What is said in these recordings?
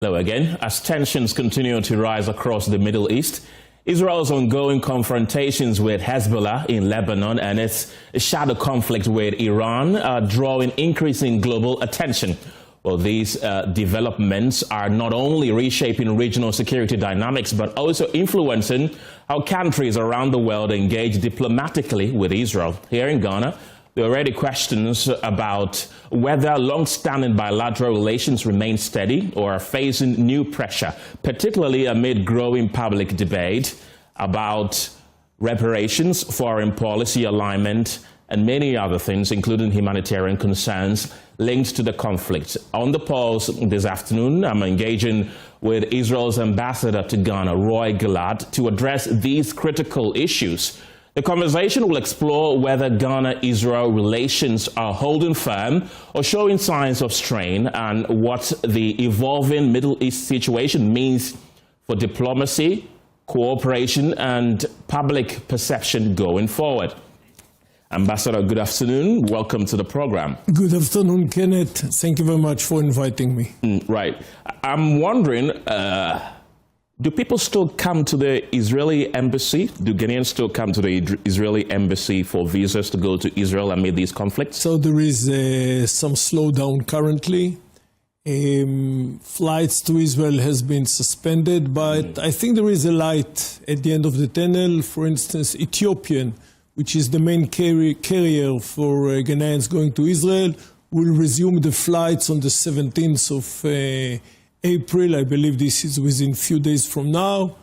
Hello again. As tensions continue to rise across the Middle East, Israel's ongoing confrontations with Hezbollah in Lebanon and its shadow conflict with Iran are drawing increasing global attention. Well, these developments are not only reshaping regional security dynamics, but also influencing how countries around the world engage diplomatically with Israel. Here in Ghana, there are already questions about whether long-standing bilateral relations remain steady or are facing new pressure, particularly amid growing public debate about reparations, foreign policy alignment, and many other things, including humanitarian concerns linked to the conflict. On the pulse this afternoon, I'm engaging with Israel's ambassador to Ghana, Roy Gilad, to address these critical issues. The conversation will explore whether Ghana-Israel relations are holding firm or showing signs of strain, and what the evolving Middle East situation means for diplomacy, cooperation, and public perception going forward. Ambassador, good afternoon. Welcome to the program. Good afternoon, Kenneth. Thank you very much for inviting me. Right. I'm wondering, do people still come to the Israeli embassy? Do Ghanaians still come to the Israeli embassy for visas to go to Israel amid these conflicts? So there is some slowdown currently. Flights to Israel has been suspended, but I think there is a light at the end of the tunnel. For instance, Ethiopian, which is the main carrier for Ghanaians going to Israel, will resume the flights on the 17th of April. I believe this is within a few days from now,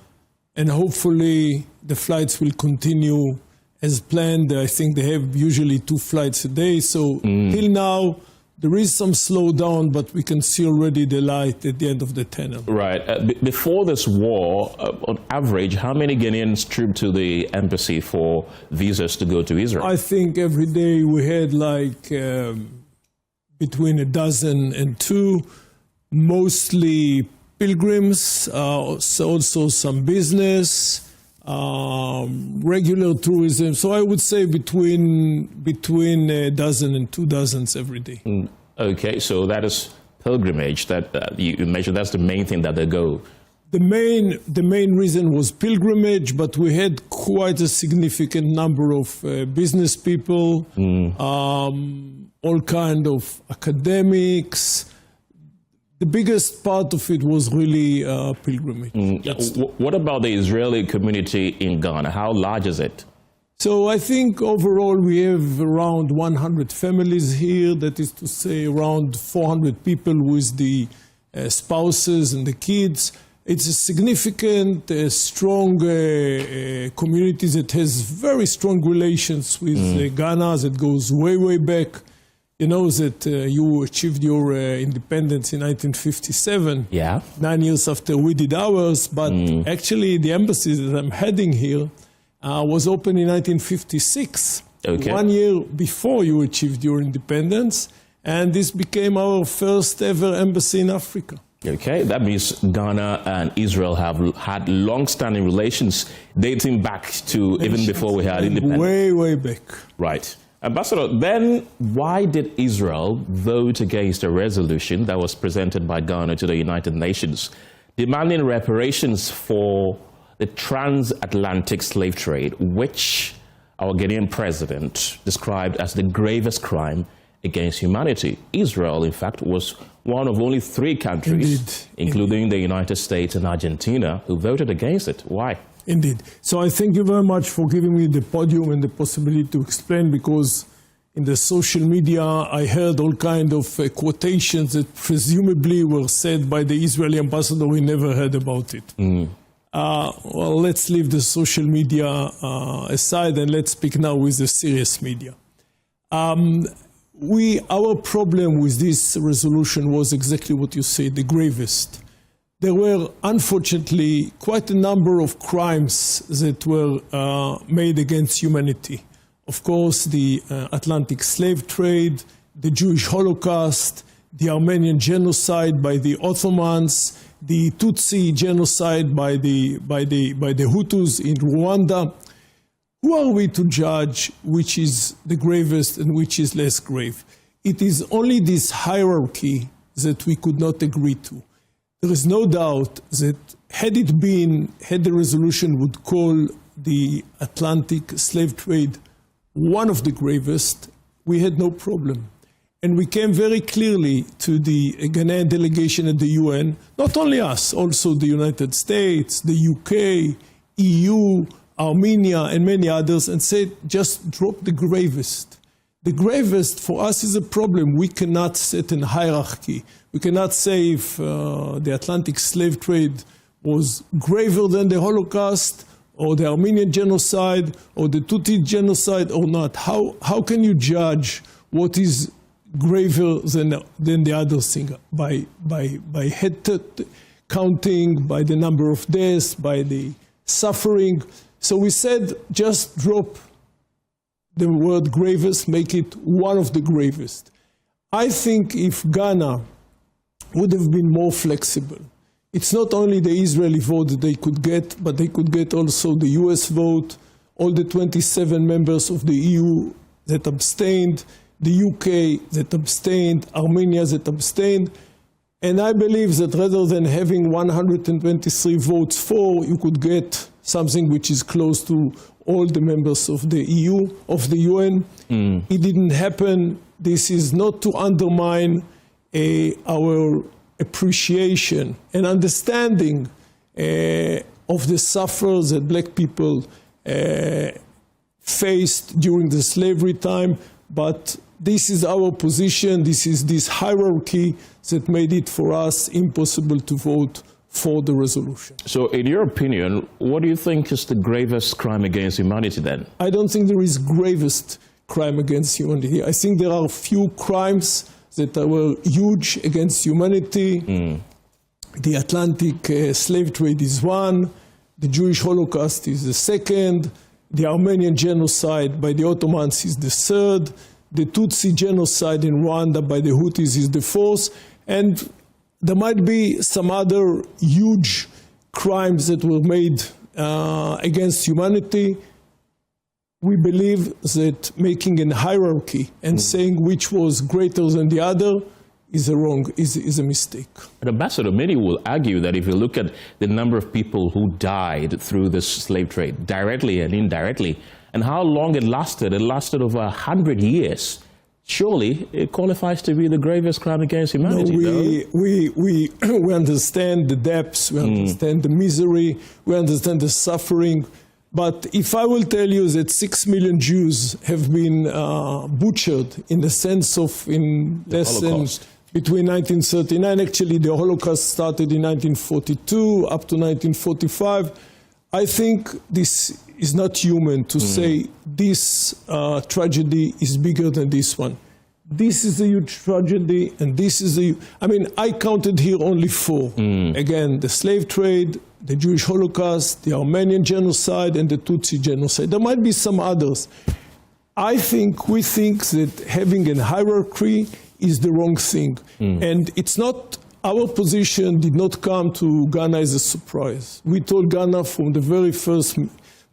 and hopefully the flights will continue as planned. I think they have usually 2 flights a day, so till now there is some slowdown, but we can see already the light at the end of the tunnel. Right. Before this war, on average, how many Ghanaians trooped to the embassy for visas to go to Israel? I think every day we had like between 12 and 2. Mostly pilgrims, also some business, regular tourism. So I would say between 12 and 2 dozens every day. Okay, so that is pilgrimage. That you mentioned that's the main thing that they go. The main reason was pilgrimage, but we had quite a significant number of business people, all kind of academics. The biggest part of it was really pilgrimage. What about the Israeli community in Ghana? How large is it? So I think overall we have around 100 families here. That is to say around 400 people with the spouses and the kids. It's a significant, strong community that has very strong relations with Ghana, that goes way, way back. You know that you achieved your independence in 1957, 9 years after we did ours, but actually the embassy that I'm heading here was opened in 1956, 1 year before you achieved your independence, and this became our first ever embassy in Africa. Okay, that means Ghana and Israel have had long-standing relations dating back to even before we had independence. Way, way back. Right. Ambassador, then why did Israel vote against a resolution that was presented by Ghana to the United Nations demanding reparations for the transatlantic slave trade, which our Ghanaian president described as the gravest crime against humanity? Israel, in fact, was one of only 3 countries, including the United States and Argentina, who voted against it. Why? Indeed. So I thank you very much for giving me the podium and the possibility to explain, because in the social media I heard all kind of quotations that presumably were said by the Israeli ambassador. We never heard about it. Well, let's leave the social media aside and let's speak now with the serious media. Our problem with this resolution was exactly what you say, the gravest. There were, unfortunately, quite a number of crimes that were made against humanity. Of course, the Atlantic slave trade, the Jewish Holocaust, the Armenian genocide by the Ottomans, the Tutsi genocide by the Hutus in Rwanda. Who are we to judge which is the gravest and which is less grave? It is only this hierarchy that we could not agree to. there is no doubt that had the resolution would call the Atlantic slave trade one of the gravest, we had no problem. And we came very clearly to the Ghanaian delegation at the UN, not only us, also the United States, the UK, EU, Armenia, and many others, and said, just drop the gravest. The gravest for us is a problem. We cannot set a hierarchy. We cannot say if the Atlantic slave trade was graver than the Holocaust, or the Armenian genocide, or the Tutsi genocide, or not. How can you judge what is graver than the other thing? By head counting, by the number of deaths, by the suffering. So we said, just drop the word gravest, make it one of the gravest. I think if Ghana would have been more flexible, it's not only the Israeli vote that they could get, but they could get also the US vote, all the 27 members of the EU that abstained, the UK that abstained, Armenia that abstained. And I believe that rather than having 123 votes for, you could get something which is close to all the members of the EU, of the UN. It didn't happen. This is not to undermine our appreciation and understanding of the sufferers that black people faced during the slavery time, but this is our position, this is this hierarchy that made it for us impossible to vote for the resolution. So in your opinion, what do you think is the gravest crime against humanity then? I don't think there is gravest crime against humanity. I think there are few crimes that were huge against humanity. The Atlantic slave trade is one, the Jewish Holocaust is the second, the Armenian genocide by the Ottomans is the third, the Tutsi genocide in Rwanda by the Houthis is the fourth, and there might be some other huge crimes that were made against humanity. We believe that making a hierarchy and saying which was greater than the other is a mistake. But Ambassador, many will argue that if you look at the number of people who died through this slave trade, directly and indirectly, and how long it lasted over 100 years, surely it qualifies to be the gravest crime against humanity. No, we understand the depths, we understand the misery, we understand the suffering. But if I will tell you that 6 million Jews have been butchered in the sense of in less than between 1939, actually the Holocaust started in 1942 up to 1945, I think this is not human to say this tragedy is bigger than this one. This is a huge tragedy, and this is I counted here only 4. Again, the slave trade, the Jewish Holocaust, the Armenian genocide, and the Tutsi genocide. There might be some others. We think that having a hierarchy is the wrong thing. And it's not, our position did not come to Ghana as a surprise. We told Ghana from the very first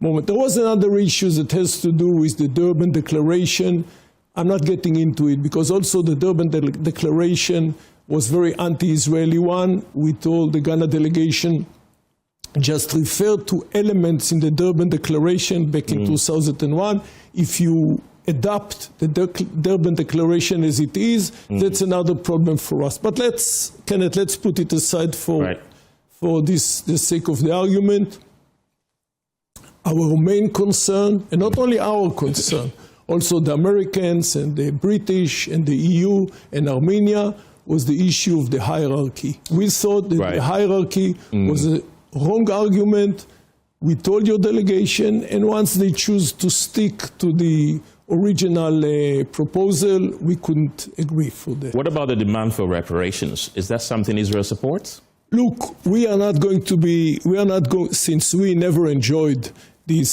moment. There was another issue that has to do with the Durban Declaration. I'm not getting into it because also the Durban Declaration was very anti-Israeli one. We told the Ghana delegation just refer to elements in the Durban Declaration back in 2001. If you adopt the Durban Declaration as it is, that's another problem for us. But let's put it aside for the sake of the argument. Our main concern, and not only our concern, also the Americans and the British and the EU and Armenia, was the issue of the hierarchy. We thought that the hierarchy was a wrong argument. We told your delegation, and once they choose to stick to the original proposal, we couldn't agree for that. What about the demand for reparations? Is that something Israel supports? Look, since we never enjoyed this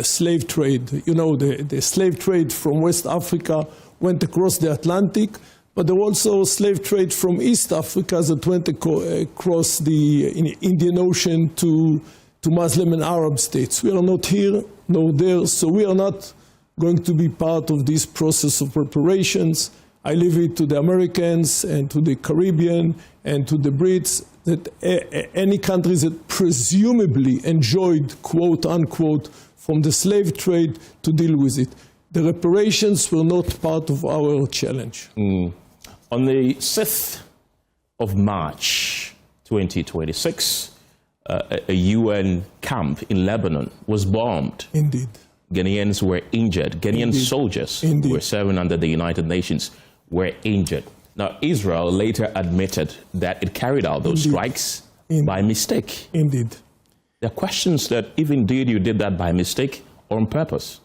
slave trade. You know, the slave trade from West Africa went across the Atlantic, but there was also slave trade from East Africa that went across the Indian Ocean to Muslim and Arab states. We are not here nor there, so we are not going to be part of this process of reparations. I leave it to the Americans and to the Caribbean and to the Brits that any countries that presumably enjoyed, quote unquote, from the slave trade to deal with it. The reparations were not part of our challenge. On the 6th of March 2026, a UN camp in Lebanon was bombed. Indeed. Ghanaians were injured. Ghanaian soldiers who were serving under the United Nations were injured. Now, Israel later admitted that it carried out those strikes by mistake. Indeed. There are questions that if indeed you did that by mistake or on purpose.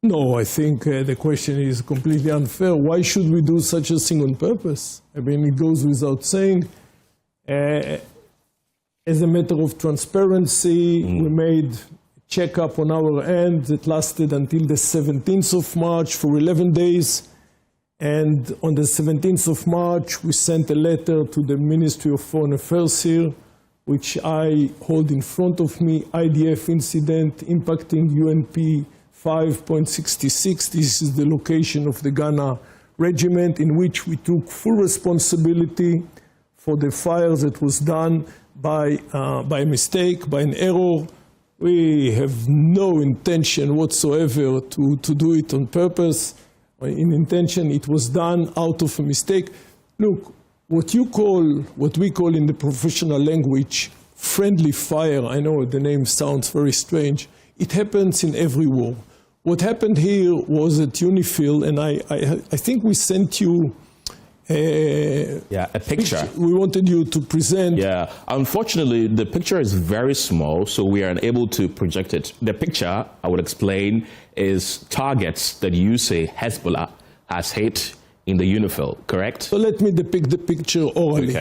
No, I think the question is completely unfair. Why should we do such a thing on purpose? I mean, it goes without saying. As a matter of transparency, we made a checkup on our end that lasted until the 17th of March for 11 days. And on the 17th of March, we sent a letter to the Ministry of Foreign Affairs here, which I hold in front of me, IDF incident impacting UNP 5.66. This is the location of the Ghana regiment in which we took full responsibility for the fire that was done by mistake, by an error. We have no intention whatsoever to do it on purpose. In intention, it was done out of a mistake. Look, what we call in the professional language, friendly fire, I know the name sounds very strange, it happens in every war. What happened here was at UNIFIL, and I think we sent you a picture. We wanted you to present. Yeah, unfortunately, the picture is very small, so we are unable to project it. The picture, I will explain, is targets that you say Hezbollah has hit in the UNIFIL, correct? So let me depict the picture orally.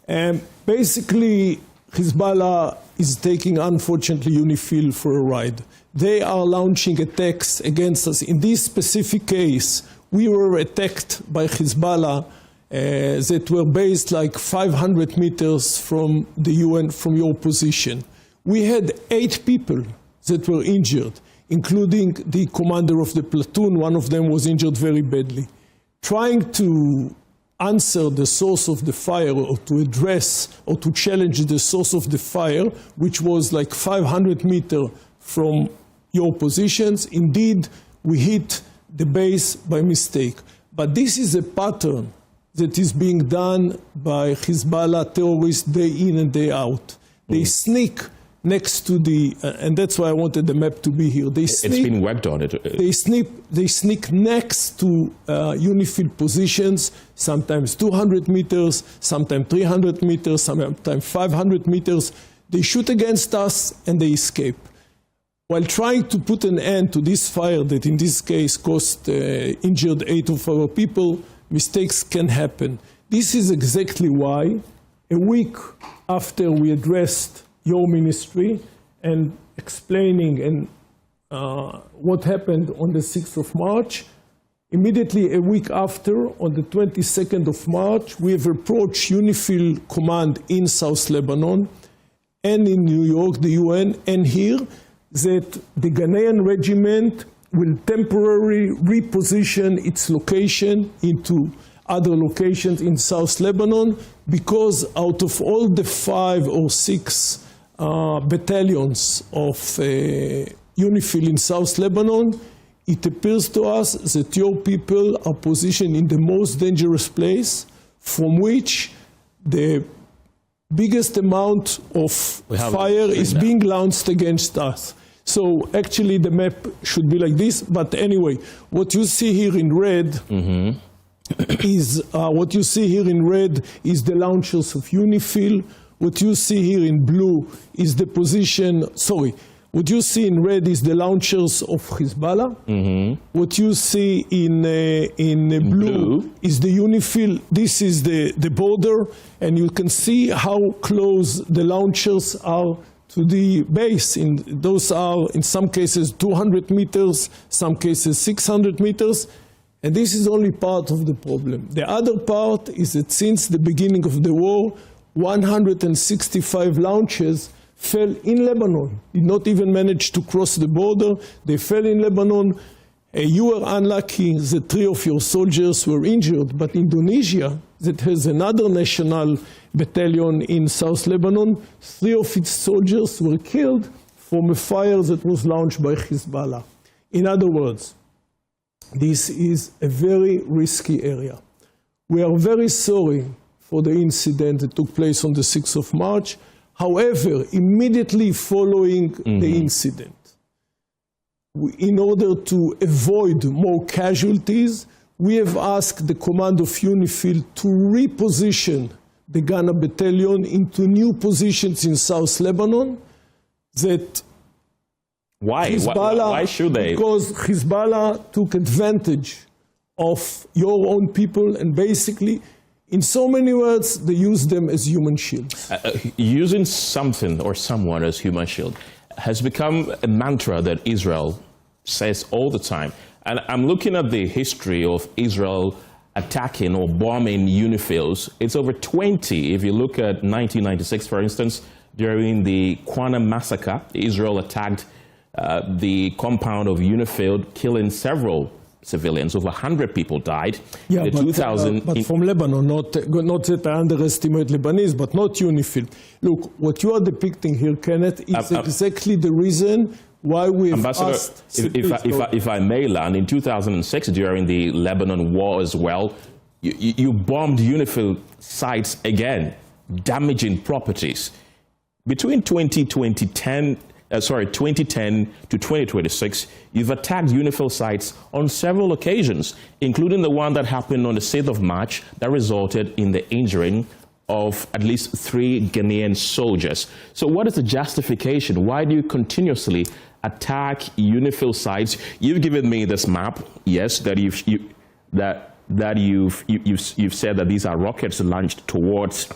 Okay. Basically, Hezbollah is taking, unfortunately, UNIFIL for a ride. They are launching attacks against us. In this specific case, we were attacked by Hezbollah that were based like 500 meters from the UN, from your position. We had 8 people that were injured, including the commander of the platoon. One of them was injured very badly. Trying to answer the source of the fire, or to address or to challenge the source of the fire, which was like 500 meters from your positions. Indeed, we hit the base by mistake. But this is a pattern that is being done by Hezbollah terrorists day in and day out. They sneak next to the, and that's why I wanted the map to be here. It's been worked on. They sneak next to UNIFIL positions, sometimes 200 meters, sometimes 300 meters, sometimes 500 meters. They shoot against us and they escape. While trying to put an end to this fire that in this case injured 8 of our people, mistakes can happen. This is exactly why a week after we addressed your ministry and explaining what happened on the 6th of March, immediately a week after, on the 22nd of March, we have approached UNIFIL command in South Lebanon and in New York, the UN, and here, that the Ghanaian regiment will temporarily reposition its location into other locations in South Lebanon, because out of all the 5 or 6 battalions of UNIFIL in South Lebanon, it appears to us that your people are positioned in the most dangerous place from which the biggest amount of fire is being launched against us. So actually the map should be like this, but anyway, what you see here in red is the launchers of UNIFIL. What you see here in blue is the position, what you see in red is the launchers of Hezbollah. What you see in blue is the UNIFIL. This is the border, and you can see how close the launchers are to the base. Those are, in some cases, 200 meters, some cases 600 meters. And this is only part of the problem. The other part is that since the beginning of the war, 165 launches fell in Lebanon, did not even manage to cross the border. They fell in Lebanon. You were unlucky that 3 of your soldiers were injured, but Indonesia, that has another national battalion in South Lebanon, 3 of its soldiers were killed from a fire that was launched by Hezbollah. In other words, this is a very risky area. We are very sorry for the incident that took place on the 6th of March. However, immediately following the incident, in order to avoid more casualties, we have asked the command of UNIFIL to reposition the Ghana battalion into new positions in South Lebanon. That Why? Why should they? Because Hezbollah took advantage of your own people, and basically, in so many words, they use them as human shields. Using something or someone as human shield has become a mantra that Israel says all the time. And I'm looking at the history of Israel attacking or bombing UNIFILs. It's over 20. If you look at 1996, for instance, during the Qana massacre, Israel attacked the compound of UNIFIL, killing several civilians. Over 100 people died. Yeah, but from Lebanon, not that I underestimate Lebanese, but not UNIFIL. Look, what you are depicting here, Kenneth, is exactly the reason why we have asked... If I may, Lan, in 2006, during the Lebanon war as well, you bombed UNIFIL sites again, damaging properties. Between 2010 to 2026, you've attacked UNIFIL sites on several occasions, including the one that happened on the 6th of March that resulted in the injuring of at least 3 Ghanaian soldiers. So what is the justification? Why do you continuously attack UNIFIL sites? You've given me this map, yes, that you've said that these are rockets launched towards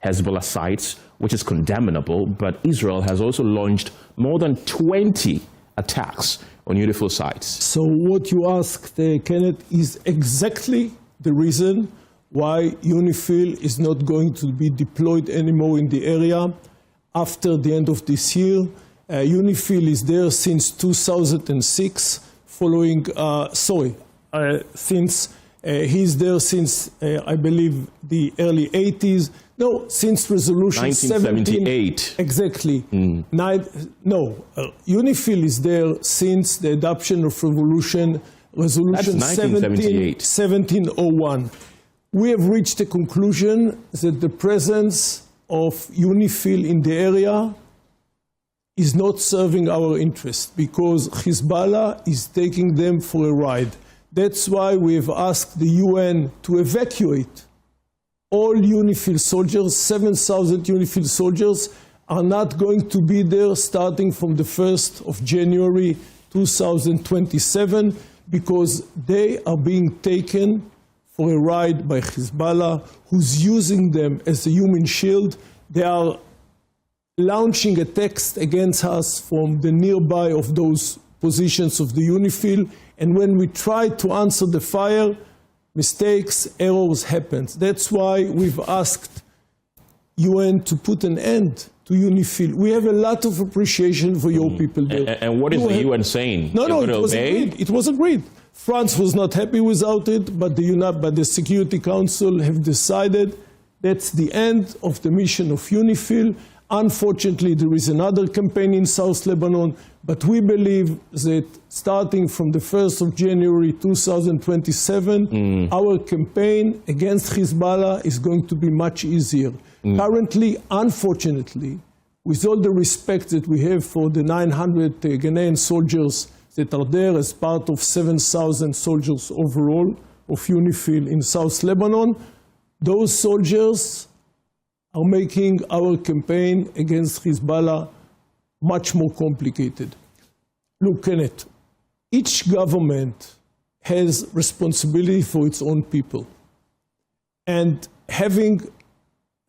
Hezbollah sites, which is condemnable, but Israel has also launched more than 20 attacks on UNIFIL sites. So what you asked, Kenneth, is exactly the reason why UNIFIL is not going to be deployed anymore in the area after the end of this year. UNIFIL is there since 2006, since he's there since, I believe, the early 80s. No, since Resolution 1978. Exactly. UNIFIL is there since the adoption of Resolution 1701. We have reached a conclusion that the presence of UNIFIL in the area is not serving our interest because Hezbollah is taking them for a ride. That's why we have asked the UN to evacuate all UNIFIL soldiers. 7,000 UNIFIL soldiers are not going to be there starting from the 1st of January 2027 because they are being taken for a ride by Hezbollah, who's using them as a human shield. They are launching attacks against us from the nearby of those positions of the UNIFIL, and when we try to answer the fire, mistakes, errors happen. That's why we've asked UN to put an end to UNIFIL. We have a lot of appreciation for your people there. And what is the UN saying? No, it was agreed. It was agreed. France was not happy without it, but the Security Council have decided that's the end of the mission of UNIFIL. Unfortunately, there is another campaign in South Lebanon, but we believe that starting from the 1st of January 2027, our campaign against Hezbollah is going to be much easier. Currently, unfortunately, with all the respect that we have for the 900 Ghanaian soldiers that are there as part of 7,000 soldiers overall of UNIFIL in South Lebanon, those soldiers are making our campaign against Hezbollah much more complicated. Look, Kenneth, each government has responsibility for its own people. And having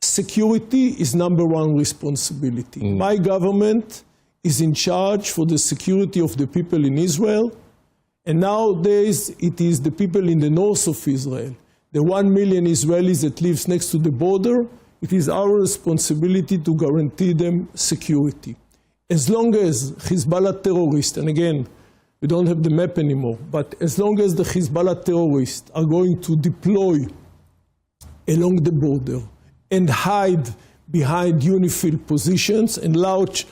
security is #1 responsibility. My government is in charge for the security of the people in Israel. And nowadays, it is the people in the north of Israel, the 1 million Israelis that lives next to the border. It is our responsibility to guarantee them security. As long as Hezbollah terrorists, and again, We don't have the map anymore. But as long as the Hezbollah terrorists are going to deploy along the border and hide behind UNIFIL positions and launch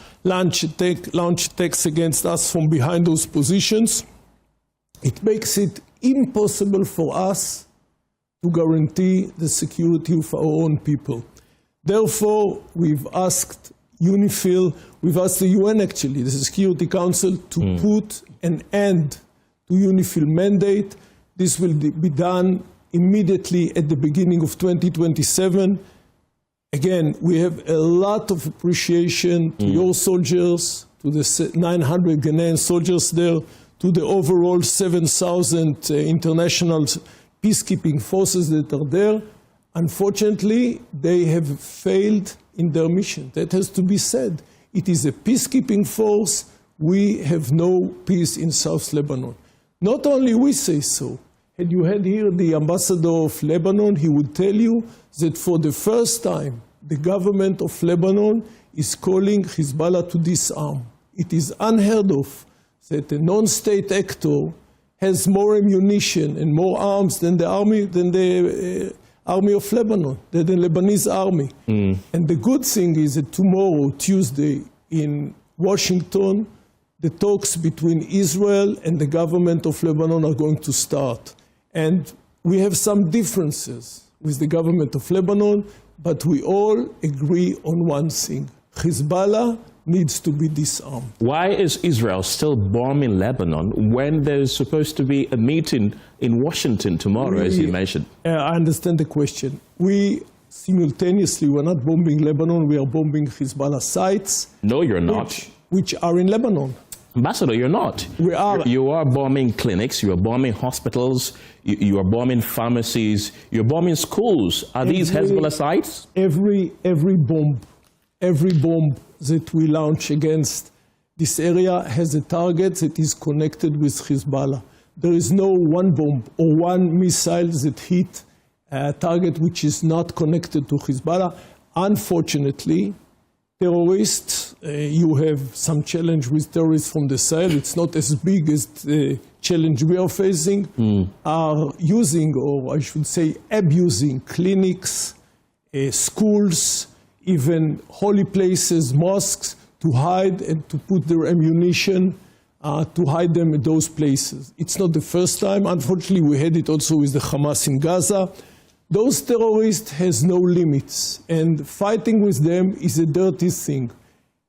attacks against us from behind those positions, it makes it impossible for us to guarantee the security of our own people. Therefore, we've asked UNIFIL, we've asked the UN actually, the Security Council, to put an end to UNIFIL mandate. This will be done immediately at the beginning of 2027. Again, we have a lot of appreciation to your soldiers, to the 900 Ghanaian soldiers there, to the overall 7,000 international peacekeeping forces that are there. Unfortunately, they have failed in their mission. That has to be said. It is a peacekeeping force. We have no peace in South Lebanon. Not only we say so. Had you had here the ambassador of Lebanon, he would tell you that for the first time, the government of Lebanon is calling Hezbollah to disarm. It is unheard of that a non-state actor has more ammunition and more arms than the army of Lebanon, than the Lebanese army. And the good thing is that tomorrow, Tuesday, in Washington, the talks between Israel and the government of Lebanon are going to start. And we have some differences with the government of Lebanon, but we all agree on one thing. Hezbollah needs to be disarmed. Why is Israel still bombing Lebanon when there's supposed to be a meeting in Washington tomorrow, as you mentioned? I understand the question. We simultaneously, we're not bombing Lebanon, we are bombing Hezbollah sites. No, you're not. Which are in Lebanon. Ambassador, you're not. We are. You are bombing clinics, you are bombing hospitals, you are bombing pharmacies, you're bombing schools. Are these Hezbollah sites? Every bomb that we launch against this area has a target that is connected with Hezbollah. There is no one bomb or one missile that hit a target which is not connected to Hezbollah. Unfortunately, terrorists, you have some challenge with terrorists from the Sahel. It's not as big as the challenge we are facing, are using, or I should say abusing, clinics, schools, even holy places, mosques, to hide and to put their ammunition, to hide them in those places. It's not the first time. Unfortunately, we had it also with the Hamas in Gaza. Those terrorists has no limits, and fighting with them is a dirty thing.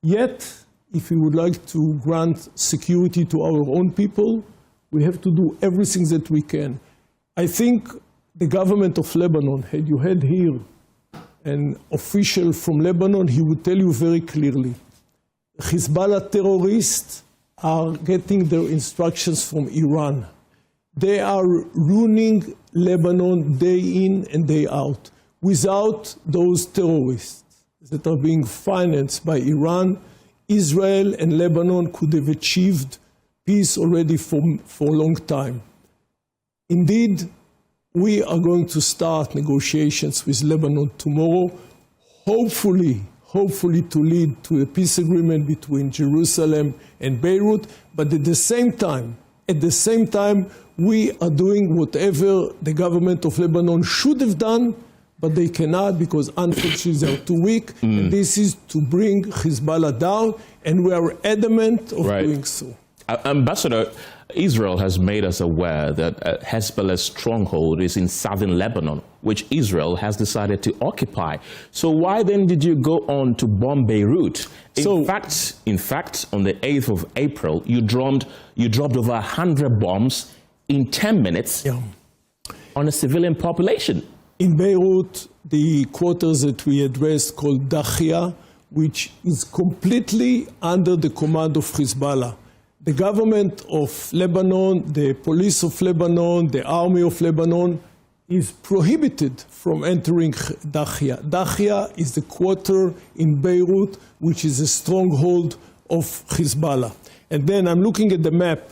Yet, if we would like to grant security to our own people, we have to do everything that we can. I think the government of Lebanon, had you had here an official from Lebanon, he would tell you very clearly, Hezbollah terrorists are getting their instructions from Iran. They are ruining Lebanon day in and day out. Without those terrorists that are being financed by Iran, Israel and Lebanon could have achieved peace already for a long time. Indeed, we are going to start negotiations with Lebanon tomorrow, hopefully to lead to a peace agreement between Jerusalem and Beirut, but at the same time, we are doing whatever the government of Lebanon should have done, but they cannot because unfortunately they are too weak. And this is to bring Hezbollah down, and we are adamant of doing so. Ambassador, Israel has made us aware that Hezbollah's stronghold is in southern Lebanon, which Israel has decided to occupy. So why then did you go on to bomb Beirut? In fact, on the 8th of April, you dropped over 100 bombs in 10 minutes on a civilian population. In Beirut, the quarters that we addressed called Dahia, which is completely under the command of Hezbollah. The government of Lebanon, the police of Lebanon, the army of Lebanon is prohibited from entering Dahia. Dahia is the quarter in Beirut, which is a stronghold of Hezbollah. And then I'm looking at the map.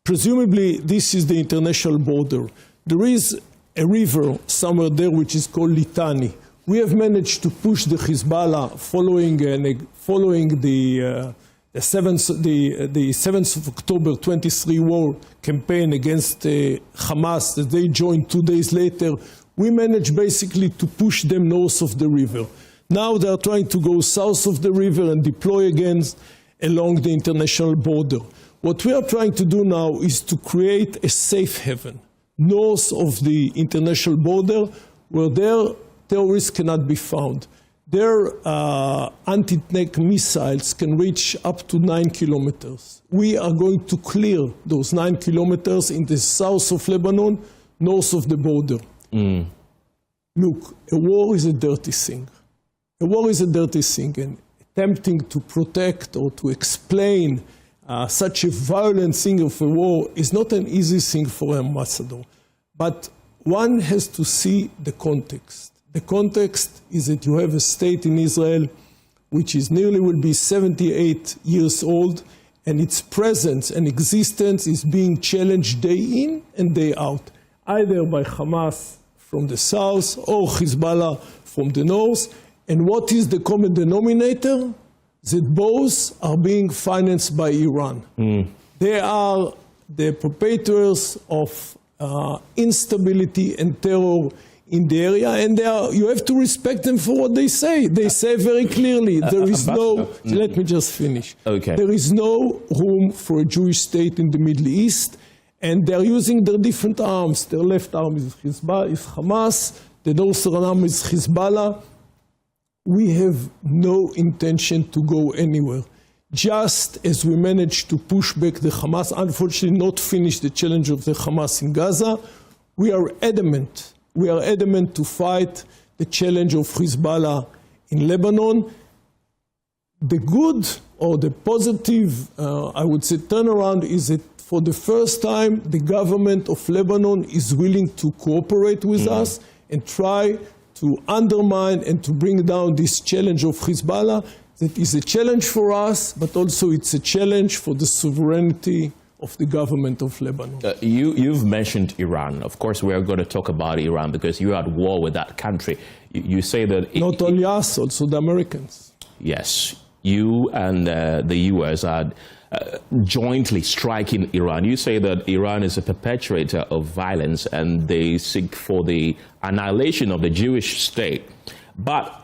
Presumably, this is the international border. There is a river somewhere there which is called Litani. We have managed to push the Hezbollah following the 7th of October 23 war campaign against Hamas that they joined 2 days later, we managed basically to push them north of the river. Now they are trying to go south of the river and deploy again along the international border. What we are trying to do now is to create a safe haven north of the international border where their terrorists cannot be found. Their anti-tank missiles can reach up to 9 kilometers. We are going to clear those 9 kilometers in the south of Lebanon, north of the border. Look, a war is a dirty thing. A war is a dirty thing, and attempting to protect or to explain such a violent thing of a war is not an easy thing for an ambassador. But one has to see the context. The context is that you have a state in Israel which is nearly will be 78 years old, and its presence and existence is being challenged day in and day out, either by Hamas from the south or Hezbollah from the north. And what is the common denominator? That both are being financed by Iran. They are the perpetrators of instability and terror in the area, and you have to respect them for what they say. They say very clearly, there is no, let me just finish. Okay. There is no room for a Jewish state in the Middle East, and they're using their different arms. Their left arm is Hamas, the northern arm is Hezbollah. We have no intention to go anywhere. Just as we managed to push back the Hamas, unfortunately not finish the challenge of the Hamas in Gaza, we are adamant. We are adamant to fight the challenge of Hezbollah in Lebanon. The good or the positive, I would say, turnaround is that for the first time, the government of Lebanon is willing to cooperate with us and try to undermine and to bring down this challenge of Hezbollah. That is a challenge for us, but also it's a challenge for the sovereignty of the government of Lebanon. You've mentioned Iran. Of course, we are going to talk about Iran because you're at war with that country. You say that... Not only us, also the Americans. Yes, you and the U.S. are jointly striking Iran. You say that Iran is a perpetrator of violence and they seek for the annihilation of the Jewish state. But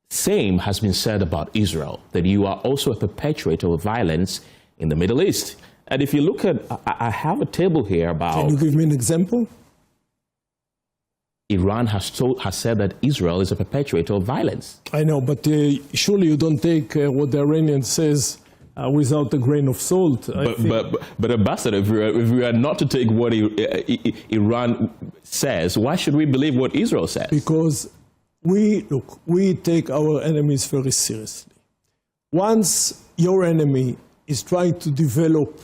same has been said about Israel, that you are also a perpetrator of violence in the Middle East. And if you look at, I have a table here about... Can you give me an example? Iran has said that Israel is a perpetrator of violence. I know, but surely you don't take what the Iranian says without a grain of salt. But Ambassador, if we are not to take what Iran says, why should we believe what Israel says? Because we take our enemies very seriously. Once your enemy is trying to develop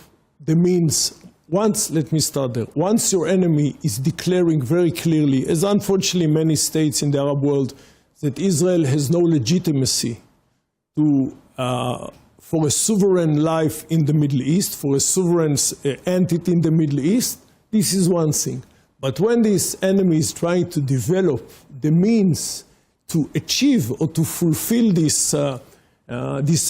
the means, let me start there. Once your enemy is declaring very clearly, as unfortunately many states in the Arab world, that Israel has no legitimacy for a sovereign life in the Middle East, for a sovereign entity in the Middle East, this is one thing. But when this enemy is trying to develop the means to achieve or to fulfill this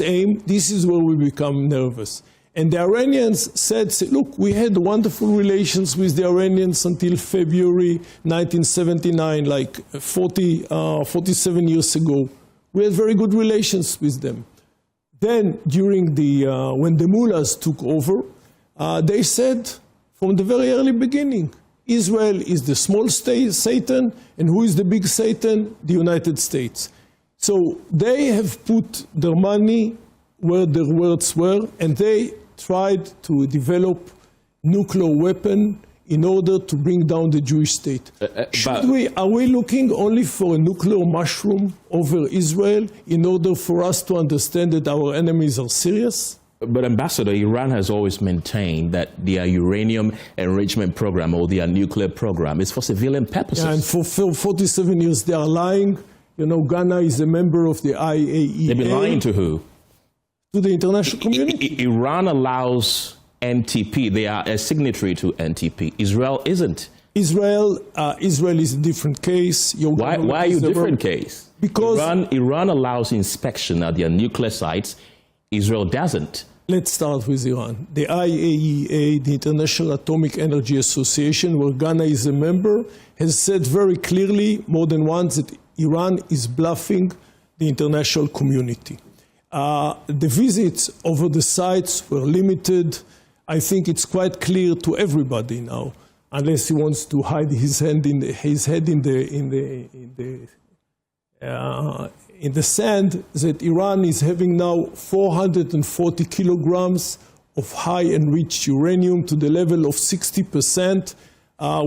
aim, this is where we become nervous. And the Iranians said, look, we had wonderful relations with the Iranians until February 1979, like 47 years ago. We had very good relations with them. Then, when the mullahs took over, they said from the very early beginning, Israel is the small state, Satan, and who is the big Satan? The United States. So they have put their money where their words were, and they tried to develop nuclear weapon in order to bring down the Jewish state. Are we looking only for a nuclear mushroom over Israel in order for us to understand that our enemies are serious? But Ambassador, Iran has always maintained that their uranium enrichment program or their nuclear program is for civilian purposes. Yeah, and for 47 years they are lying. You know, Ghana is a member of the IAEA. They've been lying to who? To the international community. Iran allows NTP. They are a signatory to NTP. Israel isn't. Israel is a different case. Why are you a different case? Because Iran allows inspection at their nuclear sites Israel doesn't. Let's start with Iran. The IAEA, the International Atomic Energy Association, where Ghana is a member, has said very clearly more than once that Iran is bluffing the international community. The visits over the sites were limited. I think it's quite clear to everybody now, unless he wants to hide his head in the sand, that Iran is having now 440 kilograms of high enriched uranium to the level of 60%,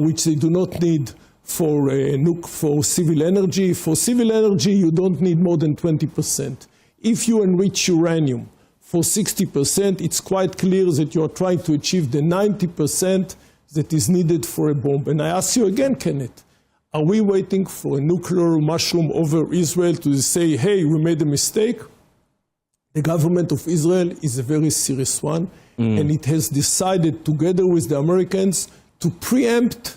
which they do not need for civil energy. For civil energy, you don't need more than 20%. If you enrich uranium for 60%, it's quite clear that you are trying to achieve the 90% that is needed for a bomb. And I ask you again, Kenneth, are we waiting for a nuclear mushroom over Israel to say, hey, we made a mistake? The government of Israel is a very serious one, and it has decided, together with the Americans, to preempt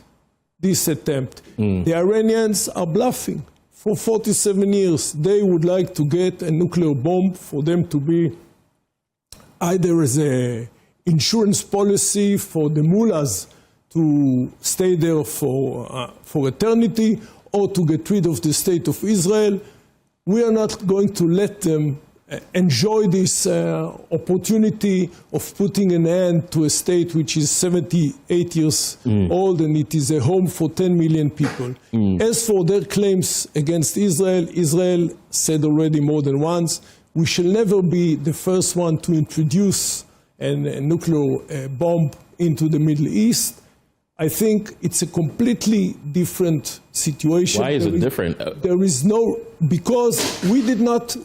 this attempt. The Iranians are bluffing. For 47 years, they would like to get a nuclear bomb for them to be either as an insurance policy for the mullahs to stay there for eternity, or to get rid of the state of Israel. We are not going to let them enjoy this opportunity of putting an end to a state which is 78 years old, and it is a home for 10 million people. As for their claims against Israel, Israel said already more than once, we shall never be the first one to introduce a nuclear bomb into the Middle East. I think it's a completely different situation. Why is it different? There is no, because we did not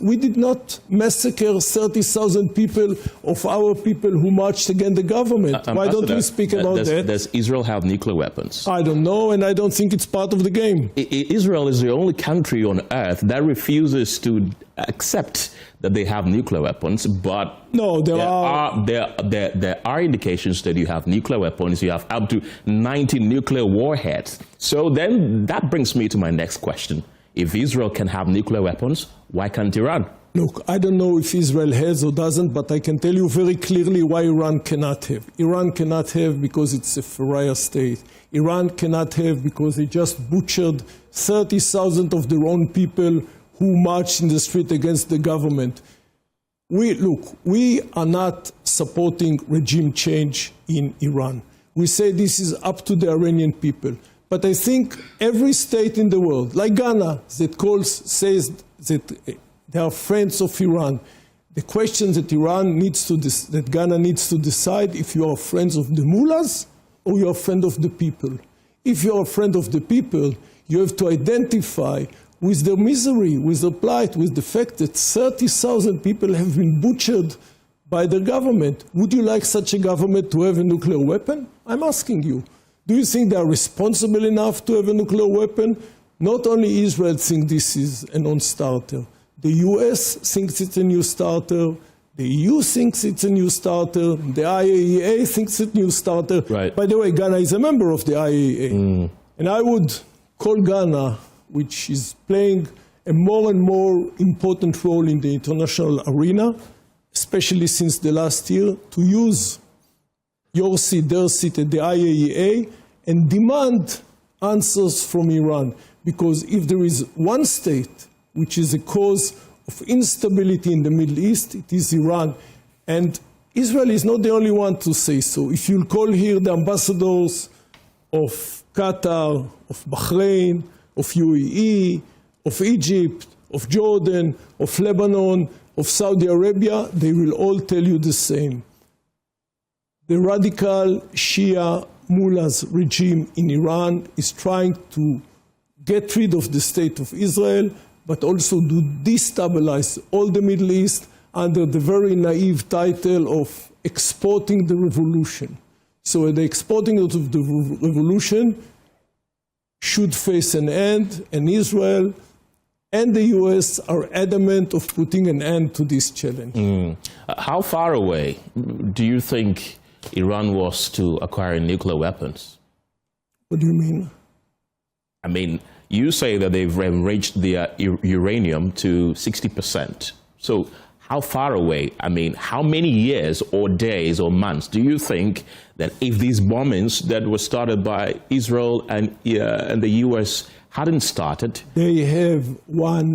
massacre 30,000 people of our people who marched against the government. Why don't we speak about that? Does Israel have nuclear weapons? I don't know, and I don't think it's part of the game. Israel is the only country on earth that refuses to accept that they have nuclear weapons, but no, there are indications that you have nuclear weapons. You have up to 90 nuclear warheads. So then that brings me to my next question. If Israel can have nuclear weapons, why can't Iran? Look, I don't know if Israel has or doesn't, but I can tell you very clearly why Iran cannot have. Iran cannot have because it's a pariah state. Iran cannot have because they just butchered 30,000 of their own people who marched in the street against the government. We are not supporting regime change in Iran. We say this is up to the Iranian people. But I think every state in the world, like Ghana, says that they are friends of Iran. The question that that Ghana needs to decide if you are friends of the mullahs or you are a friend of the people. If you are a friend of the people, you have to identify with their misery, with their plight, with the fact that 30,000 people have been butchered by the government. Would you like such a government to have a nuclear weapon? I'm asking you. Do you think they are responsible enough to have a nuclear weapon? Not only Israel thinks this is a non-starter. The US thinks it's a new starter. The EU thinks it's a new starter. The IAEA thinks it's a new starter. Right. By the way, Ghana is a member of the IAEA. And I would call Ghana, which is playing a more and more important role in the international arena, especially since the last year, to use your seat, their seat at the IAEA and demand answers from Iran. Because if there is one state which is a cause of instability in the Middle East, it is Iran. And Israel is not the only one to say so. If you'll call here the ambassadors of Qatar, of Bahrain, of UAE, of Egypt, of Jordan, of Lebanon, of Saudi Arabia, they will all tell you the same. The radical Shia mullahs regime in Iran is trying to get rid of the state of Israel, but also to destabilize all the Middle East under the very naive title of exporting the revolution. So the exporting of the revolution should face an end, and Israel and the US are adamant of putting an end to this challenge. How far away do you think Iran was to acquiring nuclear weapons? What do you mean? I mean, you say that they've enriched their uranium to 60%. So how far away, I mean, how many years or days or months do you think that if these bombings that were started by Israel and the U.S. hadn't started? They have one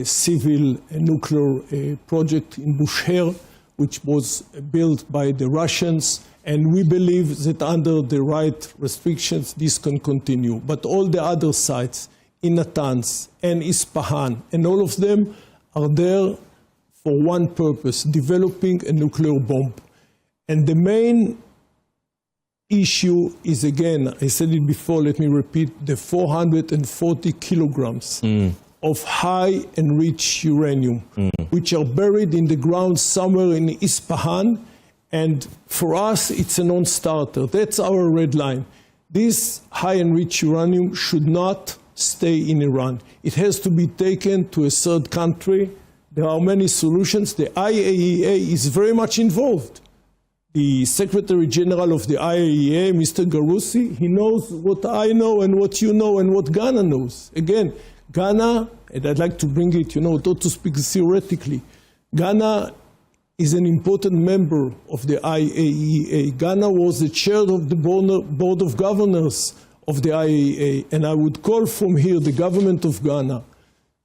civil nuclear project in Bushehr, which was built by the Russians, and we believe that under the right restrictions, this can continue. But all the other sites, in Natanz and Isfahan, and all of them are there for one purpose, developing a nuclear bomb. And the main issue is, again, I said it before, let me repeat, the 440 kilograms of high enriched uranium, which are buried in the ground somewhere in Isfahan. And for us, it's a non-starter. That's our red line. This high enriched uranium should not stay in Iran. It has to be taken to a third country. There are many solutions. The IAEA is very much involved. The Secretary General of the IAEA, Mr. Garussi, he knows what I know and what you know and what Ghana knows. Again, Ghana, and I'd like to bring it, not to speak theoretically, Ghana is an important member of the IAEA. Ghana was the chair of the Board of Governors of the IAEA, and I would call from here the government of Ghana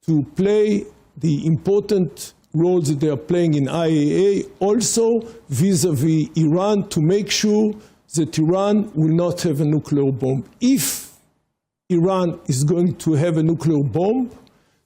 to play the important roles that they are playing in IAEA, also vis-à-vis Iran, to make sure that Iran will not have a nuclear bomb. If Iran is going to have a nuclear bomb,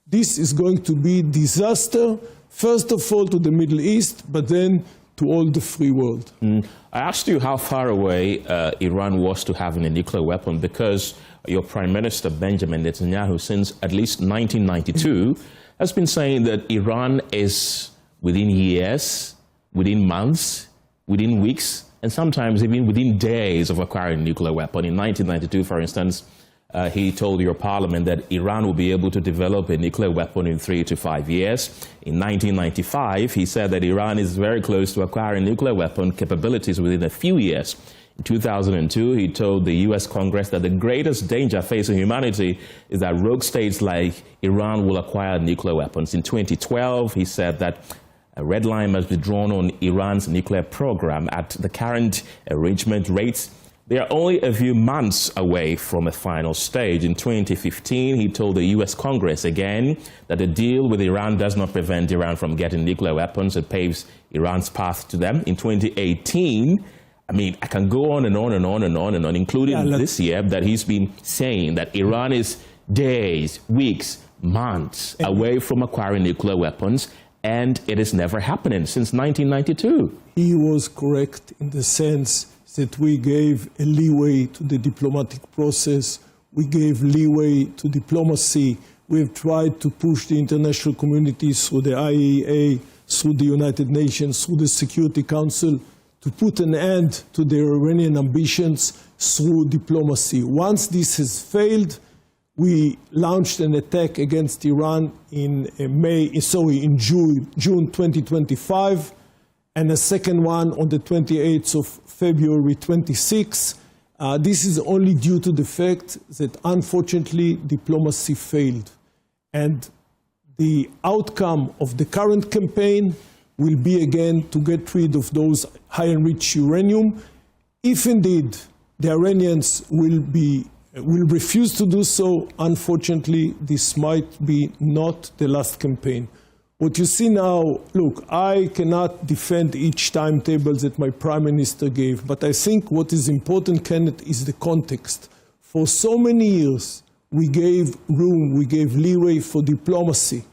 this is going to be disaster, first of all to the Middle East, but then to all the free world. I asked you how far away Iran was to having a nuclear weapon because your Prime Minister, Benjamin Netanyahu, since at least 1992, has been saying that Iran is within years, within months, within weeks, and sometimes even within days of acquiring a nuclear weapon. In 1992, for instance, he told your parliament that Iran will be able to develop a nuclear weapon in 3 to 5 years. In 1995, he said that Iran is very close to acquiring nuclear weapon capabilities within a few years. In 2002, he told the U.S. Congress that the greatest danger facing humanity is that rogue states like Iran will acquire nuclear weapons. In 2012, he said that a red line must be drawn on Iran's nuclear program. At the current arrangement rates, they are only a few months away from a final stage. In 2015, he told the U.S. Congress again that a deal with Iran does not prevent Iran from getting nuclear weapons. It paves Iran's path to them. In 2018, I mean, I can go on and on and on and on and on, including this year, that he's been saying that Iran is days, weeks, months away from acquiring nuclear weapons, and it is never happening since 1992. He was correct in the sense that we gave a leeway to the diplomatic process. We gave leeway to diplomacy. We've tried to push the international community through the IAEA, through the United Nations, through the Security Council, to put an end to their Iranian ambitions through diplomacy. Once this has failed, we launched an attack against Iran in June 2025, and a second one on the 28th of February 26. This is only due to the fact that, unfortunately, diplomacy failed. And the outcome of the current campaign will be, again, to get rid of those high-enriched uranium. If indeed the Iranians will refuse to do so, unfortunately, this might be not the last campaign. What you see now, look, I cannot defend each timetable that my Prime Minister gave, but I think what is important, Kenneth, is the context. For so many years, we gave room, we gave leeway for diplomacy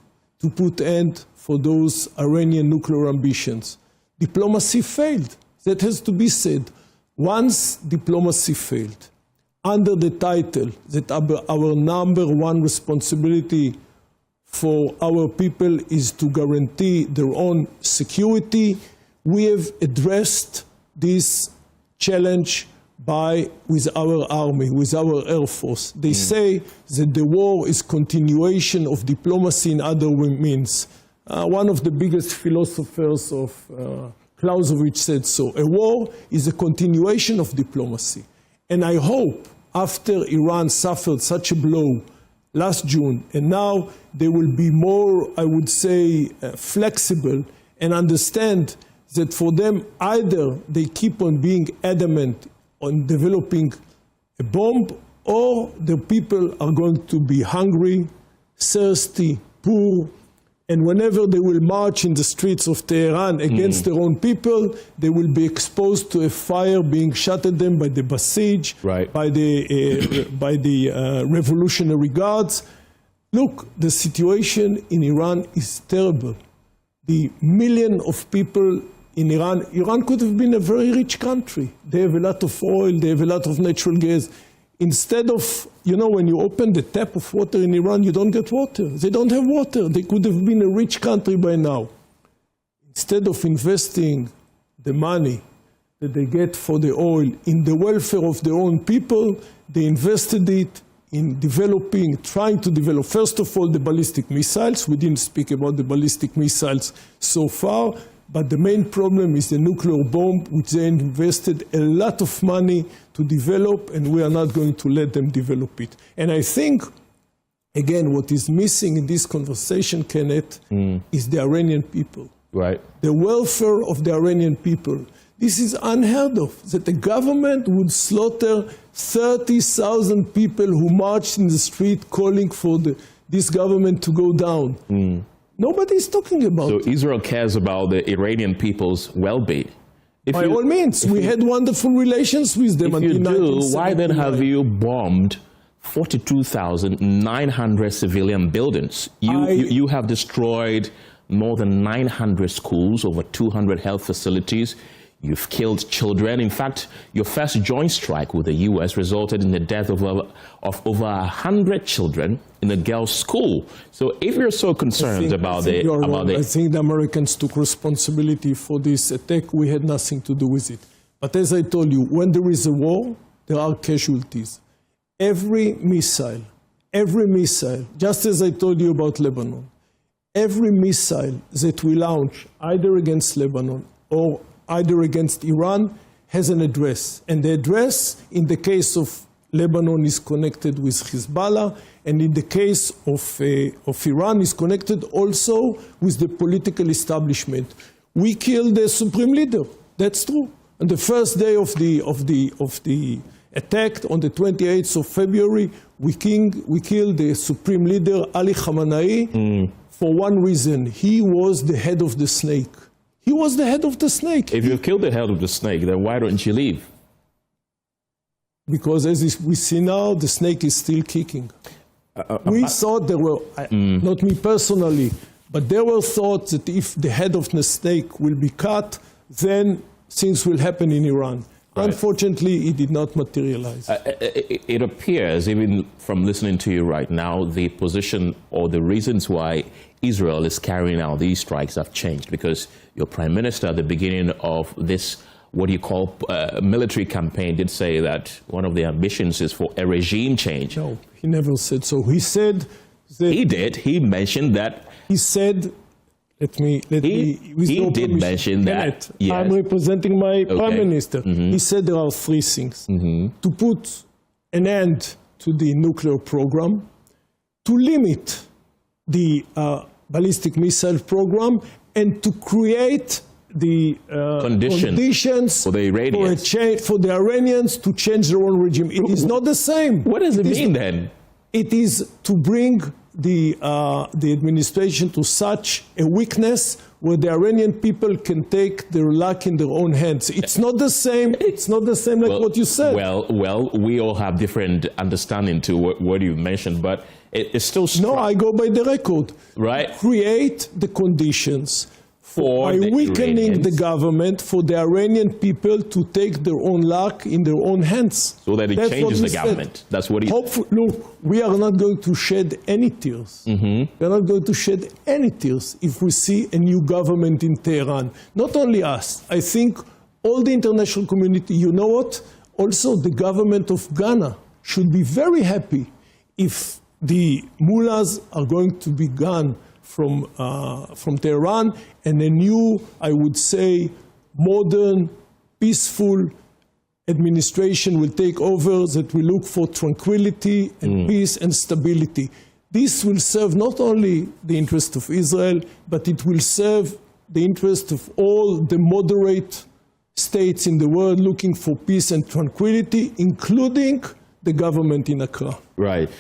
to put end for those Iranian nuclear ambitions. Diplomacy failed. That has to be said. Once diplomacy failed, under the title that our number one responsibility for our people is to guarantee their own security, we have addressed this challenge with our army, with our air force. They say that the war is continuation of diplomacy in other means. One of the biggest philosophers of Clausewitz said so. A war is a continuation of diplomacy. And I hope, after Iran suffered such a blow last June, and now they will be more, I would say, flexible and understand that for them, either they keep on being adamant on developing a bomb, or the people are going to be hungry, thirsty, poor, and whenever they will march in the streets of Tehran against their own people, they will be exposed to a fire being shot at them by the Basij, by the Revolutionary Guards. Look, the situation in Iran is terrible. The million of people in Iran could have been a very rich country. They have a lot of oil, they have a lot of natural gas. Instead of, when you open the tap of water in Iran, you don't get water. They don't have water. They could have been a rich country by now. Instead of investing the money that they get for the oil in the welfare of their own people, they invested it in trying to develop, first of all, the ballistic missiles. We didn't speak about the ballistic missiles so far, but the main problem is the nuclear bomb, which they invested a lot of money to develop, and we are not going to let them develop it. And I think, again, what is missing in this conversation, Kenneth, is the Iranian people. Right. The welfare of the Iranian people. This is unheard of, that the government would slaughter 30,000 people who marched in the street calling for this government to go down. Nobody is talking about it. So Israel cares about the Iranian people's well-being. By all means, we had wonderful relations with them. If you do, why then have you bombed 42,900 civilian buildings? You have destroyed more than 900 schools, over 200 health facilities. You've killed children. In fact, your first joint strike with the U.S. resulted in the death of over 100 children in a girls' school. So if you're so concerned I think the Americans took responsibility for this attack. We had nothing to do with it. But as I told you, when there is a war, there are casualties. Every missile, just as I told you about Lebanon, every missile that we launch, either against Lebanon or either against Iran, has an address. And the address, in the case of Lebanon, is connected with Hezbollah, and in the case of Iran, is connected also with the political establishment. We killed the supreme leader. That's true. On the first day of the attack, on the 28th of February, we killed the supreme leader, Ali Khamenei, for one reason. He was the head of the snake. He was the head of the snake. If you killed the head of the snake, then why don't you leave? Because as we see now, the snake is still kicking. We thought there were, not me personally, but there were thoughts that if the head of the snake will be cut, then things will happen in Iran. Right. Unfortunately, it did not materialize. It appears, even from listening to you right now, the position or the reasons why Israel is carrying out these strikes have changed, because your prime minister at the beginning of this, what do you call, military campaign, did say that one of the ambitions is for a regime change. No, he never said so. He said that... He did. He mentioned that... He said... He did mention that. Yes. I'm representing my prime minister. He said there are three things. To put an end to the nuclear program, to limit the ballistic missile program, and to create the conditions for the Iranians. For the Iranians to change their own regime. It is not the same. What does it mean then? It is to bring the administration to such a weakness where the Iranian people can take their luck in their own hands. It's not the same. It's not the same like what you said. Well, we all have different understanding to what you mentioned, but it's still strong. No, I go by the record. Right. Create the conditions by weakening the government for the Iranian people to take their own luck in their own hands. So that it changes the government. That's what he... Look, we are not going to shed any tears. We are not going to shed any tears if we see a new government in Tehran. Not only us. I think all the international community, you know what? Also the government of Ghana should be very happy if the mullahs are going to be gone from Tehran, and a new, I would say, modern, peaceful administration will take over that will look for tranquility and peace and stability. This will serve not only the interest of Israel, but it will serve the interest of all the moderate states in the world looking for peace and tranquility, including the government in Accra. Right.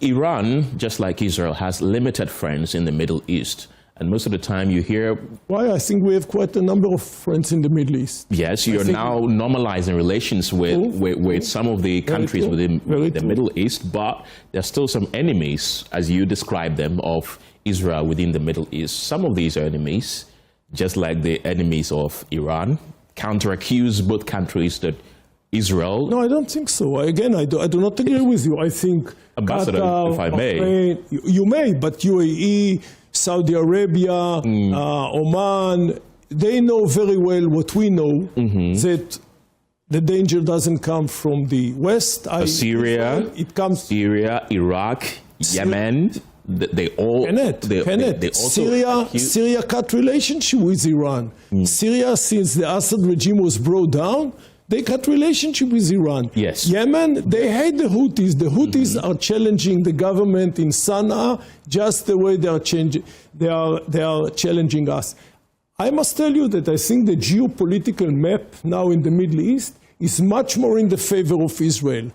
Iran, just like Israel, has limited friends in the Middle East. And most of the time you hear... Why? I think we have quite a number of friends in the Middle East. Yes, you're now normalizing relations with some of the countries within the Middle East, but there's still some enemies, as you describe them, of Israel within the Middle East. Some of these enemies, just like the enemies of Iran, counter-accuse both countries that Israel... No, I don't think so. Again, I do not agree with you. I think Ambassador, Qatar, if I may. Bahrain, you may, but UAE, Saudi Arabia, Oman, they know very well what we know, that the danger doesn't come from the West. Syria, it comes Syria, Iraq, Yemen. They all. They also Syria cut relationship with Iran. Syria, since the Assad regime was brought down, they cut relationship with Iran. Yes. Yemen, they hate the Houthis. The Houthis are challenging the government in Sana'a just the way they are challenging us. I must tell you that I think the geopolitical map now in the Middle East is much more in the favor of Israel.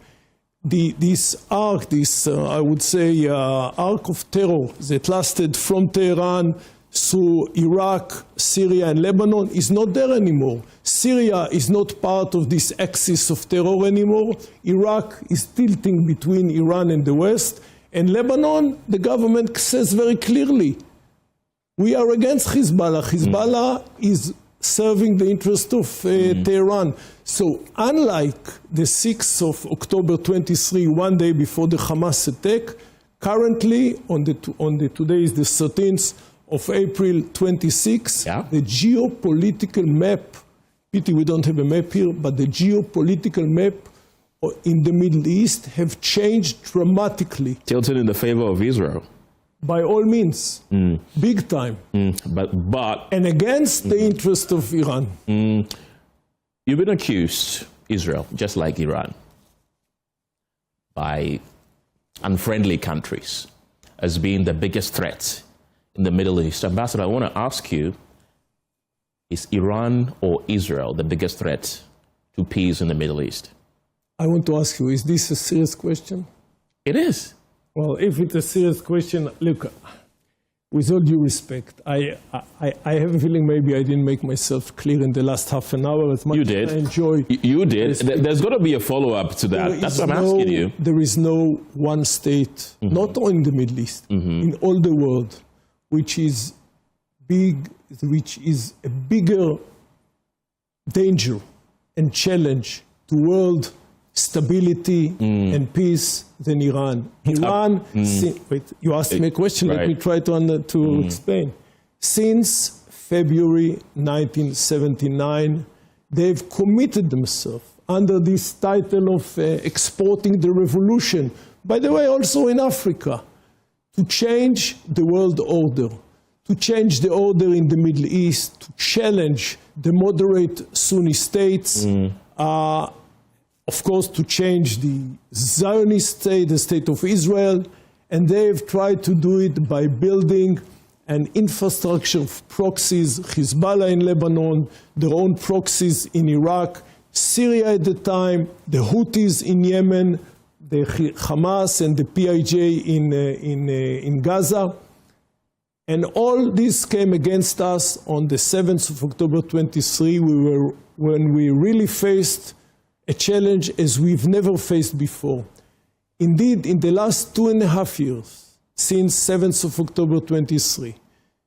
This arc, I would say, arc of terror that lasted from Tehran through Iraq, Syria, and Lebanon is not there anymore. Syria is not part of this axis of terror anymore. Iraq is tilting between Iran and the West. And Lebanon, the government says very clearly, we are against Hezbollah. Hezbollah is serving the interest of Tehran. So unlike the 6th of October 23, one day before the Hamas attack, currently, today is the 13th of April 26, the geopolitical map, pity we don't have a map here, but the geopolitical map in the Middle East have changed dramatically. Tilted in the favor of Israel. By all means, big time. But and against the interest of Iran. You've been accused, Israel, just like Iran, by unfriendly countries as being the biggest threat in the Middle East. Ambassador, I want to ask you, is Iran or Israel the biggest threat to peace in the Middle East? I want to ask you, is this a serious question? It is. Well, if it's a serious question, look, with all due respect, I have a feeling maybe I didn't make myself clear in the last half an hour as much you did. as I enjoy. You did. There's got to be a follow-up to that. That's what I'm asking you. There is no one state, not only in the Middle East, in all the world, which is big, which is a bigger danger and challenge to world stability and peace than Iran. Iran, wait, you asked me a question, let me try to explain. Since February 1979, they've committed themselves under this title of exporting the revolution, by the way, also in Africa, to change the world order, to change the order in the Middle East, to challenge the moderate Sunni states, of course, to change the Zionist state, the state of Israel, and they've tried to do it by building an infrastructure of proxies, Hezbollah in Lebanon, their own proxies in Iraq, Syria at the time, the Houthis in Yemen, the Hamas and the PIJ in Gaza. And all this came against us on the 7th of October 23, when we really faced a challenge as we've never faced before. Indeed, in the last 2.5 years, since 7th of October 23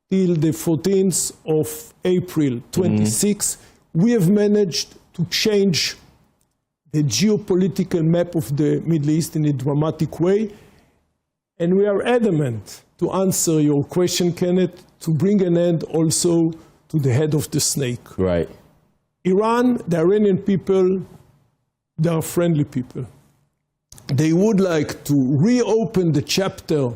till the 14th of April 26, we have managed to change the geopolitical map of the Middle East in a dramatic way. And we are adamant to answer your question, Kenneth, to bring an end also to the head of the snake. Right. Iran, the Iranian people, they are friendly people. They would like to reopen the chapter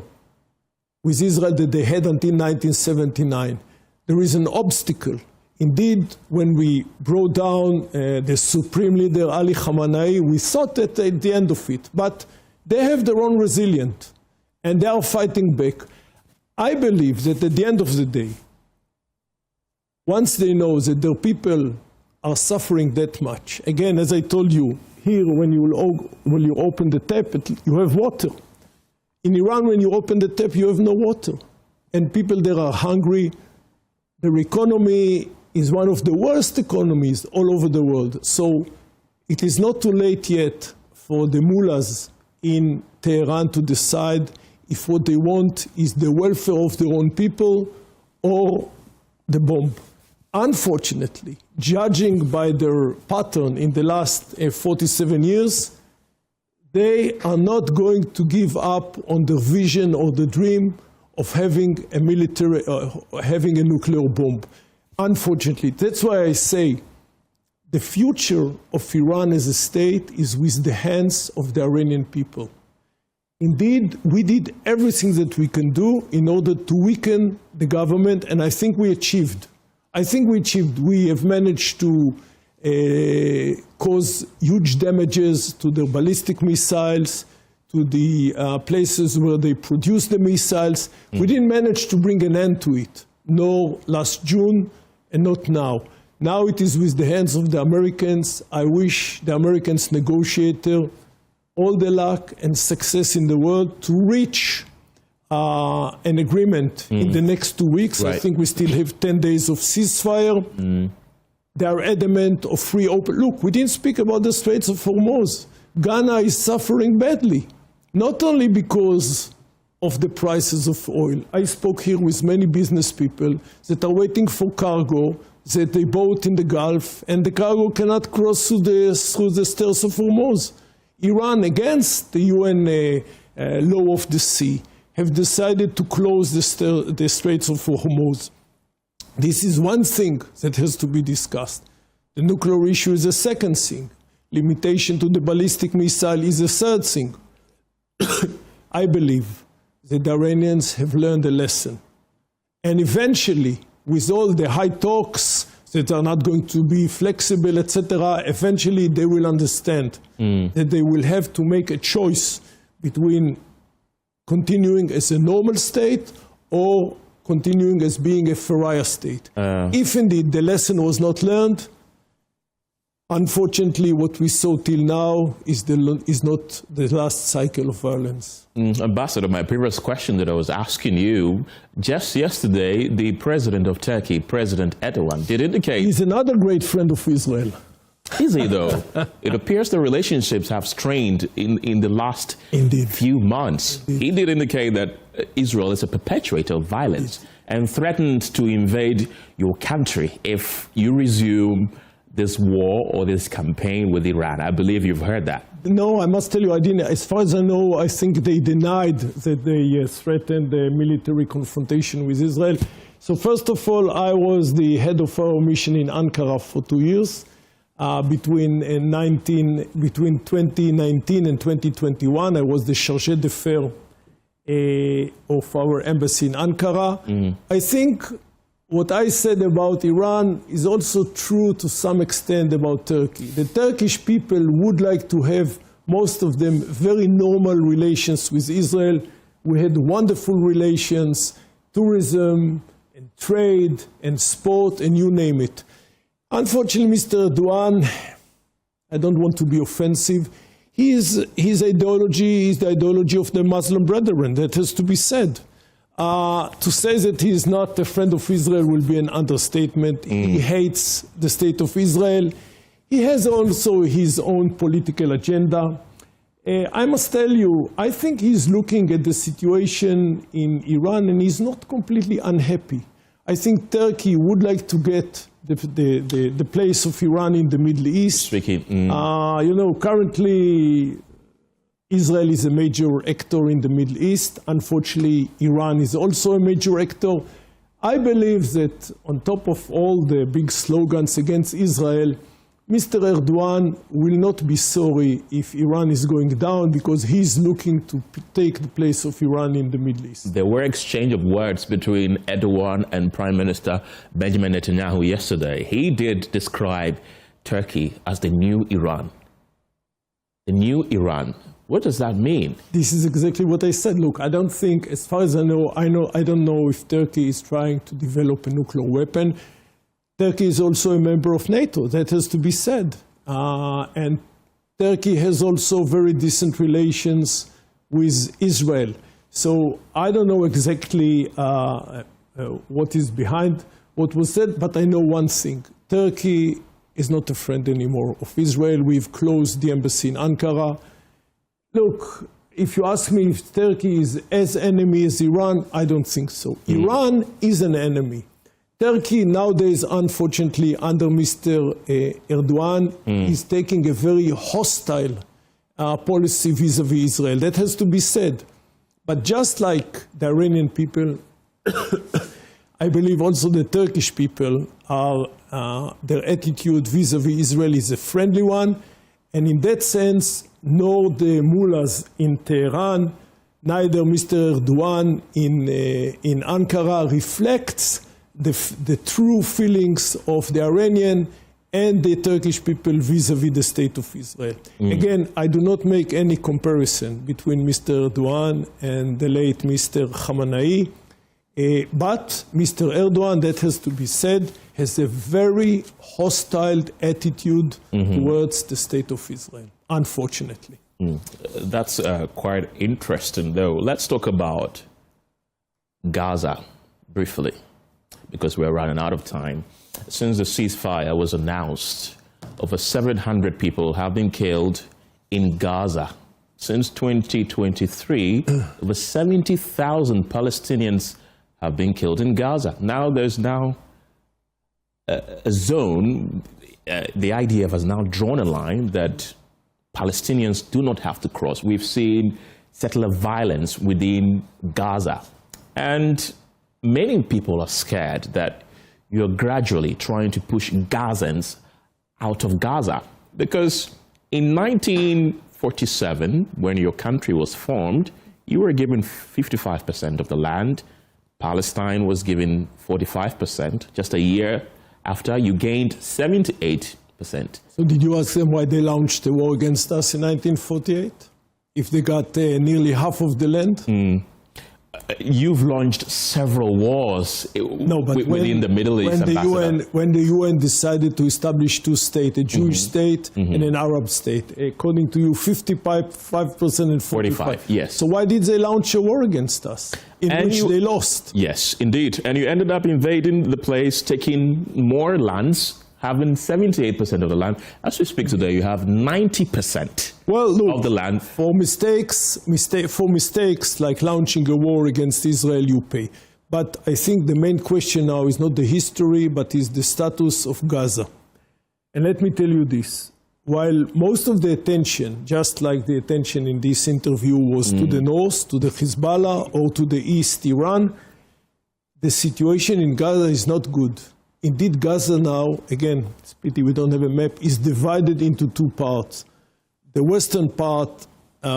with Israel that they had until 1979. There is an obstacle. Indeed, when we brought down the supreme leader Ali Khamenei, we thought that at the end of it. But they have their own resilience, and they are fighting back. I believe that at the end of the day, once they know that their people are suffering that much, again, as I told you, here when you open the tap, you have water. In Iran, when you open the tap, you have no water. And people there are hungry. Their economy is one of the worst economies all over the world. So it is not too late yet for the mullahs in Tehran to decide if what they want is the welfare of their own people or the bomb. Unfortunately, judging by their pattern in the last 47 years, they are not going to give up on the vision or the dream of having a nuclear bomb. Unfortunately, that's why I say the future of Iran as a state is with the hands of the Iranian people. Indeed, we did everything that we can do in order to weaken the government, and I think we achieved. We have managed to cause huge damages to the ballistic missiles, to the places where they produce the missiles. We didn't manage to bring an end to it, nor last June and not now. Now it is with the hands of the Americans. I wish the Americans negotiator all the luck and success in the world to reach an agreement in the next 2 weeks. Right. I think we still have 10 days of ceasefire. They are adamant of free open. Look, we didn't speak about the Straits of Hormuz. Ghana is suffering badly, not only because of the prices of oil. I spoke here with many business people that are waiting for cargo that they bought in the Gulf, and the cargo cannot cross through the Straits of Hormuz. Iran, against the UN law of the sea, have decided to close the Straits of Hormuz. This is one thing that has to be discussed. The nuclear issue is a second thing. Limitation to the ballistic missile is a third thing. I believe that the Iranians have learned a lesson. And eventually, with all the high talks that are not going to be flexible, etc., eventually they will understand that they will have to make a choice between continuing as a normal state or continuing as being a pariah state. If indeed the lesson was not learned, unfortunately what we saw till now is not the last cycle of violence. Ambassador, my previous question that I was asking you, just yesterday, the president of Turkey, President Erdogan, did indicate... He's another great friend of Israel. Is he, though? It appears the relationships have strained in the last few months. Indeed. He did indicate that Israel is a perpetrator of violence and threatened to invade your country if you resume this war or this campaign with Iran. I believe you've heard that. No, I must tell you, I didn't. As far as I know, I think they denied that they threatened a military confrontation with Israel. So first of all, I was the head of our mission in Ankara for 2 years. Between 2019 and 2021, I was the chargé d'affaires of our embassy in Ankara. I think what I said about Iran is also true to some extent about Turkey. The Turkish people would like to have, most of them, very normal relations with Israel. We had wonderful relations, tourism and trade and sport and you name it. Unfortunately, Mr. Erdogan, I don't want to be offensive, his ideology is the ideology of the Muslim Brethren. That has to be said. To say that he is not a friend of Israel will be an understatement. He hates the state of Israel. He has also his own political agenda. I must tell you, I think he's looking at the situation in Iran and he's not completely unhappy. I think Turkey would like to get the place of Iran in the Middle East. You know, currently Israel is a major actor in the Middle East. Unfortunately, Iran is also a major actor. I believe that on top of all the big slogans against Israel, Mr. Erdogan will not be sorry if Iran is going down because he's looking to take the place of Iran in the Middle East. There were exchange of words between Erdogan and Prime Minister Benjamin Netanyahu yesterday. He did describe Turkey as the new Iran. The new Iran. What does that mean? This is exactly what I said. Look, I don't think, as far as I don't know if Turkey is trying to develop a nuclear weapon. Turkey is also a member of NATO. That has to be said. And Turkey has also very decent relations with Israel. So I don't know exactly what is behind what was said, but I know one thing. Turkey is not a friend anymore of Israel. We've closed the embassy in Ankara. Look, if you ask me if Turkey is as enemy as Iran, I don't think so. Iran is an enemy. Turkey nowadays, unfortunately, under Mr. Erdogan, is taking a very hostile policy vis-à-vis Israel. That has to be said. But just like the Iranian people, I believe also the Turkish people their attitude vis-à-vis Israel is a friendly one. And in that sense, nor the mullahs in Tehran, neither Mr. Erdogan in Ankara reflects the true feelings of the Iranian and the Turkish people vis-à-vis the state of Israel. Again, I do not make any comparison between Mr. Erdogan and the late Mr. Khamenei, but Mr. Erdogan, that has to be said, has a very hostile attitude towards the state of Israel, unfortunately. That's quite interesting, though. Let's talk about Gaza briefly, because we're running out of time. Since the ceasefire was announced, over 700 people have been killed in Gaza. Since 2023, over 70,000 Palestinians have been killed in Gaza. Now there's a zone, the IDF has now drawn a line that Palestinians do not have to cross. We've seen settler violence within Gaza. And many people are scared that you're gradually trying to push Gazans out of Gaza. Because in 1947, when your country was formed, you were given 55% of the land. Palestine was given 45%. Just a year after, you gained 78%. So did you ask them why they launched the war against us in 1948? If they got nearly half of the land? You've launched several wars within the Middle East. When the UN decided to establish two states, a Jewish state and an Arab state, according to you, 55% and 45%. Yes. So why did they launch a war against us, which they lost? Yes, indeed. And you ended up invading the place, taking more lands, having 78% of the land. As we speak today, you have 90% of the land. For mistakes like launching a war against Israel, you pay. But I think the main question now is not the history, but is the status of Gaza. And let me tell you this. While most of the attention, just like the attention in this interview, was to the north, to the Hezbollah, or to the east, Iran, the situation in Gaza is not good. Indeed, Gaza now, again, it's a pity we don't have a map, is divided into two parts. The western part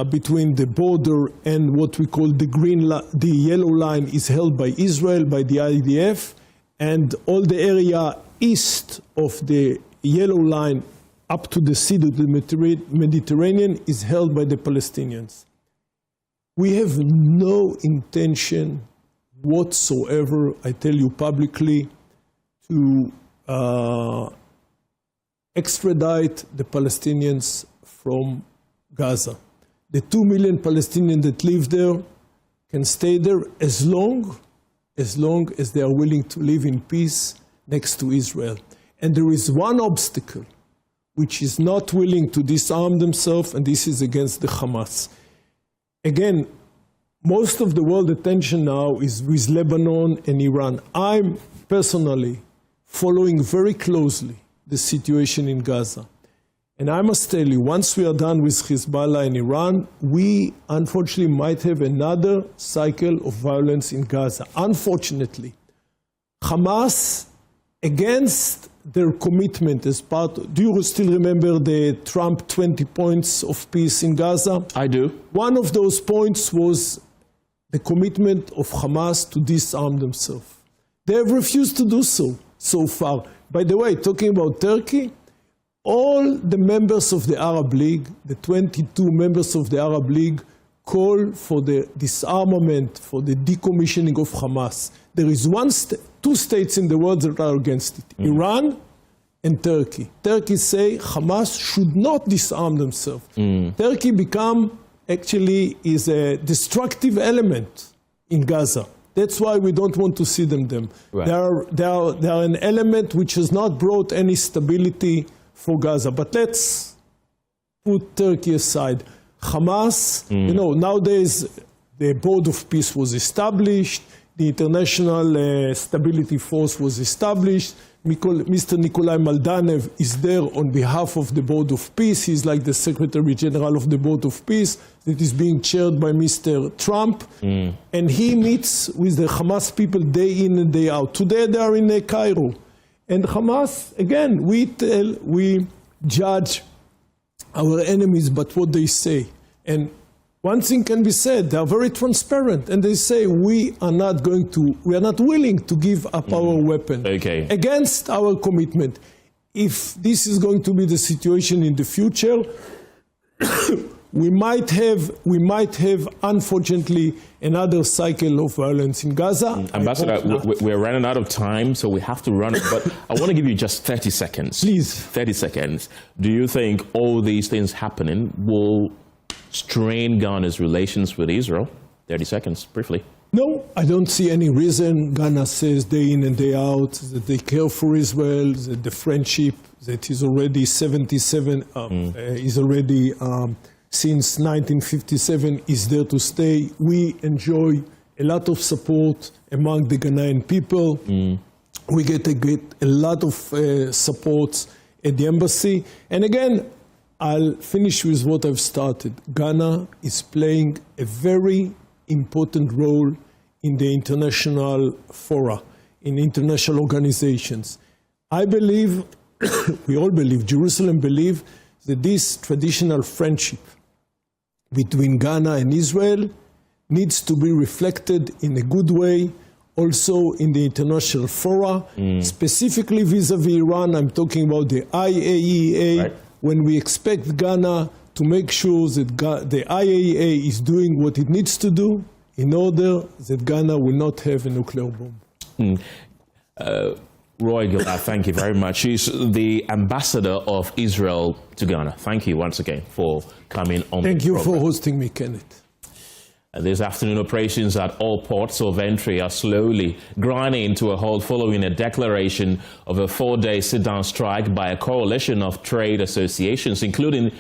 between the border and what we call the yellow line is held by Israel, by the IDF, and all the area east of the yellow line up to the sea of the Mediterranean is held by the Palestinians. We have no intention whatsoever, I tell you publicly, to extradite the Palestinians from Gaza. The 2 million Palestinians that live there can stay there as long as they are willing to live in peace next to Israel. And there is one obstacle which is not willing to disarm themselves, and this is against the Hamas. Again, most of the world attention now is with Lebanon and Iran. I'm personally following very closely the situation in Gaza. And I must tell you, once we are done with Hezbollah and Iran, we unfortunately might have another cycle of violence in Gaza. Unfortunately, Hamas, against their commitment as part, do you still remember the Trump 20 points of peace in Gaza? I do. One of those points was the commitment of Hamas to disarm themselves. They have refused to do so far. By the way, talking about Turkey, all the members of the Arab League, the 22 members of the Arab League, call for the disarmament, for the decommissioning of Hamas. There is one two states in the world that are against it, Iran and Turkey. Turkey say Hamas should not disarm themselves. Turkey is a destructive element in Gaza. That's why we don't want to see them. Right. They are an element which has not brought any stability for Gaza. But let's put Turkey aside. Hamas, nowadays the Board of Peace was established, the International Stability Force was established. Mr. Nikolai Maldanev is there on behalf of the Board of Peace. He's like the Secretary General of the Board of Peace that is being chaired by Mr. Trump. And he meets with the Hamas people day in and day out. Today they are in Cairo. And Hamas, again, we judge our enemies by what they say. And one thing can be said, they are very transparent, and they say we are not willing to give up our weapon against our commitment. If this is going to be the situation in the future, we might have, unfortunately, another cycle of violence in Gaza. Ambassador, we're running out of time, so we have to run it. But I want to give you just 30 seconds. Please. 30 seconds. Do you think all these things happening will strain Ghana's relations with Israel? 30 seconds, briefly. No, I don't see any reason. Ghana says day in and day out that they care for Israel, that the friendship that is already 77, is already since 1957 is there to stay. We enjoy a lot of support among the Ghanaian people. We get a lot of support at the embassy. And again, I'll finish with what I've started. Ghana is playing a very important role in the international fora, in international organizations. I believe, we all believe, Jerusalem believes that this traditional friendship between Ghana and Israel needs to be reflected in a good way also in the international fora, specifically vis-a-vis Iran. I'm talking about the IAEA. Right. When we expect Ghana to make sure that the IAEA is doing what it needs to do in order that Ghana will not have a nuclear bomb. Roy Gilad, thank you very much. He's the ambassador of Israel to Ghana. Thank you once again for coming on. Thank you for hosting me, Kenneth. This afternoon, operations at all ports of entry are slowly grinding to a halt following a declaration of a 4-day sit-down strike by a coalition of trade associations, including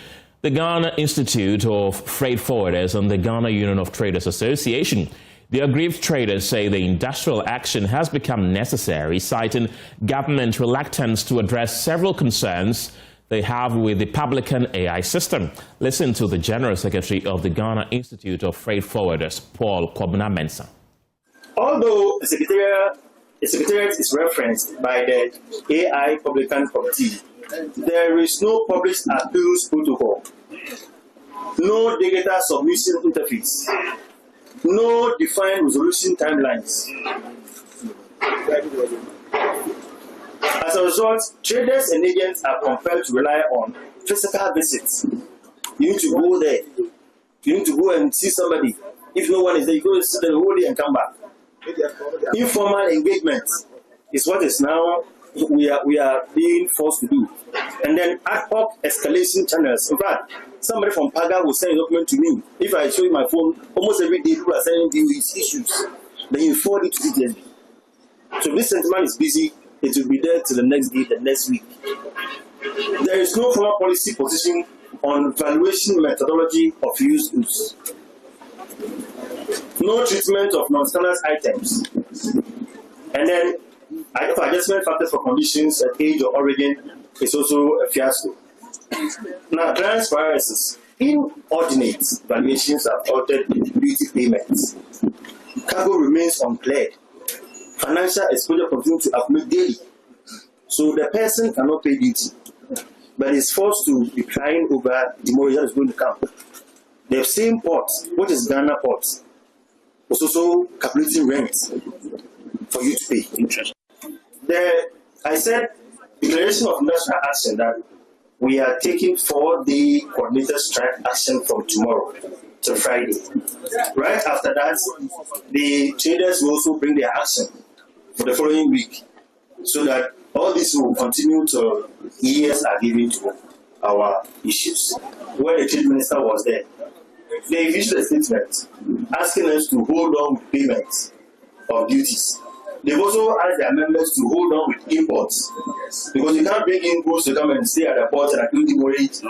the Ghana Institute of Freight Forwarders and the Ghana Union of Traders Association. The aggrieved traders say the industrial action has become necessary, citing government reluctance to address several concerns they have with the publican AI system. Listen to the General Secretary of the Ghana Institute of Freight Forwarders, Paul Kwabena-Mensah. Although the Secretariat is referenced by the AI Publican Committee, there is no published appeals protocol, no data submission interface, no defined resolution timelines. As a result, traders and agents are compelled to rely on physical visits. You need to go there. You need to go and see somebody. If no one is there, you go and sit there the whole day and come back. Informal engagement is what is now we are being forced to do. And then ad hoc escalation channels. In fact, somebody from Paga will send a document to me. If I show you my phone, almost every day people are sending you these issues. Then you forward it to CTSB. So this gentleman is busy. It will be there till the next day, the next week. There is no formal policy position on valuation methodology of used goods. No treatment of non-standard items. And then adjustment factors for conditions at age or origin is also a fiasco. Now, clients' priorities. Inordinate valuations have altered duty payments. Cargo remains uncleared. Financial exposure continues to accumulate daily. So the person cannot pay duty, but is forced to be crying over the mortgage that is going to come. The same port, what is Ghana port, was also calculating rent for you to pay interest. I said declaration of national action that we are taking for the coordinated strike action from tomorrow till Friday. Right after that, the traders will also bring their action. for the following week, so that all this will continue till years are given to our issues. When the trade minister was there, they issued a statement asking us to hold on with payments of duties. They've also asked their members to hold on with imports, because you can't bring in goods to come and stay at the port and accrue demurrage.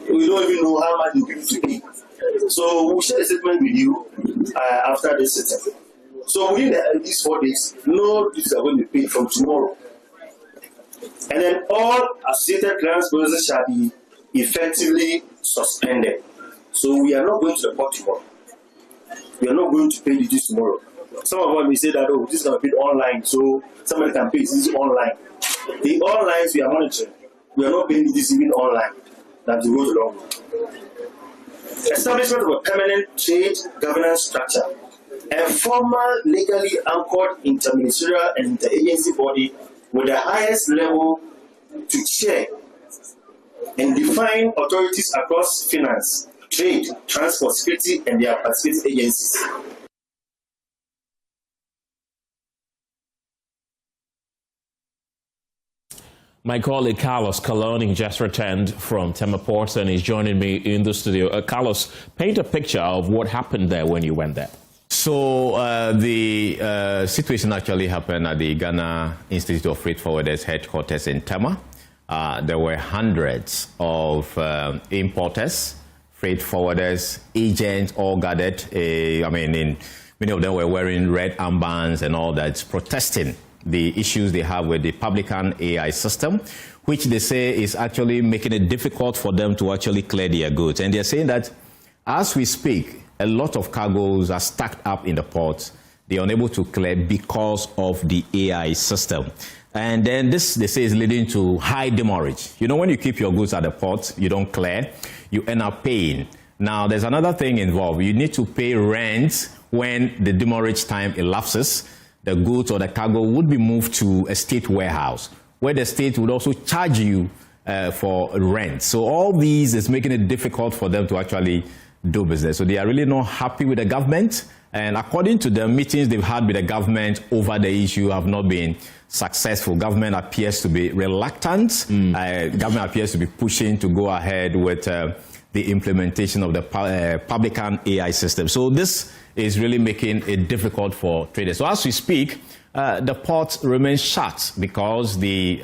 We don't even know how much you give to pay. So we'll share a statement with you after this sitting. So within these 4 days, no duties are going to be paid from tomorrow. And then all associated clearance processes shall be effectively suspended. So we are not going to the port tomorrow. We are not going to pay duties tomorrow. Some of us may say that, oh, this is going to be online, so somebody can pay. This is online. The online we are monitoring. We are not paying this even online. That the road along. Establishment of a permanent trade governance structure. A formal, legally anchored interministerial and interagency body with the highest level to chair and define authorities across finance, trade, transport, security, and their participating agencies. My colleague Carlos Coloni just returned from Tema Port and is joining me in the studio. Carlos, paint a picture of what happened there when you went there. So the situation actually happened at the Ghana Institute of Freight Forwarders headquarters in Tema. There were hundreds of importers, freight forwarders, agents, all gathered. Many of them were wearing red armbands and all that, protesting the issues they have with the publican AI system, which they say is actually making it difficult for them to actually clear their goods. And they're saying that as we speak, a lot of cargoes are stacked up in the ports. They're unable to clear because of the AI system. And then this, they say, is leading to high demurrage. You know, when you keep your goods at the port, you don't clear, you end up paying. Now, there's another thing involved. You need to pay rent when the demurrage time elapses. The goods or the cargo would be moved to a state warehouse, where the state would also charge you for rent. So all these is making it difficult for them to actually do business. So they are really not happy with the government. And according to the meetings they've had with the government over the issue have not been successful. Government appears to be reluctant. Government appears to be pushing to go ahead with the implementation of the publican AI system. So this is really making it difficult for traders. So as we speak, the ports remain shut because the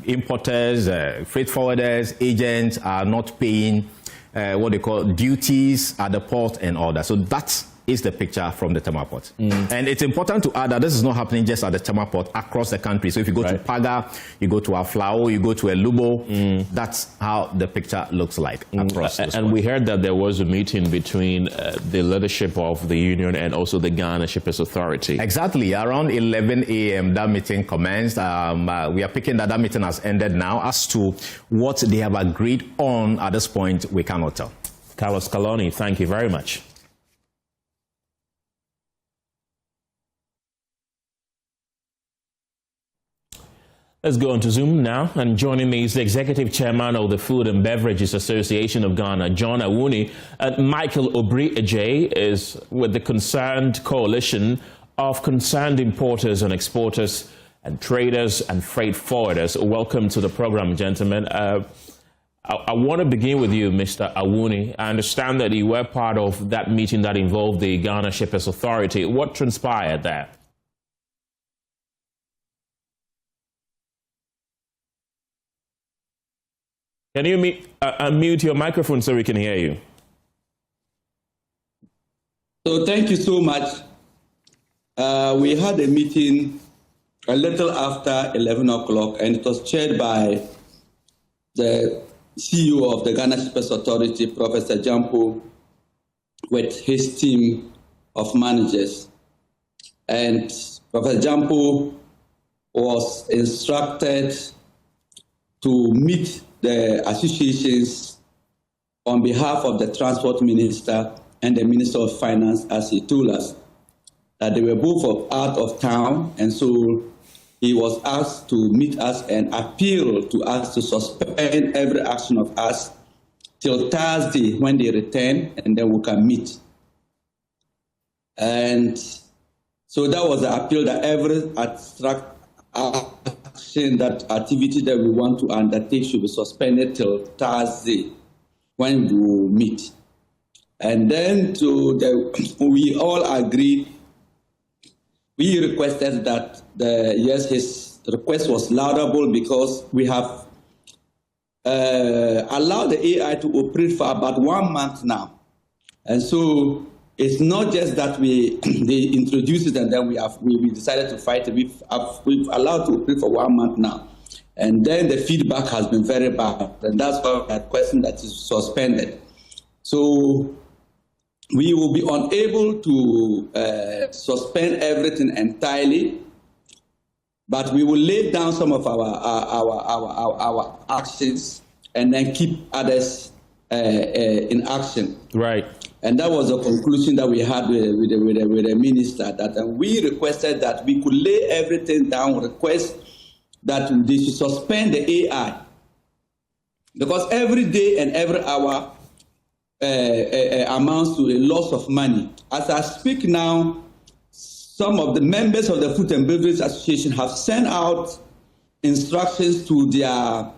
importers, freight forwarders, agents are not paying what they call duties at the port and all that. So that is the picture from the Tema port. And it's important to add that this is not happening just at the Tema port, across the country. So if you go to Paga, you go to Aflao, you go to Elubo, that's how the picture looks like across. And we heard that there was a meeting between the leadership of the union and also the Ghana Shippers Authority. Exactly. Around 11 a.m. that meeting commenced. We are picking that meeting has ended now. As to what they have agreed on at this point, we cannot tell. Carlos Coloni, thank you very much. Let's go on to Zoom now, and joining me is the Executive Chairman of the Food and Beverages Association of Ghana, John Awuni. Michael Obri-Ajay is with the Concerned Coalition of Concerned Importers and Exporters and Traders and Freight Forwarders. Welcome to the program, gentlemen. I want to begin with you, Mr. Awuni. I understand that you were part of that meeting that involved the Ghana Shippers Authority. What transpired there? Can you unmute your microphone so we can hear you? So thank you so much. We had a meeting a little after 11 o'clock, and it was chaired by the CEO of the Ghana Shippers Authority, Professor Jampo, with his team of managers. And Professor Jampo was instructed to meet the associations on behalf of the Transport Minister and the Minister of Finance, as he told us that they were both out of town, and so he was asked to meet us and appeal to us to suspend every action of us till Thursday when they return, and then we can meet. And So that was the appeal that every abstract action, that activity that we want to undertake should be suspended till Thursday when we will meet. And then we all agreed. We requested that his request was laudable because we have allowed the AI to operate for about 1 month now. And so it's not just that they introduced it and then we decided to fight it. We've allowed to operate for 1 month now. And then the feedback has been very bad. And that's why we had questioned that is suspended. So we will be unable to suspend everything entirely, but we will lay down some of our actions and then keep others in action. Right. And that was the conclusion that we had with the minister, that we requested that we could lay everything down, request that they should suspend the AI. Because every day and every hour amounts to a loss of money. As I speak now, some of the members of the Food and Beverage Association have sent out instructions to their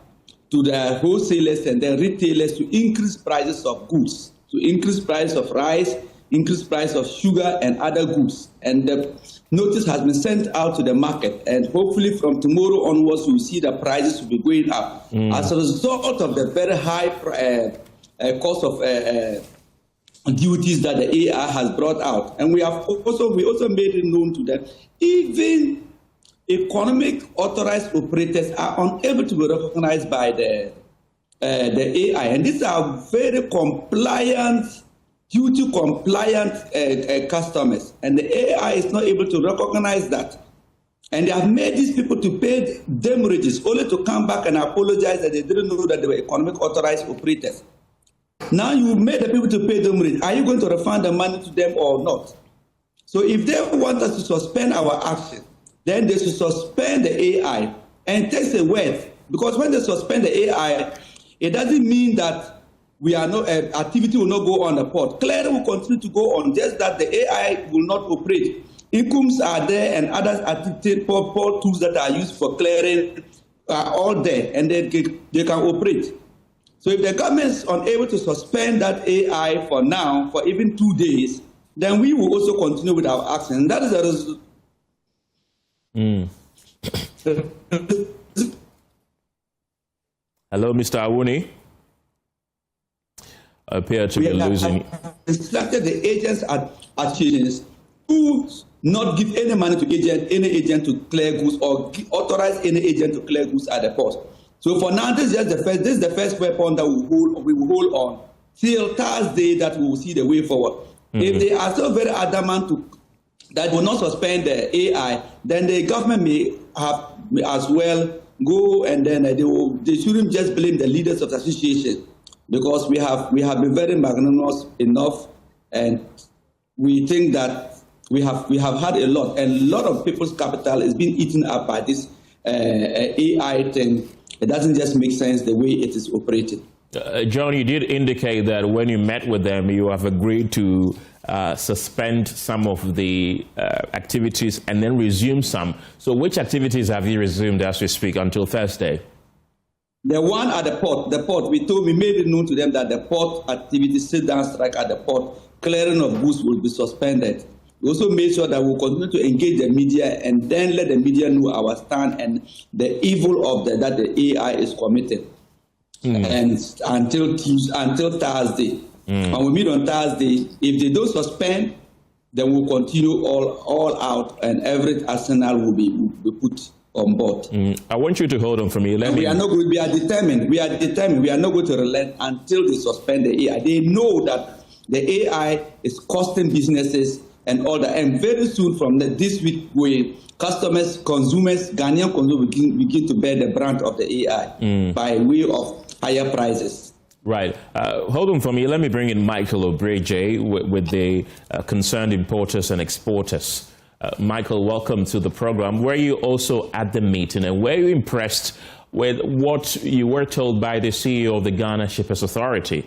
wholesalers and their retailers to increase prices of goods, to increase price of rice, increase price of sugar and other goods. And the notice has been sent out to the market. And hopefully from tomorrow onwards, we will see the prices will be going up. As a result of the very high cost of duties that the AI has brought out. And we also made it known to them, even economic authorized operators are unable to be recognized by the AI. And these are very compliant, duty compliant customers. And the AI is not able to recognize that. And they have made these people to pay damages only to come back and apologize that they didn't know that they were economic authorized operators. Now you made the people to pay damages. Are you going to refund the money to them or not? So if they want us to suspend our action, then they should suspend the AI and take the word. Because when they suspend the AI, it doesn't mean that we are not activity will not go on the port. Clearing will continue to go on, just that the AI will not operate. Incomes are there and other port tools that are used for clearing are all there and they can operate. So if the government is unable to suspend that AI for now, for even 2 days, then we will also continue with our action. And that is the result. Hello, Mr. Awuni. Appear to be losing. Instructed the agents at chains to not give any money to any agent to clear goods or authorize any agent to clear goods at the port. So for now, this is the first weapon that we will hold on till Thursday that we will see the way forward. If they are so very adamant that will not suspend the AI, then the government may as well go and then they shouldn't just blame the leaders of the association, because we have been very magnanimous enough, and we think that we have had a lot, and a lot of people's capital is being eaten up by this AI thing. It doesn't just make sense the way it is operating. John, you did indicate that when you met with them, you have agreed to suspend some of the activities and then resume some. So which activities have you resumed as we speak until Thursday? The one at the port, we made it known to them that the port activities, sit-down strike at the port, clearing of goods will be suspended. We also made sure that we'll continue to engage the media and then let the media know our stand and the evil that the AI is committing. And until Thursday. When we meet on Thursday, if they don't suspend, then we'll continue all out, and every arsenal will be put on board. I want you to hold on for me. We are determined. We are not going to relent until they suspend the AI. They know that the AI is costing businesses and all that. And very soon from this week, consumers, Ghanaian consumers begin to bear the brunt of the AI by way of higher prices. Right. Hold on for me. Let me bring in Michael Obreje with the concerned importers and exporters. Michael, welcome to the program. Were you also at the meeting, and were you impressed with what you were told by the CEO of the Ghana Shippers Authority?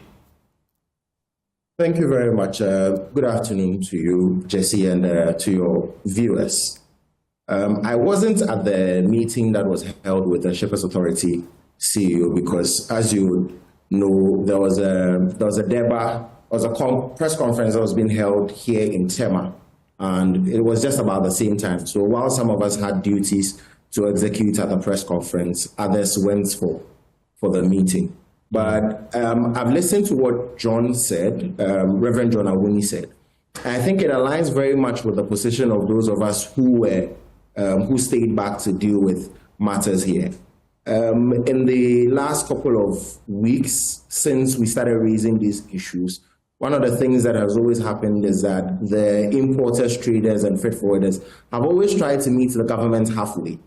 Thank you very much. Good afternoon to you, Jesse, and to your viewers. I wasn't at the meeting that was held with the Shippers Authority CEO because, as you know, there was a press conference that was being held here in Tema, and it was just about the same time. So while some of us had duties to execute at the press conference, others went for the meeting. But I've listened to what John said, Reverend John Awuni said. And I think it aligns very much with the position of those of us who stayed back to deal with matters here. In the last couple of weeks, since we started raising these issues, one of the things that has always happened is that the importers, traders, and freight forwarders have always tried to meet the government halfway.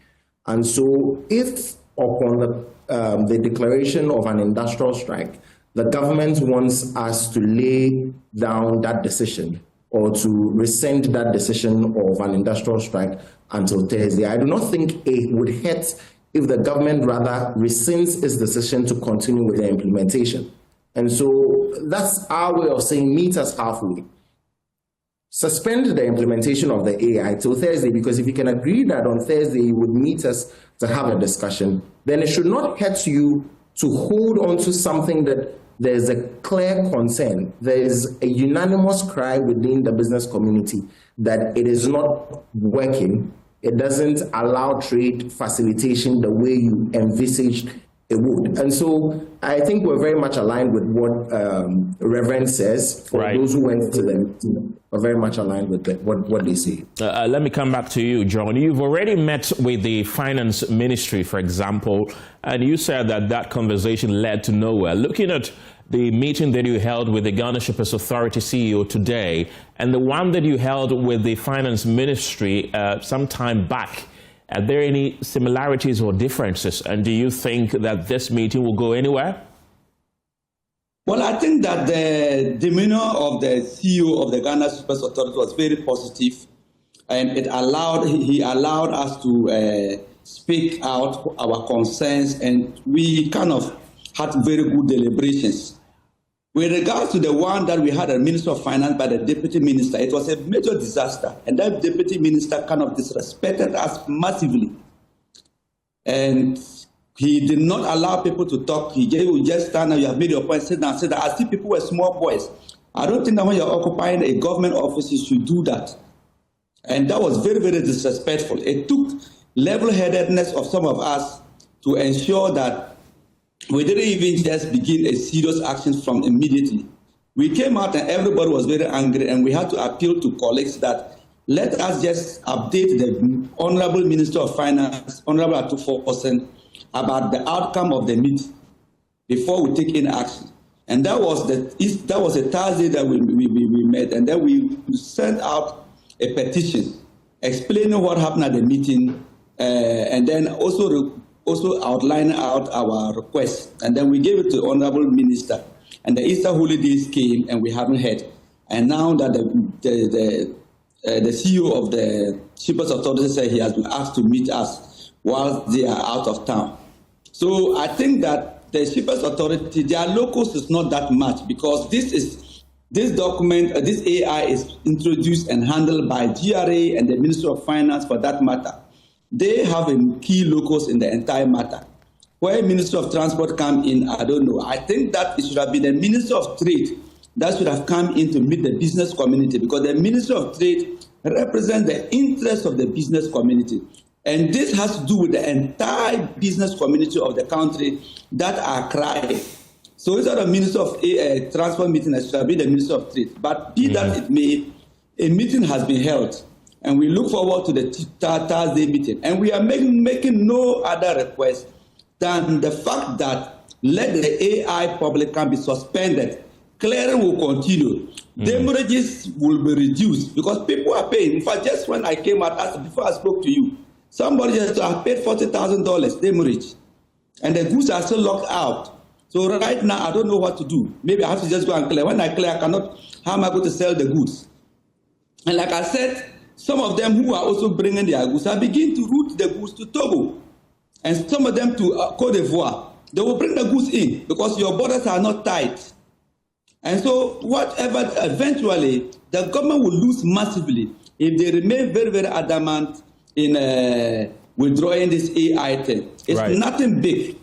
And so if upon the declaration of an industrial strike, the government wants us to lay down that decision or to rescind that decision of an industrial strike until Thursday, I do not think it would hurt if the government rather rescinds its decision to continue with the implementation. And so that's our way of saying meet us halfway. Suspend the implementation of the AI till Thursday, because if you can agree that on Thursday you would meet us to have a discussion, then it should not hurt you to hold on to something that there's a clear concern. There is a unanimous cry within the business community that it is not working. It doesn't allow trade facilitation the way you envisaged it would. And so I think we're very much aligned with what Reverend says. For those who went to the meeting, are very much aligned with what they say. Let me come back to you, John. You've already met with the finance ministry, for example, and you said that that conversation led to nowhere. Looking at the meeting that you held with the Ghana Shippers Authority CEO today and the one that you held with the finance ministry some time back, are there any similarities or differences? And do you think that this meeting will go anywhere? Well, I think that the demeanor of the CEO of the Ghana Shippers Authority was very positive, and he allowed us to speak out our concerns, and we kind of had very good deliberations. With regards to the one that we had a Minister of Finance by the Deputy Minister, it was a major disaster, and that Deputy Minister kind of disrespected us massively. And he did not allow people to talk. He would just stand and you have made your point, sit down, say that I see people were small boys. I don't think that when you're occupying a government office, you should do that. And that was very, very disrespectful. It took level-headedness of some of us to ensure that we didn't even just begin a serious action from immediately. We came out and everybody was very angry, and we had to appeal to colleagues that let us just update the Honorable Minister of Finance, Honorable Atu-4%, about the outcome of the meeting before we take any action. And that was a Thursday that we met, and then we sent out a petition explaining what happened at the meeting, and then also outlining out our request. And then we gave it to the Honorable Minister, and the Easter holidays came and we haven't heard. And now that the CEO of the Shippers Authority said he has been asked to meet us while they are out of town. So I think that the Shippers Authority, their locus is not that much, because this document, this AI is introduced and handled by GRA and the Ministry of Finance for that matter. They have a key locus in the entire matter. Where Minister of Transport come in, I don't know. I think that it should have been the Minister of Trade that should have come in to meet the business community, because the Minister of Trade represents the interests of the business community. And this has to do with the entire business community of the country that are crying. So instead of Minister of Transport meeting, it should have been the Minister of Trade. But be that it may, a meeting has been held, and we look forward to the Thursday meeting. And we are making no other request than the fact that let the AI public can be suspended. Clearing will continue. Damages will be reduced because people are paying. In fact, just when I came out, before I spoke to you, somebody just paid $40,000 demurrage, and the goods are still locked out. So right now, I don't know what to do. Maybe I have to just go and clear. When I clear, I cannot. How am I going to sell the goods? And like I said, some of them who are also bringing their goods are beginning to route the goods to Togo, and some of them to Cote d'Ivoire. They will bring the goods in because your borders are not tight. And so whatever, eventually, the government will lose massively if they remain very, very adamant in withdrawing this AI thing. It's nothing big.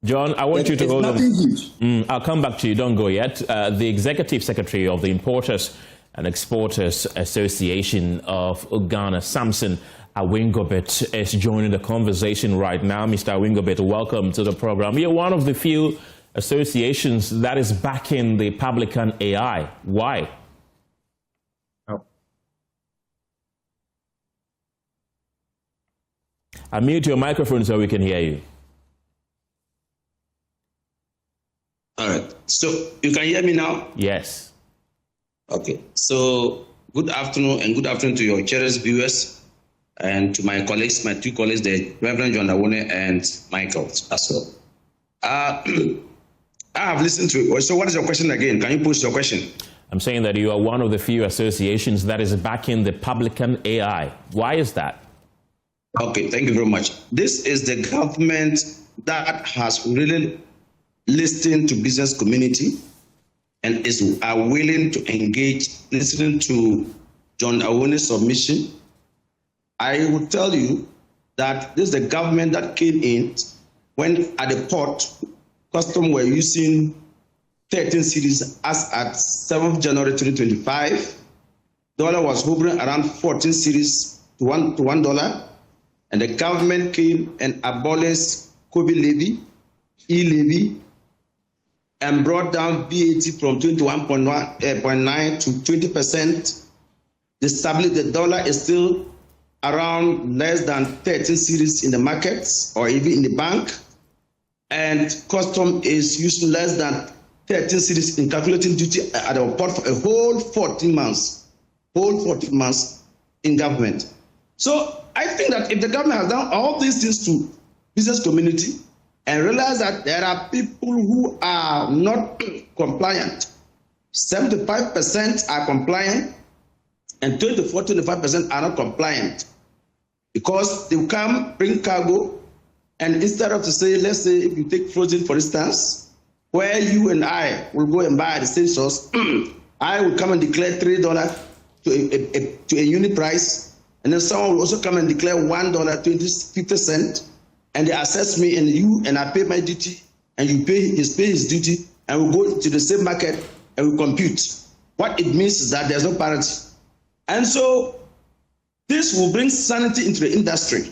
John, I want you to hold on. Huge. I'll come back to you. Don't go yet. The Executive Secretary of the Importers and Exporters Association of Ghana, Samson Awingobet, is joining the conversation right now. Mr. Awingobet, welcome to the program. You're one of the few associations that is backing the publican AI. Why? Unmute your microphone so we can hear you. All right. So you can hear me now? Yes. Okay. So good afternoon, and good afternoon to your cherished viewers and to my colleagues, my two colleagues, the Reverend John Awone and Michael as well. I have listened to it. So what is your question again? Can you post your question? I'm saying that you are one of the few associations that is backing the publican AI. Why is that? Okay, thank you very much. This is the government that has really listened to business community and are willing to engage, listening to John Awone's submission. I will tell you that this is the government that came in when at the port, custom were using 13 cedis as at 7th January 2025. Dollar was hovering around 14 cedis to $1. And the government came and abolished COVID levy, e-levy, and brought down VAT from 21.9 to 20%. The dollar is still around less than 13 cedis in the markets or even in the bank. And custom is using less than 13 cedis in calculating duty at the port for a whole 14 months. Whole 14 months in government. So I think that if the government has done all these things to business community and realize that there are people who are not compliant, 75% are compliant and 25% are not compliant because they will come bring cargo, and instead of to say, let's say if you take frozen for instance, where you and I will go and buy at the same source, I will come and declare $3 to a unit price. And then someone will also come and declare $1.50, and they assess me and I pay my duty, and you pay his duty, and we go to the same market and we compute. What it means is that there's no parity. And so this will bring sanity into the industry.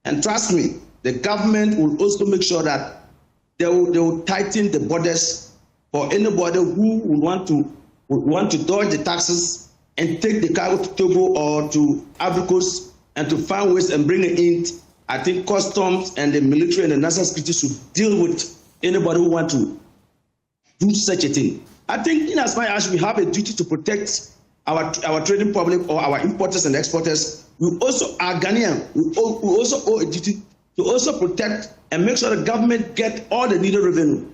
And trust me, the government will also make sure that they will tighten the borders for anybody who would want to dodge the taxes and take the cargo to Togo or to Ivory Coast and to find ways and bring it in. I think customs and the military and the national security should deal with anybody who want to do such a thing. I think in as much as we have a duty to protect our trading public or our importers and exporters, we also are Ghanaian. We also owe a duty to also protect and make sure the government get all the needed revenue.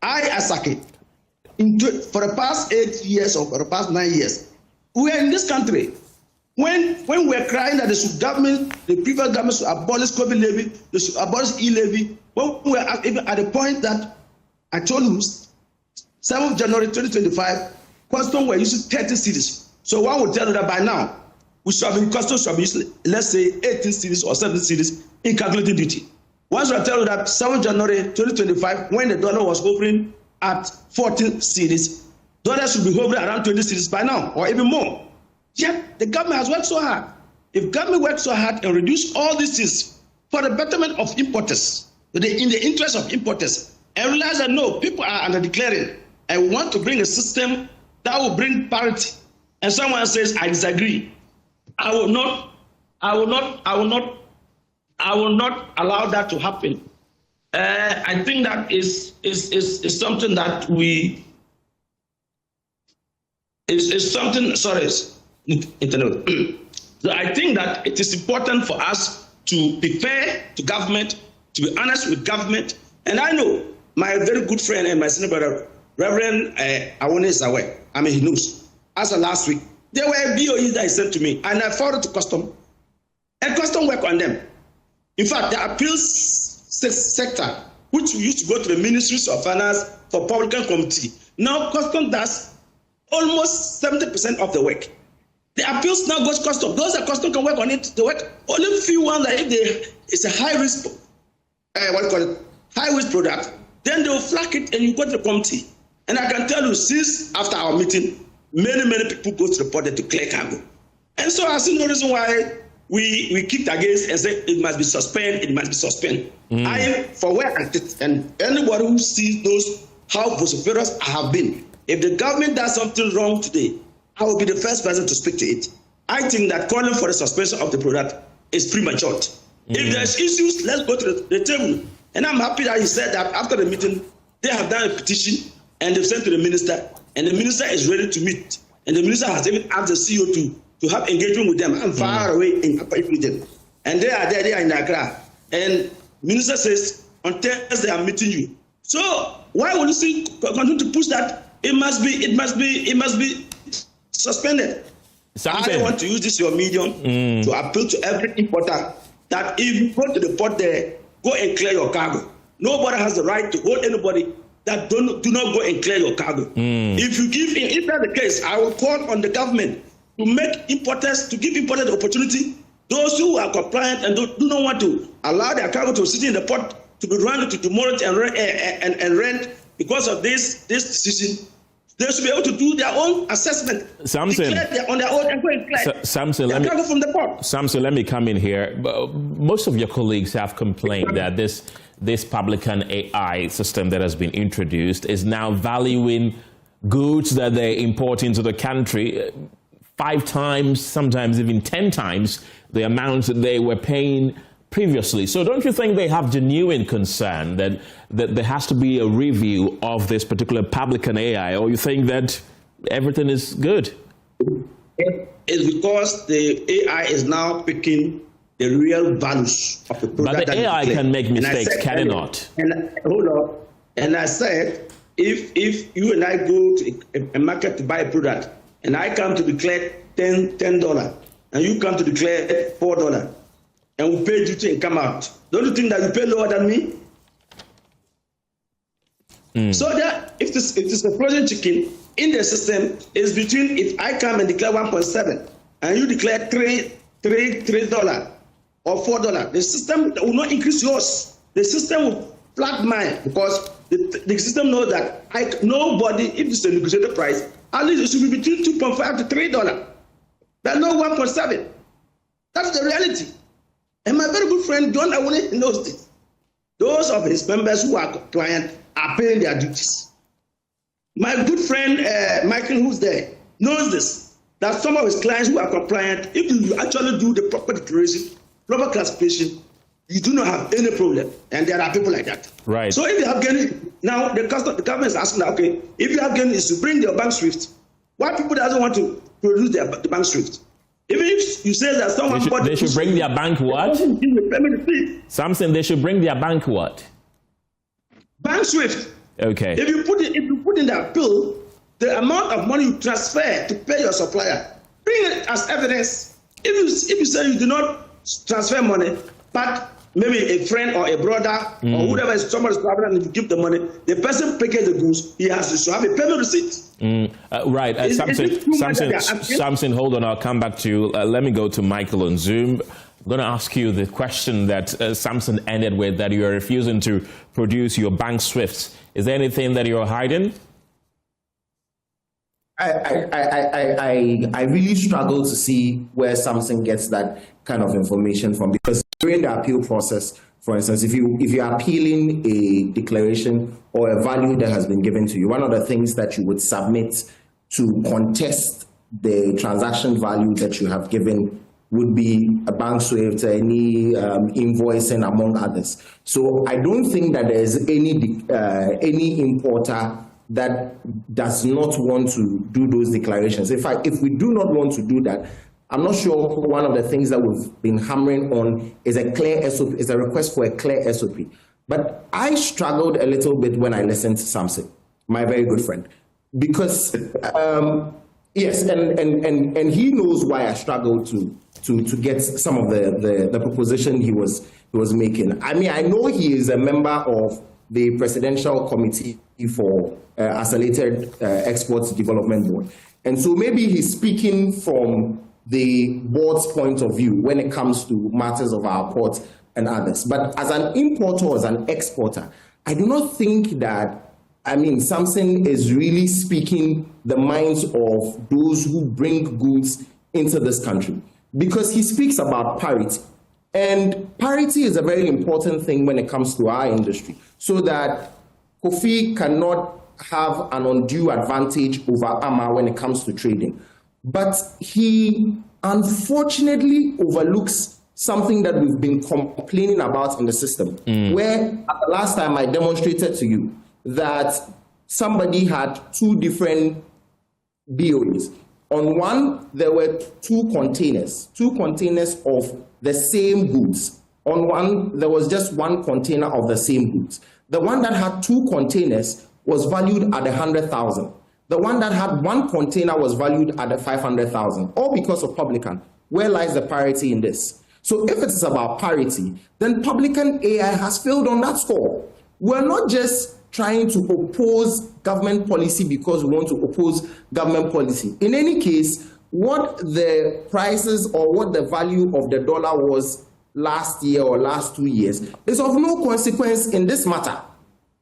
I, Asake, for the past 8 years or for the past 9 years, we are in this country. When we're crying that the previous government should abolish COVID levy, they should abolish e-levy, when we're even at the point that I told you, 7th January 2025, custom were using 30 cedis. So one would tell you that by now, custom should be using, let's say, 18 cedis or 17 cedis in calculating duty. Once I tell you that 7th January 2025, when the dollar was hovering at 14 cedis, dollar should be hovering around 20 cedis by now, or even more. Yet the government has worked so hard. If government works so hard and reduce all these things for the betterment of importers, in the interest of importers, and realize that no, people are under declaring and want to bring a system that will bring parity, and someone says, I disagree, I will not allow that to happen. I think that is something that is something. Sorry, internet. So I think that it is important for us to be fair to government, to be honest with government. And I know my very good friend and my senior brother, Reverend Awone is aware. I mean, he knows. As of last week, there were BOEs that he sent to me, and I forwarded to custom, and custom work on them. In fact, the appeals sector, which we used to go to the ministries of finance for public committee, Now Custom does almost 70% of the work. The appeals now goes Custom. Those that Custom can work on it, they work. Only few ones that if it's a high risk, high risk product, then they'll flag it and you go to the committee. And I can tell you, since after our meeting, many people go to report it to clear cargo. And so I see no reason why we kicked against and said it must be suspended, it must be suspended. I am for where I sit, and anybody who sees those how vociferous I have been. If the government does something wrong today, I will be the first person to speak to it. I think that calling for the suspension of the product is premature. If there's issues, let's go to the table. And I'm happy that he said that after the meeting, they have done a petition and they've sent to the minister, and the minister is ready to meet. And the minister has even asked the CEO to have engagement with them. I'm far away in Upper Region. And they are there, they are in Accra. And minister says, on Thursday, I'm meeting you. So why would you still continue to push that? It must be suspended. Something. I want to use this your medium to appeal to every importer that if you go to the port there, go and clear your cargo. Nobody has the right to hold anybody that do not go and clear your cargo. If you give in, if that's the case, I will call on the government to make importers, to give importers the opportunity. Those who are compliant and do not want to allow their cargo to sit in the port to be run to demolish and rent because of this decision, they should be able to do their own assessment. Samson, on their own and go and clear Samson, cargo from the port. Samson, let me come in here. Most of your colleagues have complained that this publican AI system that has been introduced is now valuing goods that they import into the country 5 times, sometimes even 10 times the amount that they were paying previously. So don't you think they have genuine concern that there has to be a review of this particular publican AI, or you think that everything is good? It's because the AI is now picking the real values of the product. But the AI can make mistakes, can it not? And hold on. And I said, if you and I go to a market to buy a product, and I come to declare $10, and you come to declare $4, and we pay duty and come out, don't you think that you pay lower than me? So that if it's a frozen chicken in the system, is between if I come and declare 1.7 and you declare $3 or $4, the system will not increase yours. The system will flag mine because the system knows that nobody, if it's a negotiated price, at least it should be between $2.5 to $3, but not 1.7. That's the reality. And my very good friend John Awone knows this. Those of his members who are compliant are paying their duties. My good friend Michael, who's there, knows this, that some of his clients who are compliant, if you actually do the proper declaration, proper classification, you do not have any problem. And there are people like that. Right. So if you have gain, now the government is asking that, okay, if you have gain is to bring their bank swift. Why people doesn't want to produce the bank swift? Even if you say that someone they should bring their bank what? Something they should bring their bank what? Bank swift. Okay. If you put in that bill the amount of money you transfer to pay your supplier, bring it as evidence. If you say you do not transfer money, but maybe a friend or a brother or whoever is somebody's traveling and you give the money, the person picking the goods, he has to have a payment receipt. Right. Samson, hold on. I'll come back to you. Let me go to Michael on Zoom. I'm going to ask you the question that Samson ended with, that you are refusing to produce your bank swifts. Is there anything that you're hiding? I really struggle to see where Samson gets that kind of information from, because during the appeal process, for instance, if you are appealing a declaration or a value that has been given to you, one of the things that you would submit to contest the transaction value that you have given would be a bank swift, any invoicing, among others. So I don't think that there is any importer that does not want to do those declarations. In fact, if we do not want to do that, I'm not sure one of the things that we've been hammering on is a clear SOP, is a request for a clear SOP. But I struggled a little bit when I listened to Samson, my very good friend, because yes, and he knows why I struggled to get some of the proposition he was making. I mean, I know he is a member of the Presidential Committee for Accelerated Exports Development Board. And so maybe he's speaking from the board's point of view when it comes to matters of our port and others. But as an importer or as an exporter, I do not think that, Samson is really speaking the minds of those who bring goods into this country, because he speaks about parity. And parity is a very important thing when it comes to our industry, so that Kofi cannot have an undue advantage over Ama when it comes to trading. But he unfortunately overlooks something that we've been complaining about in the system, where the last time I demonstrated to you that somebody had two different BOEs. On one, there were two containers of the same goods. On one, there was just one container of the same goods. The one that had two containers was valued at 100,000. The one that had one container was valued at 500,000, all because of publican. Where lies the parity in this? So if it is about parity, then publican AI has failed on that score. We're not just trying to oppose government policy because we want to oppose government policy. In any case, what the prices or what the value of the dollar was last year or last 2 years is of no consequence in this matter.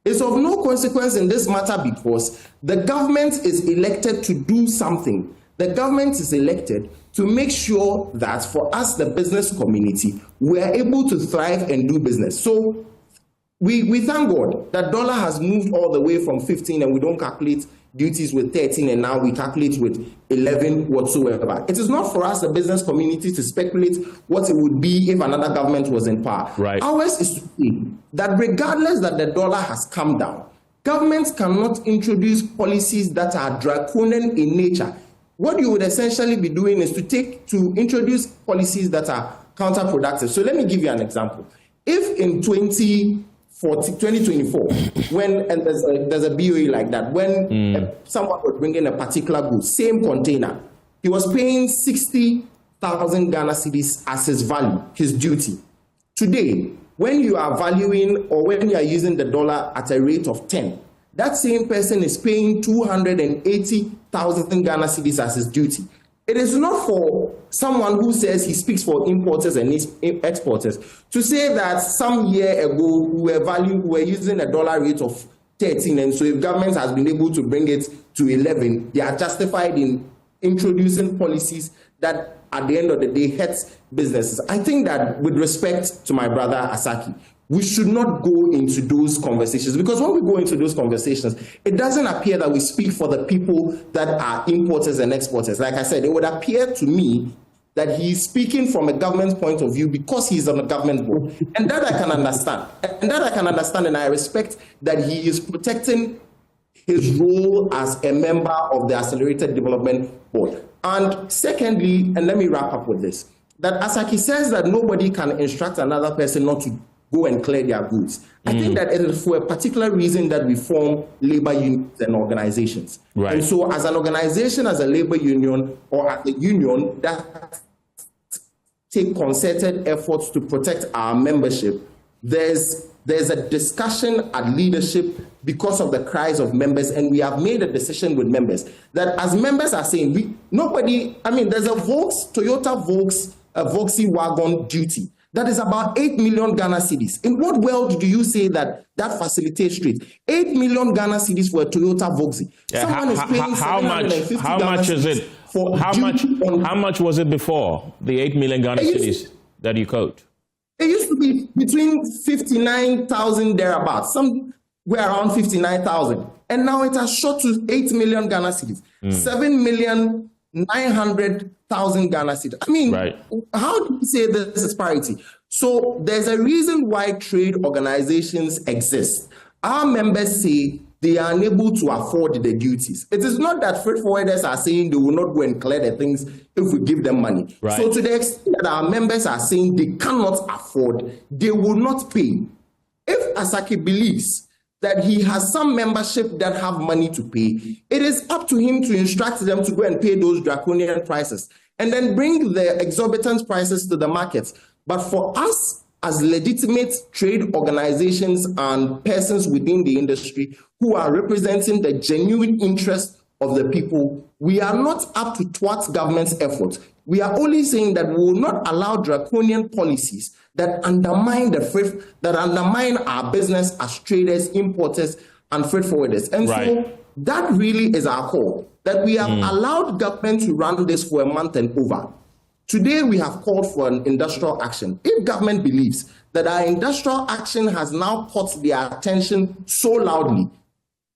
It's of no consequence in this matter because the government is elected to do something. The government is elected to make sure that for us, the business community, we are able to thrive and do business. So we thank God that dollar has moved all the way from 15 and we don't calculate duties with 13 and now we calculate with 11 whatsoever. It is not for us, the business community, to speculate what it would be if another government was in power. Right. Ours is to say that regardless that the dollar has come down, governments cannot introduce policies that are draconian in nature. What you would essentially be doing is to introduce policies that are counterproductive. So let me give you an example. If in 2024, when and there's a BOE like that, when someone was bringing a particular good, same container, he was paying 60,000 Ghana cedis as his value, his duty. Today, when you are valuing or when you are using the dollar at a rate of 10, that same person is paying 280,000 Ghana cedis as his duty. It is not for someone who says he speaks for importers and exporters to say that some year ago we were using a dollar rate of 13, and so if government has been able to bring it to 11, they are justified in introducing policies that at the end of the day hurts businesses. I think that with respect to my brother Asaki, we should not go into those conversations, because when we go into those conversations, it doesn't appear that we speak for the people that are importers and exporters. Like I said, it would appear to me that he's speaking from a government point of view because he's on a government board. And that I can understand. And I respect that he is protecting his role as a member of the Accelerated Development Board. And secondly, and let me wrap up with this, that Asaki says that nobody can instruct another person not to go and clear their goods. I think that it is for a particular reason that we form labor unions and organizations. Right. And so as an organization, as a labor union, or as a union that take concerted efforts to protect our membership, there's a discussion at leadership because of the cries of members, and we have made a decision with members that as members are saying, there's a Toyota Volkswagen duty that is about 8 million Ghana cedis. In what world do you say that facilitates trade? 8 million Ghana cedis for a Toyota Volkswagen. Yeah, Someone is paying how much is it? How much was it before the 8 million Ghana cedis that you quote? It used to be between 59,000 thereabouts, somewhere around 59,000. And now it has shot to 8 million Ghana cedis, 7,900,000 Ghana cedis. Right. How do you say this is parity? So there's a reason why trade organizations exist. Our members say they are unable to afford the duties. It is not that freight forwarders are saying they will not go and clear the things if we give them money. Right. So to the extent that our members are saying they cannot afford, they will not pay. If Asaki believes that he has some membership that have money to pay, it is up to him to instruct them to go and pay those draconian prices and then bring the exorbitant prices to the markets. But for us, as legitimate trade organizations and persons within the industry who are representing the genuine interest of the people. We are not up to thwart government's efforts. We are only saying that we will not allow draconian policies that undermine our business as traders, importers, and freight forwarders. And so that really is our call, that we have allowed government to run this for a month and over. Today, we have called for an industrial action. If government believes that our industrial action has now caught their attention so loudly,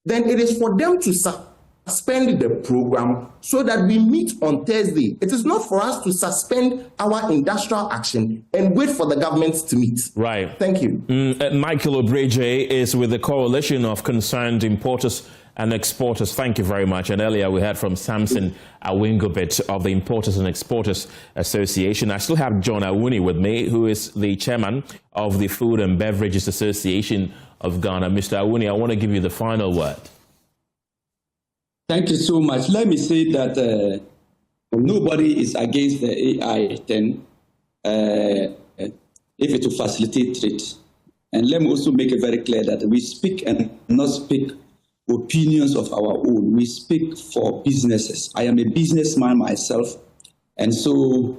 then it is for them to suspend the program so that we meet on Thursday. It is not for us to suspend our industrial action and wait for the government to meet. Right. Thank you. Michael Obreje is with the Coalition of Concerned Importers and Exporters. Thank you very much. And earlier we heard from Samson Awingobit of the Importers and Exporters Association. I still have John Awuni with me, who is the chairman of the Food and Beverages Association of Ghana. Mr. Awuni, I want to give you the final word. Thank you so much. Let me say that nobody is against the AI-10 if it will facilitate trade. And let me also make it very clear that we speak and not speak opinions of our own. We speak for businesses. I am a businessman myself, and so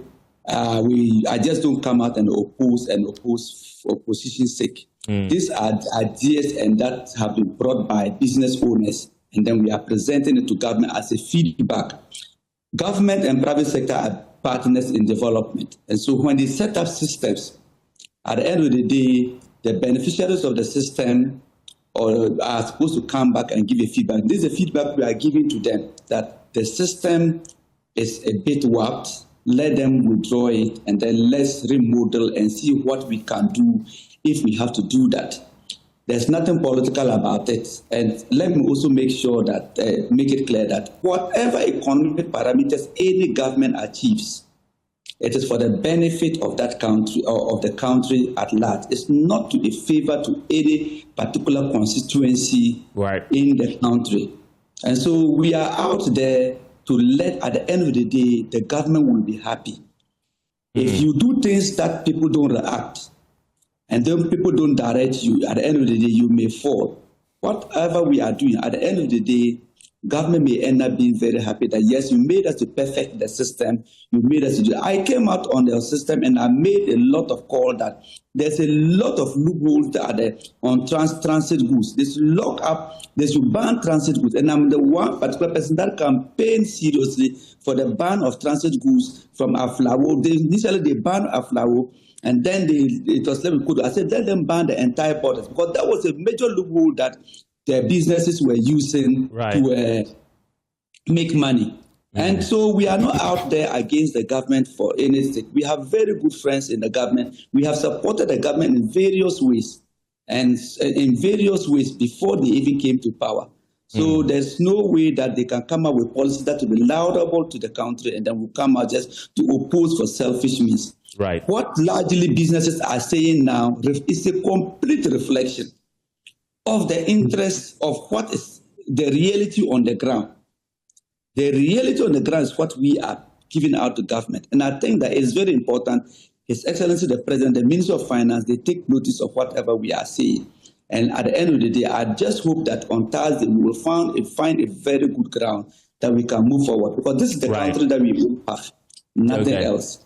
I just don't come out and oppose for position's sake. These are ideas and that have been brought by business owners, and then we are presenting it to government as a feedback. Government and private sector are partners in development, and so when they set up systems, at the end of the day, the beneficiaries of the system are supposed to come back and give a feedback. This is a feedback we are giving to them, that the system is a bit warped. Let them withdraw it, and then let's remodel and see what we can do if we have to do that. There's nothing political about it. And let me also make sure that, make it clear that whatever economic parameters any government achieves, it is for the benefit of that country or of the country at large. It's not to a favor to any particular constituency in the country. And so we are out there to let, at the end of the day, the government will be happy. If you do things that people don't react, and then people don't direct you, at the end of the day, you may fall. Whatever we are doing, at the end of the day, government may end up being very happy that, yes, you made us to perfect the system. You made us to do. I came out on the system and I made a lot of call that there's a lot of loopholes that are there on transit goods. They should lock up, they should ban transit goods. And I'm the one particular person that campaigned seriously for the ban of transit goods from Aflawo. Initially, they banned Aflawo. And then it was let me I said, let them ban the entire borders, because that was a major loophole that the businesses were using to make money. And so we are not out there against the government for anything. We have very good friends in the government. We have supported the government in various ways, and in various ways before they even came to power. So there's no way that they can come up with policies that will be laudable to the country and then will come out just to oppose for selfish means. What largely businesses are saying now is a complete reflection of the interest of what is the reality on the ground. The reality on the ground is what we are giving out to government. And I think that it's very important. His Excellency the President, the Minister of Finance, they take notice of whatever we are saying. And at the end of the day, I just hope that on Thursday we will find a very good ground that we can move forward. Because this is the country that we will have, nothing else.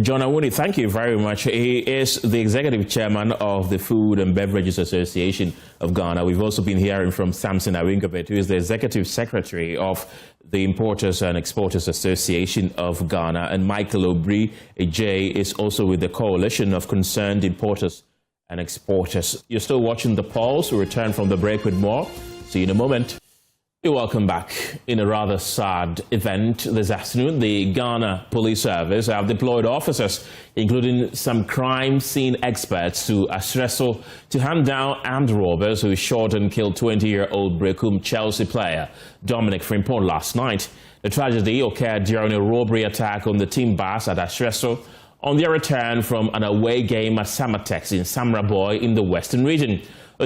John Awuni, thank you very much. He is the executive chairman of the Food and Beverages Association of Ghana. We've also been hearing from Samson Awingobit, who is the executive secretary of the Importers and Exporters Association of Ghana. And Michael Obreje is also with the Coalition of Concerned Importers and Exporters. You're still watching The Pulse. We'll return from the break with more. See you in a moment. You're welcome back. In a rather sad event this afternoon, the Ghana Police Service have deployed officers, including some crime scene experts, to Asreso to hunt down armed robbers who shot and killed 20-year-old Berekum Chelsea player Dominic Frimpong last night. The tragedy occurred during a robbery attack on the team bus at Asreso on their return from an away game at Samatex in Samraboy in the Western region.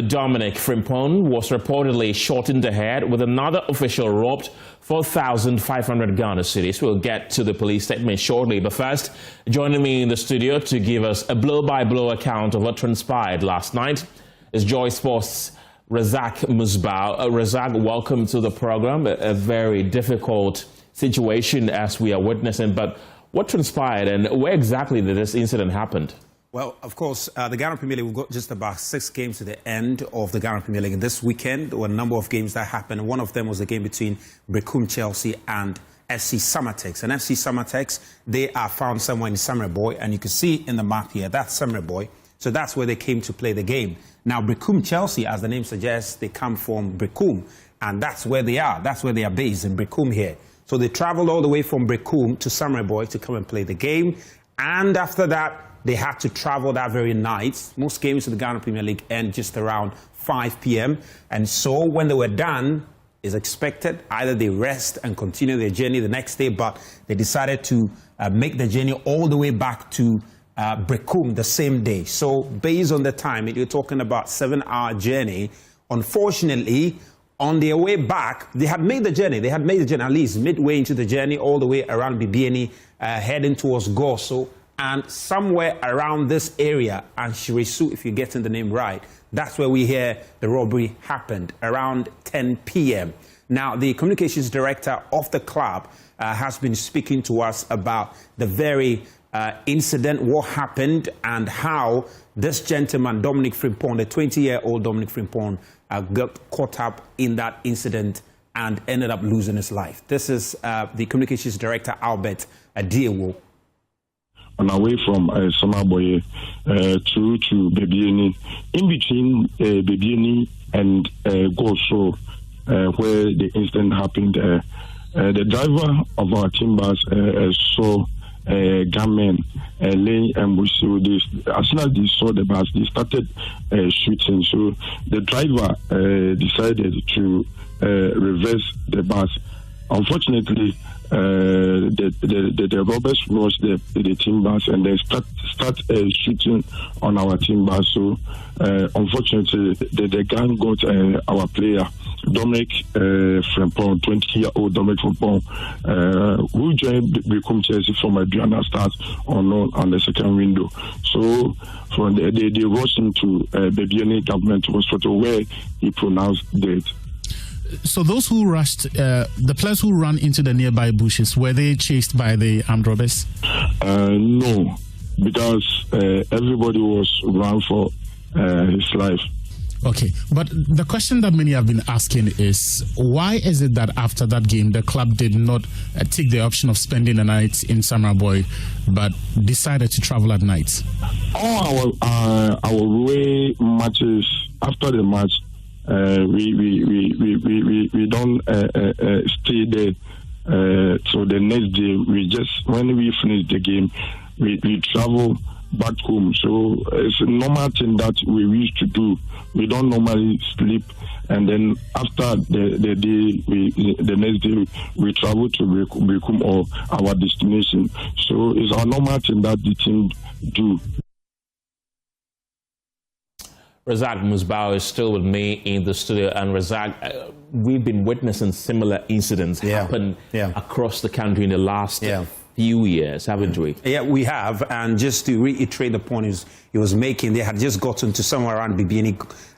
Dominic Frimpong was reportedly shot in the head with another official robbed 4,500 Ghana cedis. We'll get to the police statement shortly, but first, joining me in the studio to give us a blow-by-blow account of what transpired last night is Joy Sports' Razak Musbao. Razak, welcome to the program. A very difficult situation as we are witnessing, but what transpired and where exactly did this incident happen? Well, of course, the Ghana Premier League, we've got just about 6 games to the end of the Ghana Premier League. And this weekend, there were a number of games that happened. One of them was the game between Berekum Chelsea and FC Samatex. And FC Samatex, they are found somewhere in Samraboy. And you can see in the map here, that's Samraboy. So that's where they came to play the game. Now, Berekum Chelsea, as the name suggests, they come from Berekum. And that's where they are. That's where they are based, in Berekum here. So they traveled all the way from Berekum to Samraboy to come and play the game. And after that, they had to travel that very night. Most games of the Ghana Premier League end just around 5 p.m. And so when they were done, it's expected either they rest and continue their journey the next day, but they decided to make the journey all the way back to Berekum the same day. So based on the time, you're talking about 7-hour journey. Unfortunately, on their way back, they had made the journey. They had made the journey at least midway into the journey, all the way around Bibiani, heading towards Goso. And somewhere around this area, and Shirisu, if you're getting the name right, that's where we hear the robbery happened, around 10 p.m. Now, the communications director of the club has been speaking to us about the very incident, what happened, and how this gentleman, Dominic Frimpong, the 20-year-old Dominic Frimpong, got caught up in that incident and ended up losing his life. This is the communications director, Albert Adiewo. On our way from Samaboy through to Bibiani, in between Bibiani and Goso, where the incident happened, the driver of our team bus saw gunmen laying ambush. So as soon as they saw the bus, they started shooting. So the driver decided to reverse the bus. Unfortunately, the robbers rushed the team bus and they start shooting on our team bus. So unfortunately, the gun got our player, Dominic Frimpong, 20-year-old Dominic Frimpong, who joined Berekum Chelsea from Aduana Stars on the second window. So from there, they rushed him to Bibiani Government Hospital where he pronounced dead. So those who rushed, the players who ran into the nearby bushes, were they chased by the armed robbers? No, because everybody was run for his life. Okay, but the question that many have been asking is, why is it that after that game, the club did not take the option of spending the night in Samraboy, but decided to travel at night? All our away matches, after the match, we don't stay there. So the next day, when we finish the game, we travel back home. So it's a normal thing that we used to do. We don't normally sleep, and then after the day, the next day we travel to Berekum or our destination. So it's a normal thing that the team do. Razak Musbao is still with me in the studio. And Razak, we've been witnessing similar incidents happen across the country in the last few years, haven't we? Yeah, we have. And just to reiterate the point he was making, they had just gotten to somewhere around Bibiani.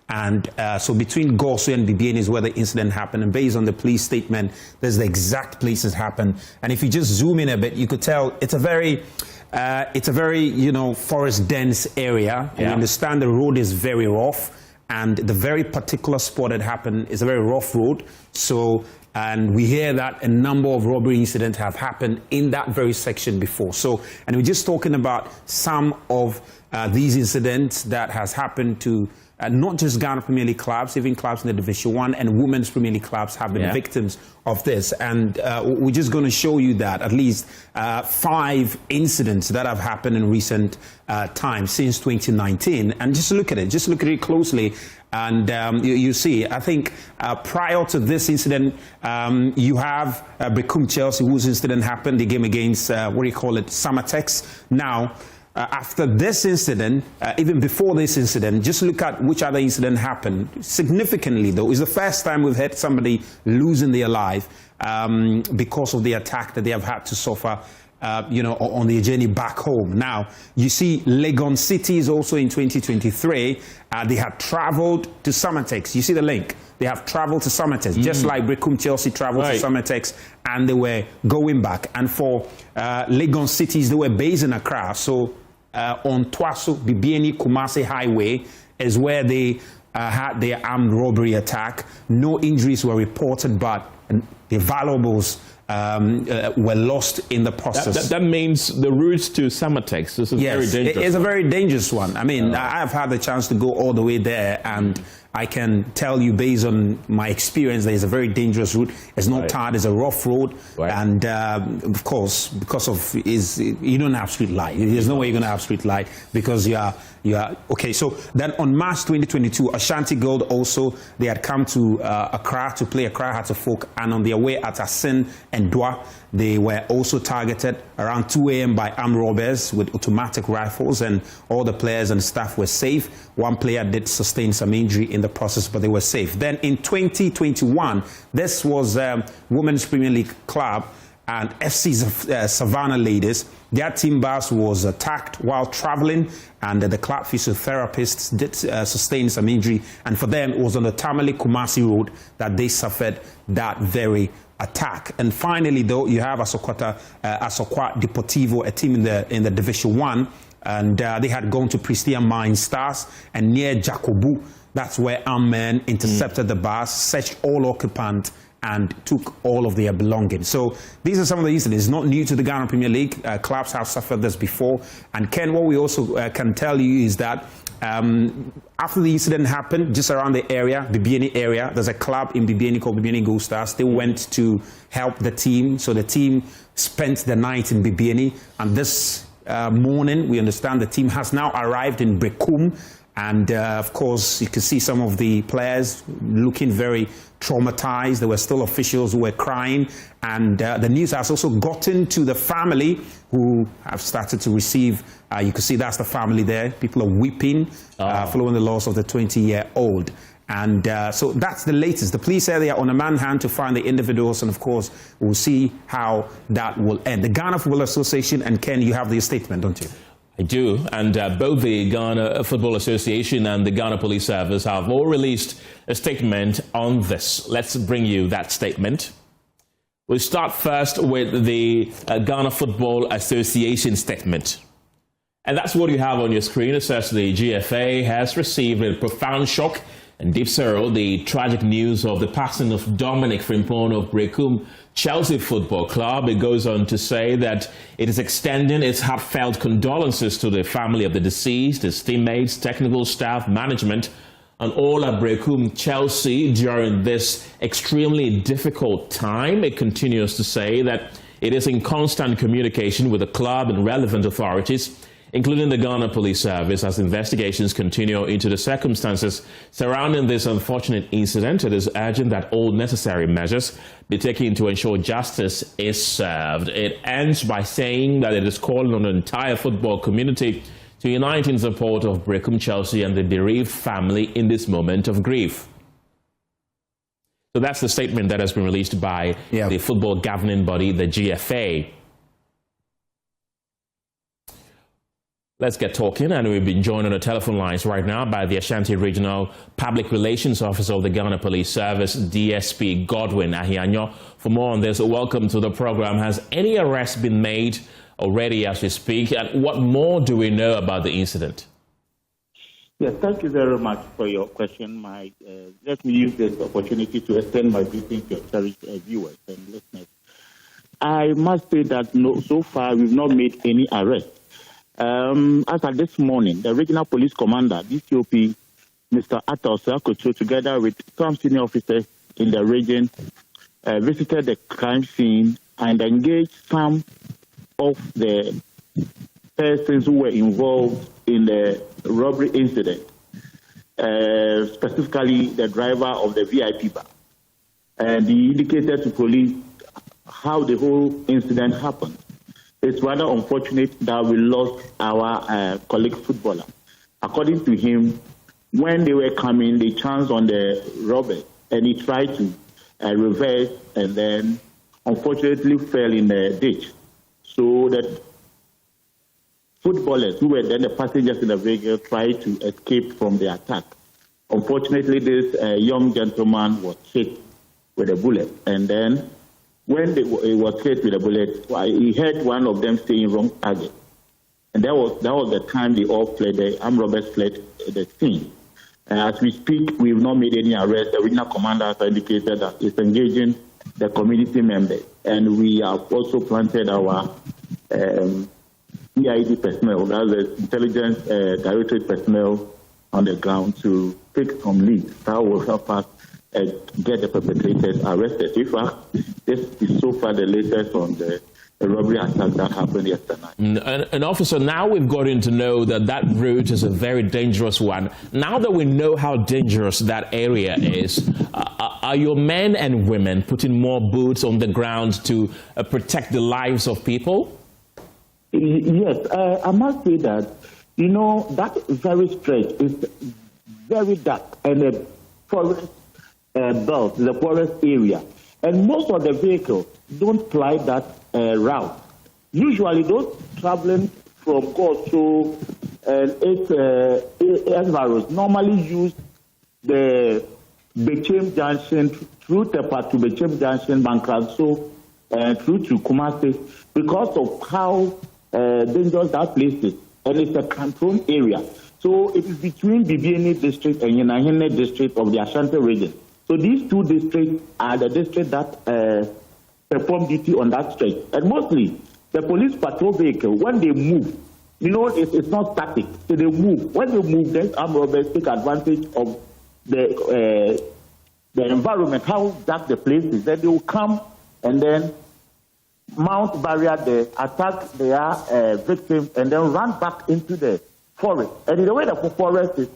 And so between Goso and Bibiani is where the incident happened. And based on the police statement, there's the exact places happened. And if you just zoom in a bit, you could tell it's a very, forest dense area. You understand the road is very rough, and the very particular spot that happened is a very rough road. So, and we hear that a number of robbery incidents have happened in that very section before. So, and we're just talking about some of these incidents that has happened to not just Ghana Premier League clubs, even clubs in the Division 1 and Women's Premier League clubs have been victims of this. And we're just going to show you that at least 5 incidents that have happened in recent times since 2019. And just look at it closely. And you see, I think prior to this incident, you have Berekum Chelsea, whose incident happened, the game against, Samatex. Now, after this incident, even before this incident, just look at which other incident happened. Significantly, though, it's the first time we've had somebody losing their life because of the attack that they have had to suffer on the journey back home. Now, you see, Legon City is also in 2023. They had traveled to Samatex. You see the link? They have traveled to Samatex, just like Berekum Chelsea traveled to Samatex, and they were going back. And for Legon cities, they were based in Accra. So on Twaso, Bibiani, Kumasi Highway is where they had their armed robbery attack. No injuries were reported, but the valuables were lost in the process. That means the route to Samatex is very dangerous. It's a very dangerous one. I mean, I've had the chance to go all the way there, and I can tell you based on my experience that it's a very dangerous route. It's not tarred, it's a rough road, and of course, because of you don't have street light. There's no way you're going to have street light because you are okay. So then on March 2022, Ashanti Gold also, they had come to Accra to play Accra Hearts of Folk, and on their way at Asin and Dwa, they were also targeted around 2 a.m. by armed robbers with automatic rifles, and all the players and staff were safe. One player did sustain some injury in the process, but they were safe. Then in 2021, this was Women's Premier League club and FC Savannah Ladies. Their team bus was attacked while traveling, and the club physiotherapists did sustain some injury. And for them, it was on the Tamale Kumasi Road that they suffered that very attack. And finally, though, you have Asokwa Deportivo, a team in the Division 1, and they had gone to Pristine Mine Stars, and near Jacobu, that's where armed men intercepted the bus, searched all occupants, and took all of their belongings. So these are some of the incidents. It's not new to the Ghana Premier League. Clubs have suffered this before. And Ken, what we also can tell you is that after the incident happened, just around the area, Bibiani area, there's a club in Bibiani called Bibiani Gold Stars. They went to help the team. So the team spent the night in Bibiani. And this morning, we understand the team has now arrived in Berekum. And of course, you can see some of the players looking very traumatized. There were still officials who were crying. And the news has also gotten to the family who have started to receive, you can see that's the family there. People are weeping following the loss of the 20-year-old. And so that's the latest. The police say they are on a manhunt to find the individuals. And of course, we'll see how that will end. The Ghana Football Association, and Ken, you have the statement, don't you? I do, and both the Ghana Football Association and the Ghana Police Service have all released a statement on this. Let's bring you that statement. We'll start first with the Ghana Football Association statement. And that's what you have on your screen. It says the GFA has received a profound shock and deep sorrow the tragic news of the passing of Dominic Frimpong of Berekum Chelsea Football Club. It goes on to say that it is extending its heartfelt condolences to the family of the deceased, his teammates, technical staff, management, and all at Berekum Chelsea during this extremely difficult time. It continues to say that it is in constant communication with the club and relevant authorities, including the Ghana Police Service, as investigations continue into the circumstances surrounding this unfortunate incident. It is urgent that all necessary measures be taken to ensure justice is served. It ends by saying that it is calling on the entire football community to unite in support of Berekum Chelsea and the bereaved family in this moment of grief. So that's the statement that has been released by the football governing body, the GFA. Let's get talking, and we've been joined on the telephone lines right now by the Ashanti Regional Public Relations Officer of the Ghana Police Service, DSP Godwin Ahianyo. For more on this, welcome to the program. Has any arrest been made already as we speak, and what more do we know about the incident? Yes, thank you very much for your question. Let me use this opportunity to extend my greeting to your cherished viewers and listeners. I must say that so far we've not made any arrest. As of this morning, the regional police commander, DCOP, Mr. Atos Akocho, together with some senior officers in the region, visited the crime scene and engaged some of the persons who were involved in the robbery incident. specifically the driver of the VIP bar. And he indicated to police how the whole incident happened. It's rather unfortunate that we lost our colleague footballer. According to him, when they were coming, they chanced on the robber, and he tried to reverse and then unfortunately fell in the ditch. So that footballers who were then the passengers in the vehicle tried to escape from the attack. Unfortunately, this young gentleman was hit with a bullet, and then when he was hit with a bullet, he heard one of them saying wrong target. And that was the time they all fled, the armed robbers fled the scene. As we speak, we have not made any arrests. The regional commander has indicated that it's engaging the community members. And we have also planted our EID personnel, that's the intelligence directorate personnel on the ground to take some leads. That will help us get the perpetrators arrested. In fact, this is so far the latest on the robbery attack that happened yesterday night. And officer, now we've gotten to know that that route is a very dangerous one. Now that we know how dangerous that area is, are your men and women putting more boots on the ground to protect the lives of people? Yes, I must say that, that very stretch is very dark and a forest belt, the forest area. And most of the vehicles don't ply that route. Usually those traveling from Goso and its environs normally use the Berekum Junction through Tepa to Berekum Junction, Bankranso, and through to Kumasi because of how dangerous that place is. And it's a canton area. So it is between Bibiani district and Yenahene district of the Ashanti region. So these two districts are the districts that perform duty on that stretch. And mostly, the police patrol vehicle, when they move, it's not static. So they move. When they move, then armed robbers take advantage of the environment, how dark the place is. Then they will come and then mount barrier there, attack their victims, and then run back into the forest. And in the way the forest is,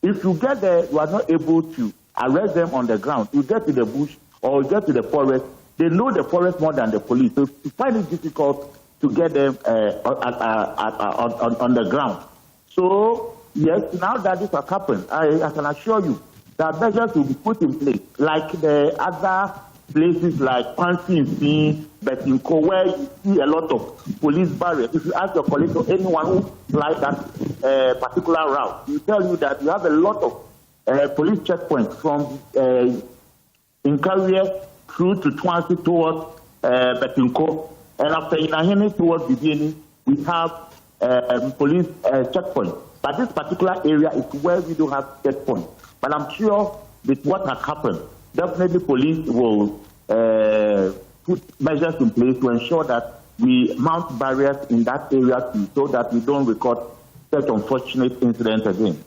if you get there, you are not able to arrest them on the ground. You get to the bush or you get to the forest, they know the forest more than the police. So you find it difficult to get them on the ground. So, yes, now that this has happened, I can assure you that measures will be put in place, like the other places like Pansi, Betinko, where you see a lot of police barriers. If you ask your colleagues or anyone who flies that particular route, he will tell you that you have a lot of police checkpoints from in Carrier through to Twansi towards Betinko, and after Inahene towards Bibiani, we have police checkpoints. But this particular area is where we do have checkpoints. But I'm sure with what has happened, definitely police will put measures in place to ensure that we mount barriers in that area too, so that we don't record such unfortunate incidents again.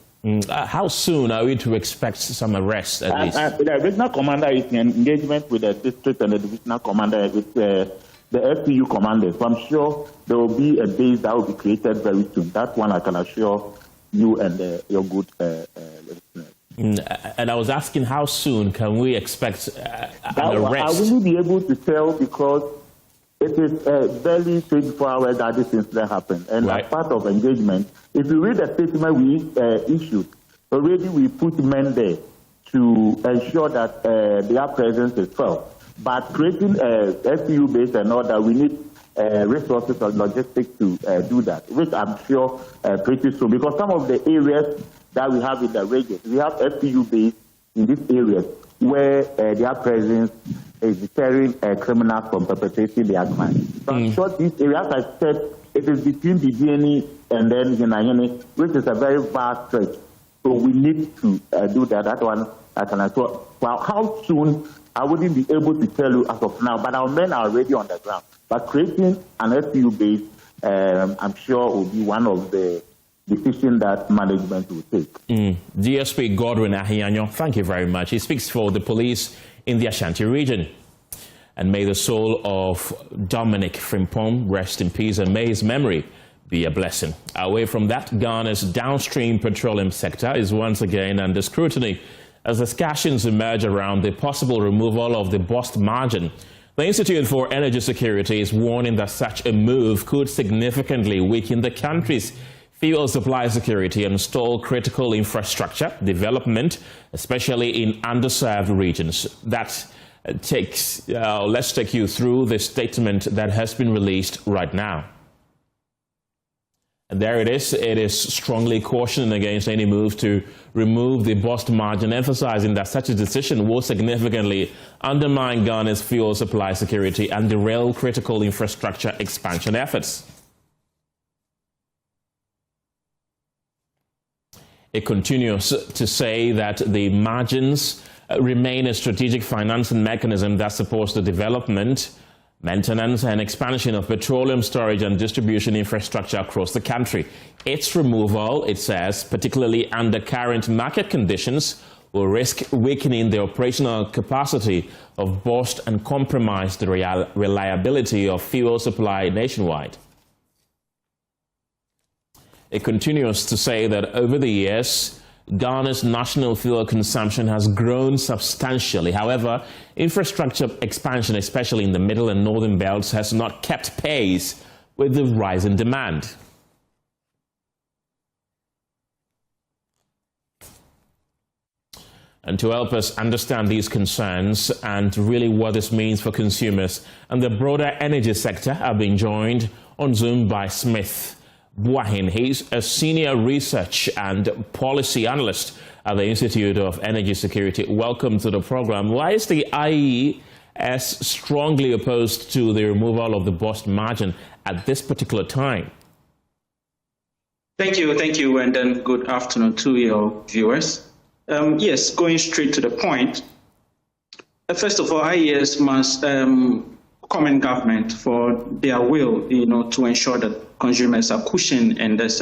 How soon are we to expect some arrests at least? The regional commander is in engagement with the district and the divisional commander with the FPU commanders. So I'm sure there will be a base that will be created very soon. That one I can assure you and your good listeners. And I was asking, how soon can we expect an arrest? I will be able to tell because it is barely 24 hours that this incident happened. And as part of engagement, if you read the statement we issued, already we put men there to ensure that their presence is felt. But creating a FPU base and all that, we need resources and logistics to do that, which I'm sure pretty soon. Because some of the areas that we have in the region, we have FPU base in these areas where their presence is deterring criminals from perpetrating their crime. So I'm sure these areas, as I said, it is between Bibiani and then Yenahene, which is a very vast stretch. So we need to do that. That one I can assure. Well, how soon, I wouldn't be able to tell you as of now, but our men are already on the ground. But creating an FPU base, I'm sure will be one of the decisions that management will take. DSP Godwin Ahianyo, thank you very much. He speaks for the police in the Ashanti region. And may the soul of Dominic Frimpong rest in peace, and may his memory be a blessing. Away from that, Ghana's downstream petroleum sector is once again under scrutiny as discussions emerge around the possible removal of the bust margin. The Institute for Energy Security is warning that such a move could significantly weaken the country's fuel supply security and stall critical infrastructure development, especially in underserved regions. Let's take you through the statement that has been released right now. And there it is. It is strongly cautioning against any move to remove the bust margin, emphasizing that such a decision will significantly undermine Ghana's fuel supply security and derail critical infrastructure expansion efforts. It continues to say that the margins remain a strategic financing mechanism that supports the development, maintenance and expansion of petroleum storage and distribution infrastructure across the country. Its removal, it says, particularly under current market conditions, will risk weakening the operational capacity of bust and compromise the reliability of fuel supply nationwide. It continues to say that over the years, Ghana's national fuel consumption has grown substantially. However, infrastructure expansion, especially in the middle and northern belts, has not kept pace with the rise in demand. And to help us understand these concerns and really what this means for consumers and the broader energy sector, I've been joined on Zoom by Smith Buahin. He's a senior research and policy analyst at the Institute of Energy Security. Welcome to the program. Why is the IES strongly opposed to the removal of the bust margin at this particular time? Thank you, and then good afternoon to your viewers. Yes, going straight to the point. First of all, IES must comment government for their will, to ensure that consumers are cushioned in this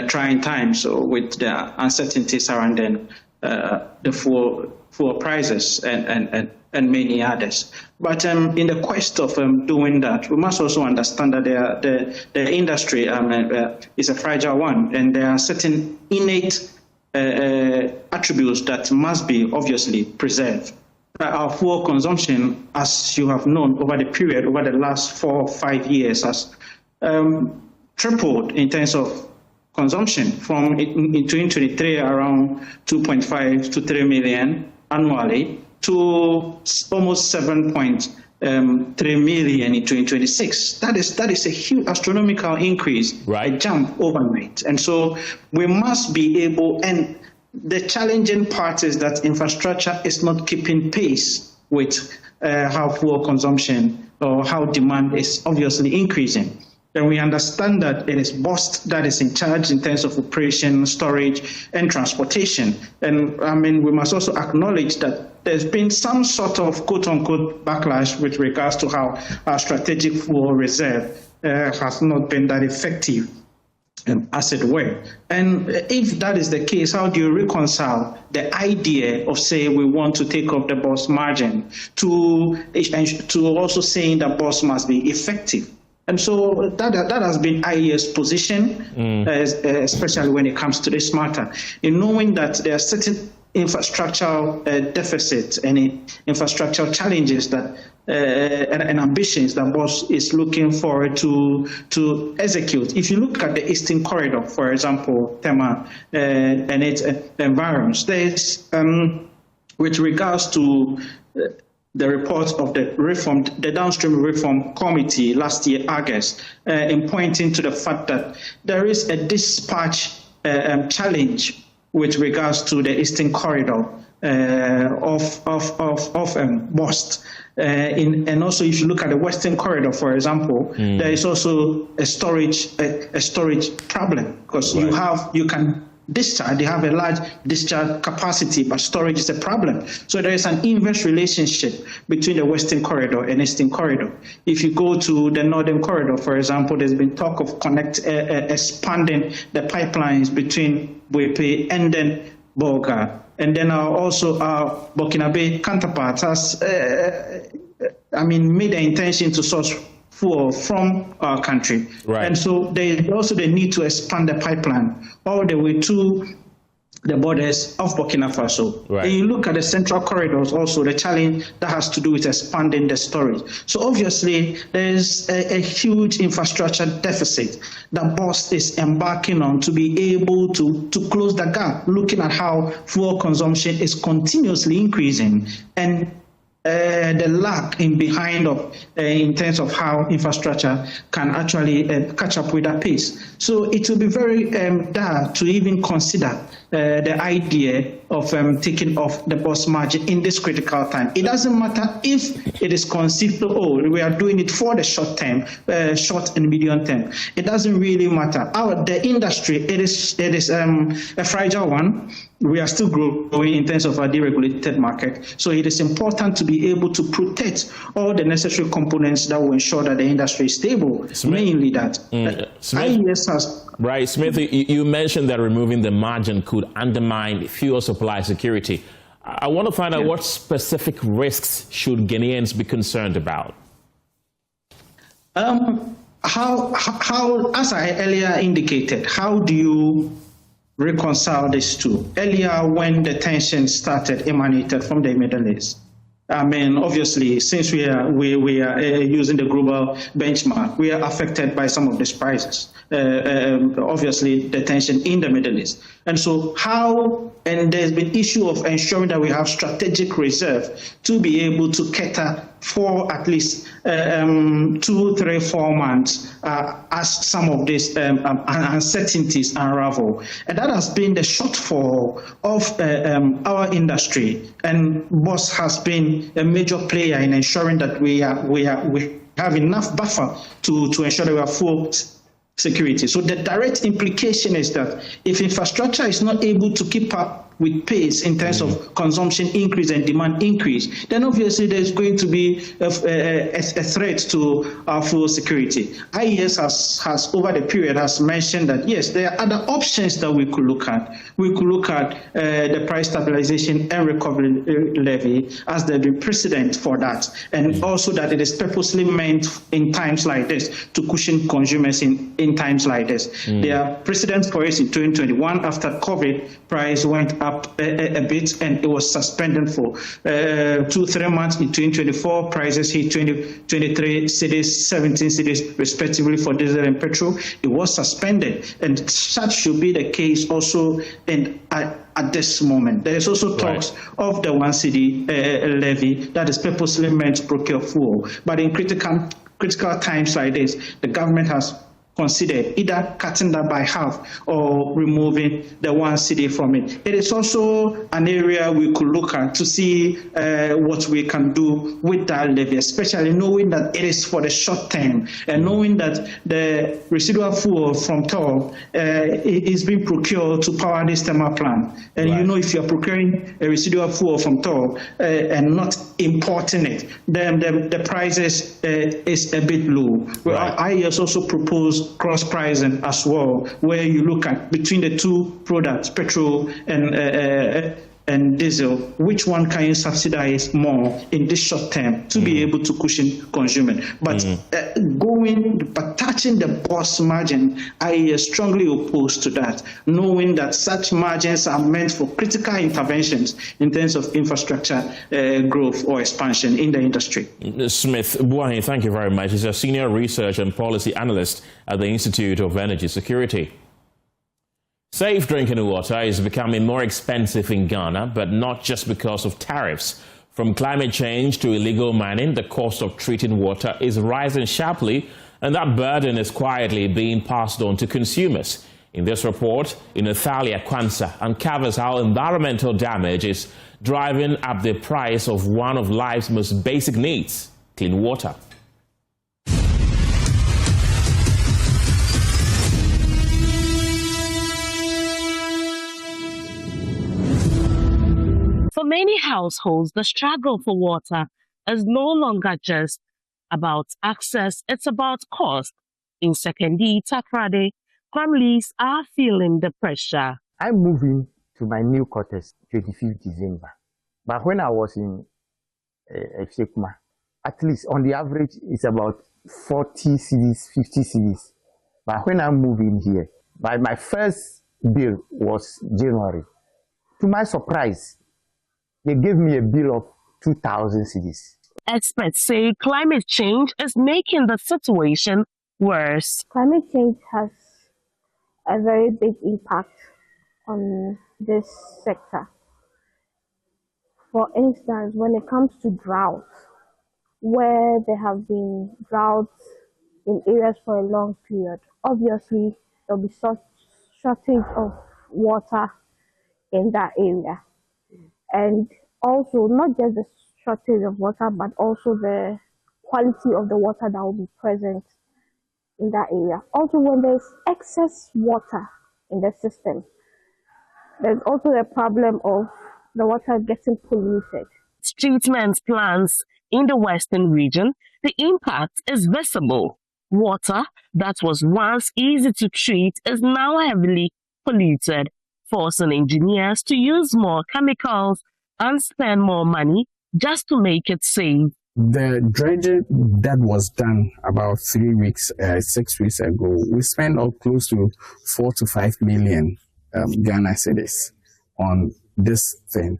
trying times with the uncertainties surrounding the fuel prices and many others. But in the quest of doing that, we must also understand that the industry is a fragile one, and there are certain innate attributes that must be obviously preserved. Our fuel consumption, as you have known over the last 4 or 5 years, has tripled in terms of consumption from in 2023 around 2.5 to 3 million annually to almost 7.3 million in 2026. That is a huge astronomical increase, right? A jump overnight. And so we must be able, and the challenging part is that infrastructure is not keeping pace with how fuel consumption or how demand is obviously increasing. And we understand that it is bust that is in charge in terms of operation, storage, and transportation. And we must also acknowledge that there's been some sort of quote-unquote backlash with regards to how our strategic fuel reserve has not been that effective, as it were. And if that is the case, how do you reconcile the idea of saying we want to take up the bust margin to also saying that bust must be effective? And so that has been IES' position, especially when it comes to this matter, in knowing that there are certain infrastructural deficits and infrastructural challenges that and ambitions that BOS is looking forward to execute. If you look at the Eastern Corridor, for example, Tema and its environs, there's with regards to the report of the Downstream Reform Committee last year, August, in pointing to the fact that there is a dispatch challenge with regards to the Eastern Corridor of BOST. And also, if you look at the Western Corridor, for example, there is also a storage problem, because you can discharge, they have a large discharge capacity, but storage is a problem. So there is an inverse relationship between the Western Corridor and Eastern Corridor. If you go to the Northern Corridor, for example, there's been talk of expanding the pipelines between Buepe and then Boga. And then also our Burkina Faso counterparts has, made the intention to source fuel from our country. Right. And so there's also the need to expand the pipeline all the way to the borders of Burkina Faso. Right. And you look at the central corridors also, the challenge that has to do with expanding the storage. So obviously, there's a huge infrastructure deficit that BOS is embarking on to be able to close the gap, looking at how fuel consumption is continuously increasing and the lack in behind of in terms of how infrastructure can actually catch up with that pace. So it will be very dire to even consider the idea of taking off the BOS margin in this critical time. It doesn't matter if it is conceived, oh, we are doing it for the short term, short and medium term. It doesn't really matter. The industry, it is a fragile one. We are still growing in terms of our deregulated market. So it is important to be able to protect all the necessary components that will ensure that the industry is stable, mainly that. IES has... Right, Smith, you mentioned that removing the margin could undermine fuel supply security. I want to find out what specific risks should Ghanaians be concerned about? How, as I earlier indicated, how do you reconcile these two? Earlier, when the tension started, emanated from the Middle East. I mean, obviously, since we are using the global benchmark, we are affected by some of these prices. Obviously, the tension in the Middle East. And so and there's been issue of ensuring that we have strategic reserve to be able to cater for at least 2, 3, 4 months as some of these uncertainties unravel. And that has been the shortfall of our industry. And BOS has been a major player in ensuring that we have enough buffer to ensure that we have full security. So the direct implication is that if infrastructure is not able to keep up with pace in terms of consumption increase and demand increase, then obviously there's going to be a threat to our fuel security. IES has over the period has mentioned that yes, there are other options that we could look at. We could look at the price stabilization and recovery levy as the precedent for that, and also that it is purposely meant in times like this to cushion consumers in times like this. There are precedents for it in 2021 after COVID price went up a bit and it was suspended for 2-3 months. In 2024, prices hit 23 cities, 17 cities respectively for diesel and petrol. It was suspended, and such should be the case also at this moment. There is also talks of the 1 cedi levy that is purposely meant to procure fuel. But in critical times like this, the government has considered either cutting that by half or removing the 1 cedi from it. It is also an area we could look at to see what we can do with that levy, especially knowing that it is for the short term and knowing that the residual fuel from TOR is being procured to power this thermal plant. And you know, if you're procuring a residual fuel from TOR and not importing it, then the prices is a bit low. IES also proposed cross pricing as well, where you look at between the two products, petrol and diesel, which one can you subsidize more in this short term to be able to cushion consumers. But touching the BOS margin, I strongly opposed to that, knowing that such margins are meant for critical interventions in terms of infrastructure growth or expansion in the industry. Smith Buahi, thank you very much. He's a senior research and policy analyst at the Institute of Energy Security. Safe drinking water is becoming more expensive in Ghana, but not just because of tariffs. From climate change to illegal mining, the cost of treating water is rising sharply, and that burden is quietly being passed on to consumers. In this report, Nathalia Kwanzaa uncovers how environmental damage is driving up the price of one of life's most basic needs, clean water. For many households, the struggle for water is no longer just about access, it's about cost. In Sekondi, Takrade, families are feeling the pressure. I'm moving to my new quarters 25th December. But when I was in Sekuma, at least on the average, it's about 40 cedis, 50 cedis. But when I moved in here, my first bill was January. To my surprise, they gave me a bill of 2,000 cedis. Experts say climate change is making the situation worse. Climate change has a very big impact on this sector. For instance, when it comes to drought, where there have been droughts in areas for a long period, obviously there will be shortage of water in that area. And also not just the shortage of water, but also the quality of the water that will be present in that area. Also, when there's excess water in the system, there's also the problem of the water getting polluted. Treatment plants in the western region, the impact is visible. Water that was once easy to treat is now heavily polluted, forcing engineers to use more chemicals and spend more money just to make it safe. The dredging that was done about 6 weeks ago, we spent close to 4 to 5 million Ghana cedis on this thing.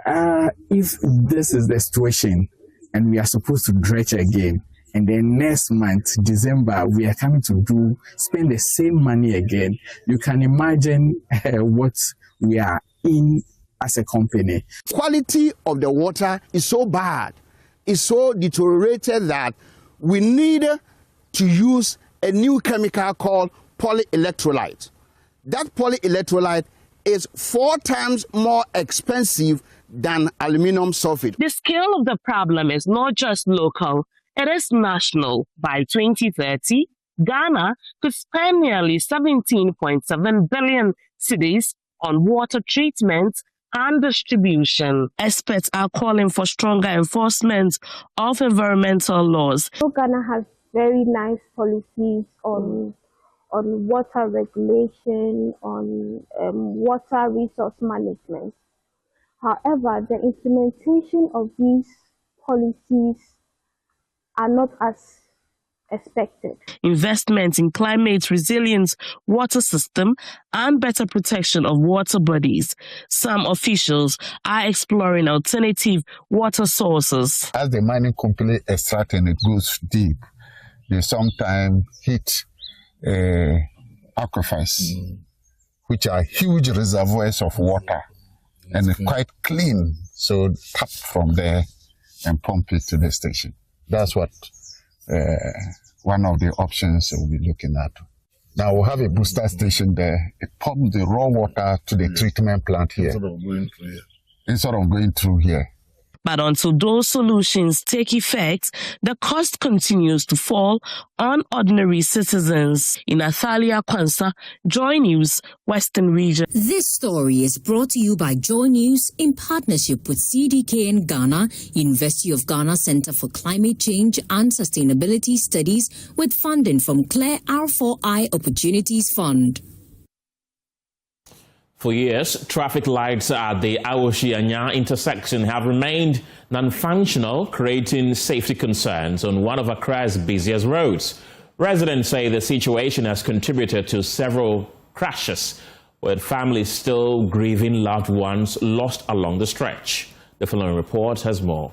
If this is the situation and we are supposed to dredge again, and then next month, December, we are coming to spend the same money again, you can imagine what we are in as a company. Quality of the water is so bad, is so deteriorated that we need to use a new chemical called polyelectrolyte. That polyelectrolyte is 4 times more expensive than aluminum sulfate. The scale of the problem is not just local, it is national. By 2030, Ghana could spend nearly 17.7 billion cedis on water treatment and distribution. Experts are calling for stronger enforcement of environmental laws. Ghana has very nice policies on water regulation, on water resource management. However, the implementation of these policies are not as expected. Investment in climate resilience, water system, and better protection of water bodies. Some officials are exploring alternative water sources. As the mining company extracts and it goes deep, they sometimes hit aquifers, which are huge reservoirs of water and quite clean. So tap from there and pump it to the station. That's what one of the options we'll be looking at. Now we'll have a booster station there. It pumps the raw water to the treatment plant here instead of going through here. But until those solutions take effect, the cost continues to fall on ordinary citizens. In Athalia Kwansa, JoyNews, Western Region. This story is brought to you by JoyNews in partnership with CDK in Ghana, University of Ghana Center for Climate Change and Sustainability Studies, with funding from Claire R4I Opportunities Fund. For years, traffic lights at the Awoshi-Anya intersection have remained non-functional, creating safety concerns on one of Accra's busiest roads. Residents say the situation has contributed to several crashes, with families still grieving loved ones lost along the stretch. The following report has more.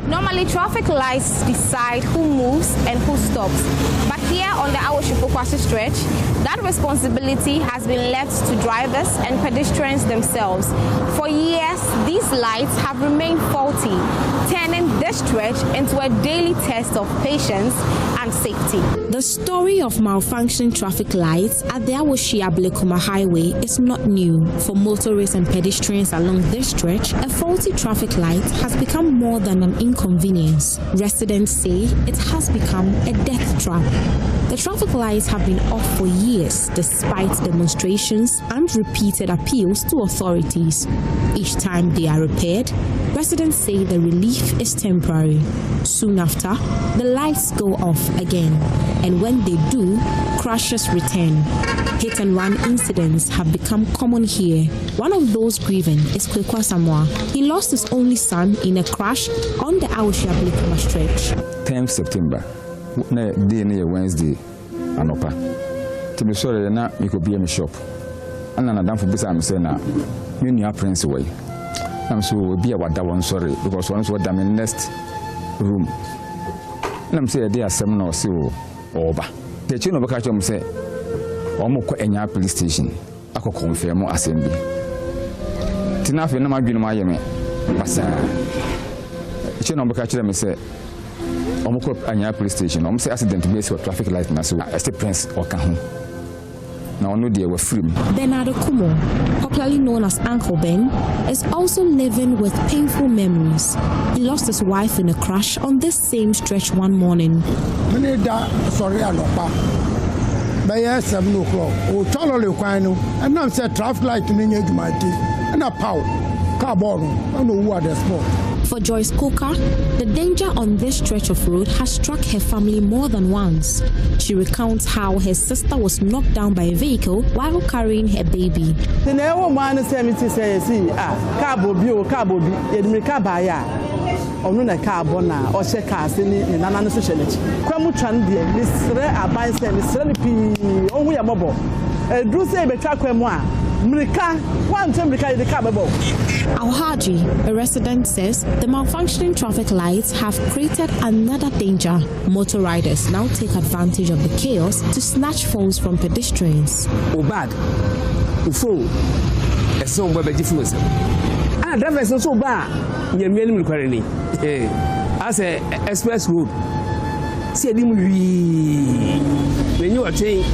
Normally, traffic lights decide who moves and who stops. But here on the Awoshi-Pokwasi stretch, that responsibility has been left to drivers and pedestrians themselves. For years, these lights have remained faulty, turning this stretch into a daily test of patience and safety. The story of malfunctioning traffic lights at the Awoshi-Ablekuma Highway is not new. For motorists and pedestrians along this stretch, a faulty traffic light has become more than an inconvenience. Residents say it has become a death trap. The traffic lights have been off for years despite demonstrations and repeated appeals to authorities. Each time they are repaired, residents say the relief is temporary. Soon after, the lights go off again, and when they do, crashes return. Hit-and-run incidents have become common here. One of those grieving is Kwekwa Samoa. He lost his only son in a crash on the Awoshia Berekum stretch. 10th September, day Wednesday, anopa. Timi sore na me ko bia me shop. Ana na damfo bisa me say na me nua prince way. I'm so be a wada one sorry because once what damn in next room. I'm say dey asem na o se oba. The chino be catch say omo ko enya police station akọ confirm asem bi. Tinafe na madwinu ma ye me basa. Chino be catch me say omo ko enya police station. Omo say accident be for traffic light na so still prince o ka ho. Bernardo Kumo, popularly known as Uncle Ben, is also living with painful memories. He lost his wife in a crash on this same stretch one morning. By 7 o'clock, or tolerable quino, and now said traffic light to me to my teeth, and a pow, carbon, I know what the sport. For Joyce Coker, the danger on this stretch of road has struck her family more than once. She recounts how her sister was knocked down by a vehicle while carrying her baby. The never man says, Cabo, Cabaya, or no carbona, or Shekas in an sociality. Quamuchandia, Miss Re, a bicycle, Miss Relipi, only a mobile. Do say, but Chaquemois. Al-Haji, a resident, says the malfunctioning traffic lights have created another danger. Motor riders now take advantage of the chaos to snatch phones from pedestrians. Bad. Phone. A song by difference. Ah, that is so bad. You're meaning currently. As a express road. See, when you are trained,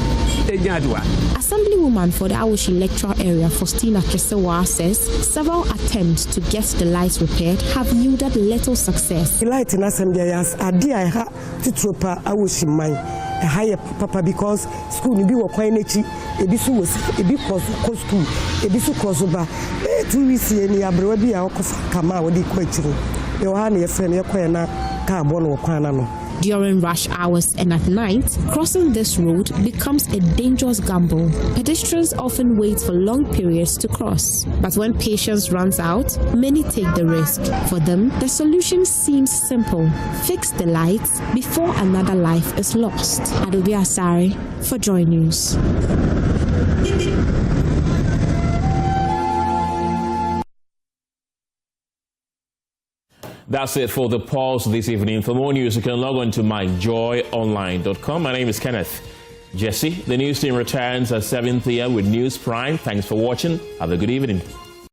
Assemblywoman for the Awoshi electoral area, Faustina Kesewa, says several attempts to get the lights repaired have yielded little success. The light in assembly is a dear titropa Awoshi mine, a higher papa because school be wa kwanechi, a bisu was a big school, a bisu crossover, 2 weeks in the Abrobi Alcofa Kama with the question. Yohani, a friend, your quena, carbon or quanano. During rush hours and at night, crossing this road becomes a dangerous gamble. Pedestrians often wait for long periods to cross. But when patience runs out, many take the risk. For them, the solution seems simple. Fix the lights before another life is lost. Adobe Asari for JoyNews. That's it for the pulse this evening. For more news, you can log on to myjoyonline.com. My name is Kenneth Jesse. The news team returns at 7 p.m. with News Prime. Thanks for watching. Have a good evening.